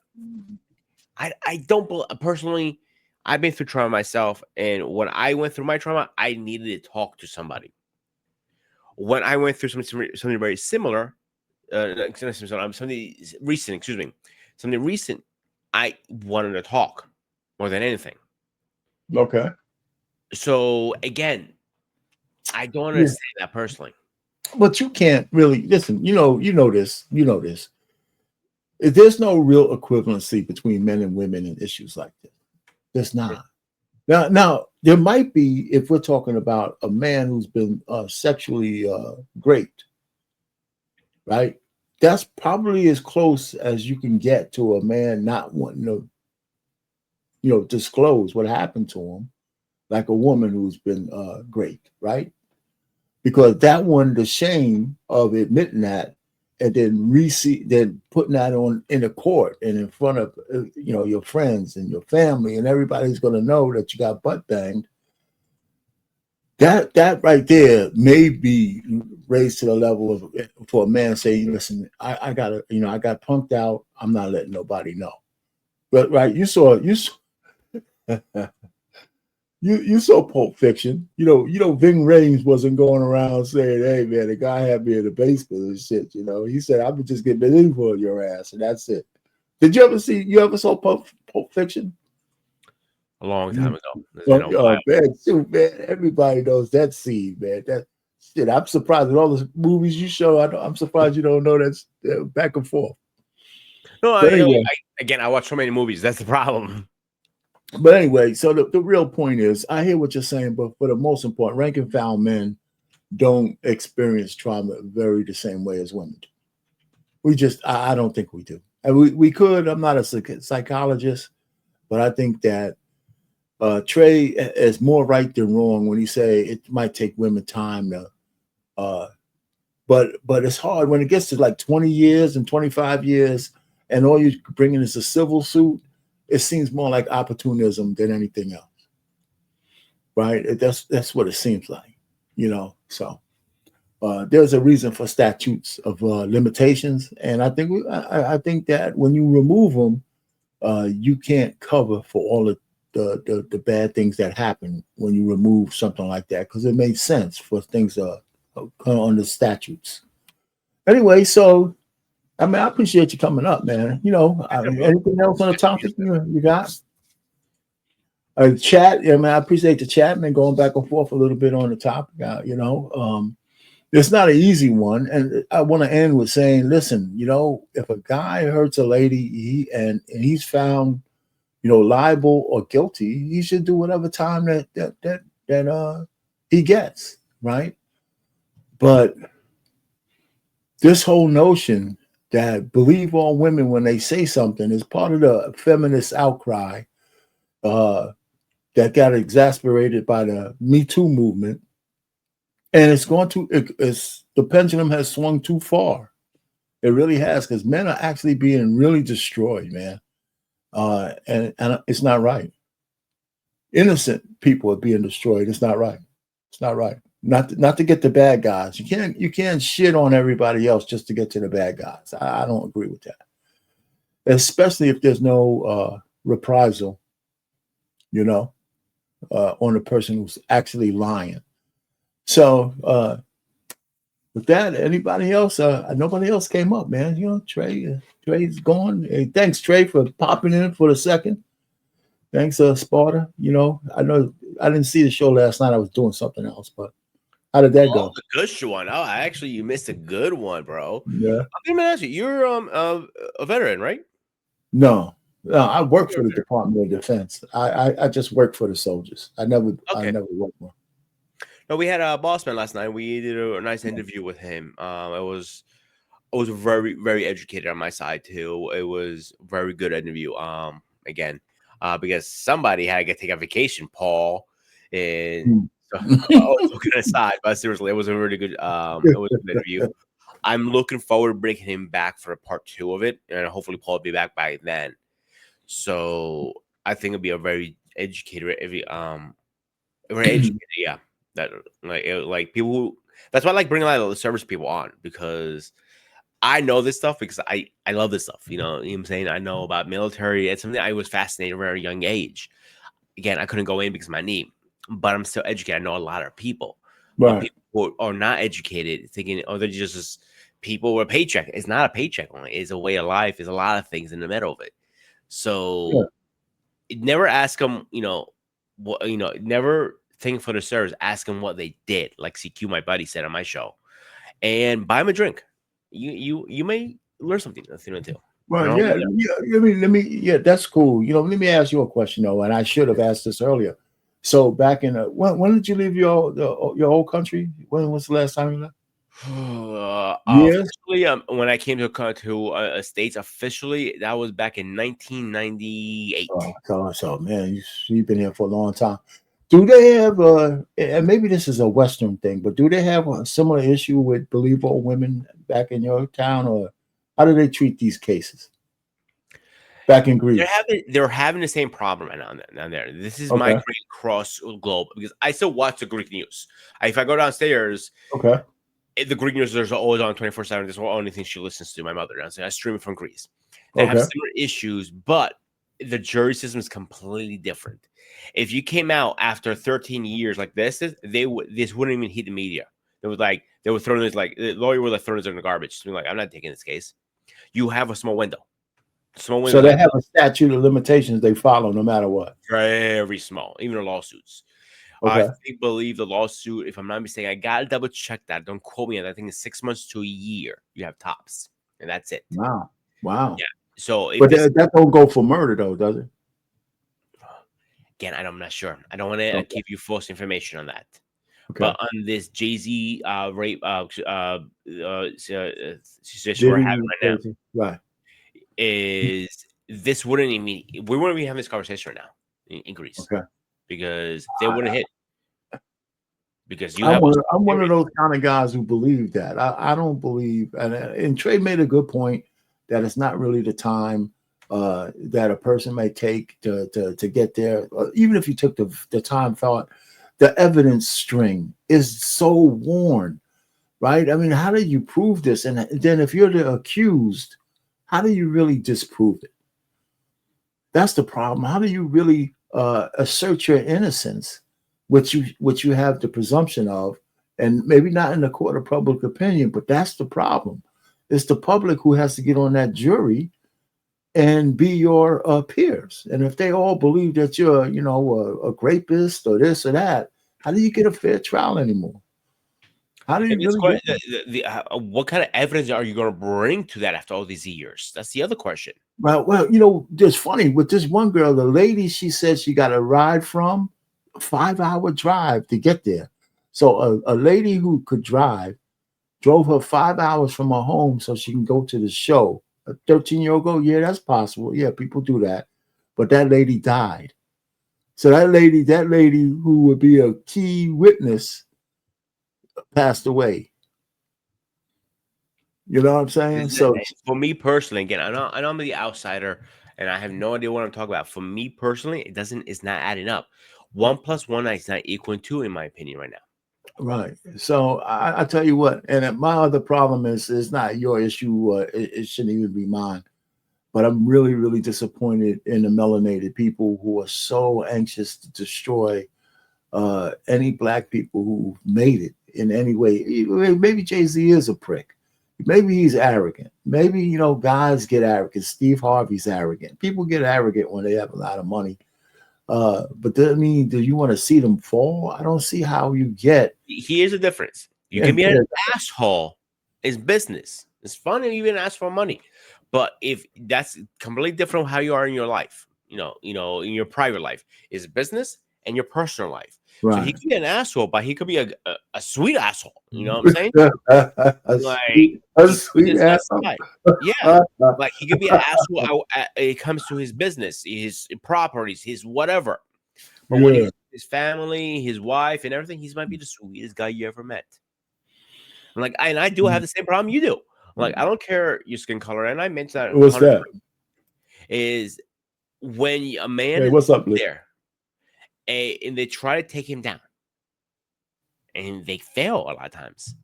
I don't personally. I've been through trauma myself, and when I went through my trauma, I needed to talk to somebody. When I went through something very similar, something recent, I wanted to talk more than anything. Okay. So again, I don't understand that personally. But you can't really listen. You know this. There's no real equivalency between men and women in issues like this. There's not. Now there might be if we're talking about a man who's been sexually raped, right? That's probably as close as you can get to a man not wanting to, disclose what happened to him, like a woman who's been raped, right? Because that one, the shame of admitting that and then putting that on in a court and in front of your friends and your family and everybody's going to know that you got butt banged. That right there may be raised to the level of for a man saying, "Listen, I got punked out. I'm not letting nobody know." But right, you saw. You saw Pulp Fiction. Ving Rhames wasn't going around saying, "Hey man, the guy had me in the basement and shit." He said, "I would just get in for your ass," and that's it. Did you ever saw Pulp Fiction? A long time ago. Oh man, shoot, man, everybody knows that scene, man. That shit. I'm surprised with all the movies you show. I'm surprised you don't know that's back and forth. No, anyway. I watch so many movies. That's the problem. But anyway, so the real point is, I hear what you're saying, but for the most important, rank and file men don't experience trauma very the same way as women do. I don't think we do. And we could. I'm not a psychologist, but I think that Trey is more right than wrong when he say it might take women time to, but it's hard when it gets to like 20 years and 25 years, and all you bring in is a civil suit. It seems more like opportunism than anything else, right? That's what it seems like, So there's a reason for statutes of limitations, and I think that when you remove them, you can't cover for all of the bad things that happen when you remove something like that, because it makes sense for things come under statutes. Anyway, so. I appreciate you coming up, man. Anything else on the topic you got? Chat. I appreciate the chat, man. Going back and forth a little bit on the topic. It's not an easy one, and I want to end with saying, listen, if a guy hurts a lady, he's found, liable or guilty, he should do whatever time that he gets, right? But this whole notion that believe all women when they say something is part of the feminist outcry that got exasperated by the Me Too movement. And the pendulum has swung too far. It really has, because men are actually being really destroyed, man. And it's not right. Innocent people are being destroyed. It's not right. It's not right. Not to get the bad guys. You can't shit on everybody else just to get to the bad guys. I don't agree with that. Especially if there's no reprisal, on the person who's actually lying. So with that, anybody else? Nobody else came up, man. Trey's gone. Hey, thanks, Trey, for popping in for the second. Thanks, Sparta. I know I didn't see the show last night. I was doing something else, but. How did that go? The good one. Oh, actually, you missed a good one, bro. Yeah. Let me ask you. You're a veteran, right? No, I work for the Department of Defense. I just work for the soldiers. I never work more. No, we had a boss man last night. We did a nice interview with him. It was very, very educated on my side too. It was very good interview. Again, because somebody had to take a vacation, Paul, and so I was looking aside, but seriously, it was a really good. It was a good interview. I'm looking forward to bringing him back for a part 2 of it, and hopefully Paul will be back by then. So I think it'll be a very educated, very educated, yeah. That like people who, that's why I like bringing a lot of the service people on, because I know this stuff because I love this stuff. You know what I'm saying? I know about military. It's something I was fascinated at a very young age. Again, I couldn't go in because of my knee, but I'm still educated. I know a lot of people. But people who are not educated, thinking, oh, they're just people with a paycheck. It's not a paycheck only. It's a way of life. There's a lot of things in the middle of it. So never ask them, never think for the service. Ask them what they did. Like CQ, my buddy, said on my show, and buy them a drink. You may learn something. Too. Well, yeah. That's cool. Let me ask you a question though, and I should have asked this earlier. So back in when did you leave your old country? When was the last time you left? Officially, when I came to States officially, that was back in 1998. Oh gosh, man, you've been here for a long time. Do they have and maybe this is a Western thing, but do they have a similar issue with believable women back in your town, or how do they treat these cases back in Greece? They're having the same problem right now there. This is my great cross globe, because I still watch the Greek news. If I go downstairs, the Greek news is always on 24/7. That's the only thing she listens to. My mother, I stream it from Greece. They have similar issues, but the jury system is completely different. If you came out after 13 years like this wouldn't even hit the media. They were throwing this, like the lawyer would throw this in the garbage. So like, I'm not taking this case. You have a small window. So they have a statute of limitations they follow no matter what. Very small, even the lawsuits. I believe the lawsuit, if I'm not mistaken, I gotta double check that. Don't quote me on that. I think it's 6 months to a year. You have tops, and that's it. Wow. Yeah. So, but that don't go for murder though, does it? Again, I'm not sure. I don't want to give you false information on that. But on this Jay-Z rape situation we're having right now, right? Is this wouldn't even we wouldn't be having this conversation right now in Greece, because they wouldn't hit. Because I'm one of those kind of guys who believe that. I don't believe, and Trey made a good point that it's not really the time that a person may take to get there. Even if you took the time, thought the evidence string is so worn, right? I mean, how do you prove this? And then if you're the accused, how do you really disprove it? That's the problem. How do you really assert your innocence, which you have the presumption of, and maybe not in the court of public opinion, but that's the problem. It's the public who has to get on that jury and be your peers. And if they all believe that you're, a rapist or this or that, how do you get a fair trial anymore? How do you really what kind of evidence are you going to bring to that after all these years? That's the other question. Well, it's funny with this one girl, the lady, she said she got a ride from a 5-hour drive to get there. So a lady who could drive drove her 5 hours from her home so she can go to the show. A 13-year-old girl, yeah, that's possible. Yeah, people do that. But that lady died. So that lady who would be a key witness passed away. You know what I'm saying? So for me personally, again, I know I'm the outsider and I have no idea what I'm talking about. For me personally, it's not adding up. 1 + 1 is not equal to 2, in my opinion, right now. Right. So I tell you what, and my other problem is not your issue. It shouldn't even be mine. But I'm really, really disappointed in the melanated people who are so anxious to destroy any black people who made it in any way. Maybe Jay-Z is a prick. Maybe he's arrogant. Maybe, guys get arrogant. Steve Harvey's arrogant. People get arrogant when they have a lot of money. But do you want to see them fall? I don't see how you get. Here's the difference. You can be an asshole. It's business. It's fun to even ask for money. But if that's completely different from how you are in your life, in your private life, is business and your personal life. So he could be an asshole, but he could be a sweet asshole. You know what I'm saying? a sweet asshole. Yeah, like he could be an asshole. It comes to his business, his properties, his whatever. But when he's his family, his wife, and everything, he might be the sweetest guy you ever met. I'm like, and I do have the same problem you do. I'm like, I don't care your skin color, and I mentioned that. What's that? Is when a man Hey, what's up, there, and they try to take him down, and they fail a lot of times.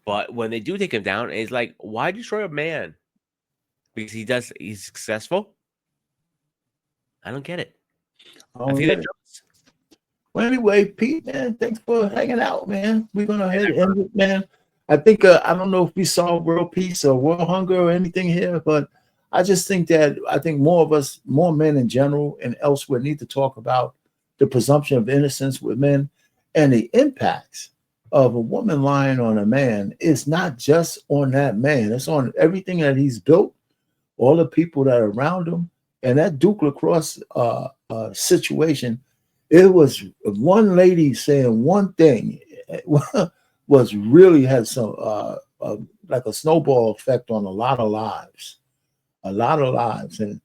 But when they do take him down, it's like, why destroy a man? Because he's successful? I don't get it. I think that well, anyway, Pete, man, thanks for hanging out, man. We're gonna head end it, man. I think I don't know if we saw world peace or world hunger or anything here, but I just think that more of us, more men in general and elsewhere, need to talk about the presumption of innocence with men and the impacts of a woman lying on a man. Is not just on that man; it's on everything that he's built, all the people that are around him, and that Duke Lacrosse situation. It was one lady saying one thing was really had some like a snowball effect on a lot of lives, and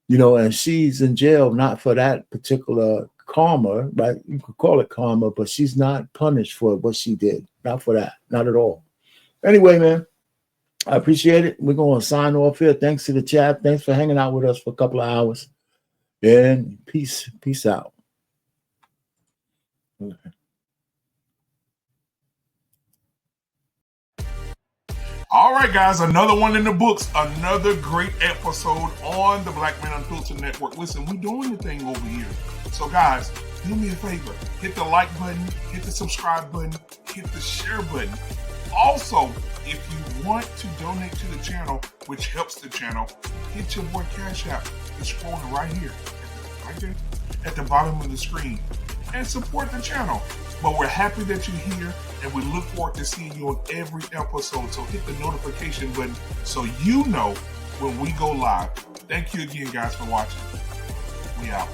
and she's in jail not for that particular karma, right? You could call it karma, but she's not punished for what she did, not for that, not at all. Anyway, man, I appreciate it. We're going to sign off here. Thanks to the chat. Thanks for hanging out with us for a couple of hours, and peace out. All right, guys, another one in the books, another great episode on the Black Men Unfiltered Network. Listen, we're doing the thing over here. So, guys, do me a favor. Hit the like button, hit the subscribe button, hit the share button. Also, if you want to donate to the channel, which helps the channel, hit your boy Cash App. It's scrolling right here, right there, at the bottom of the screen. And support the channel. But we're happy that you're here, and we look forward to seeing you on every episode. So hit the notification button so you know when we go live. Thank you again, guys, for watching. We out.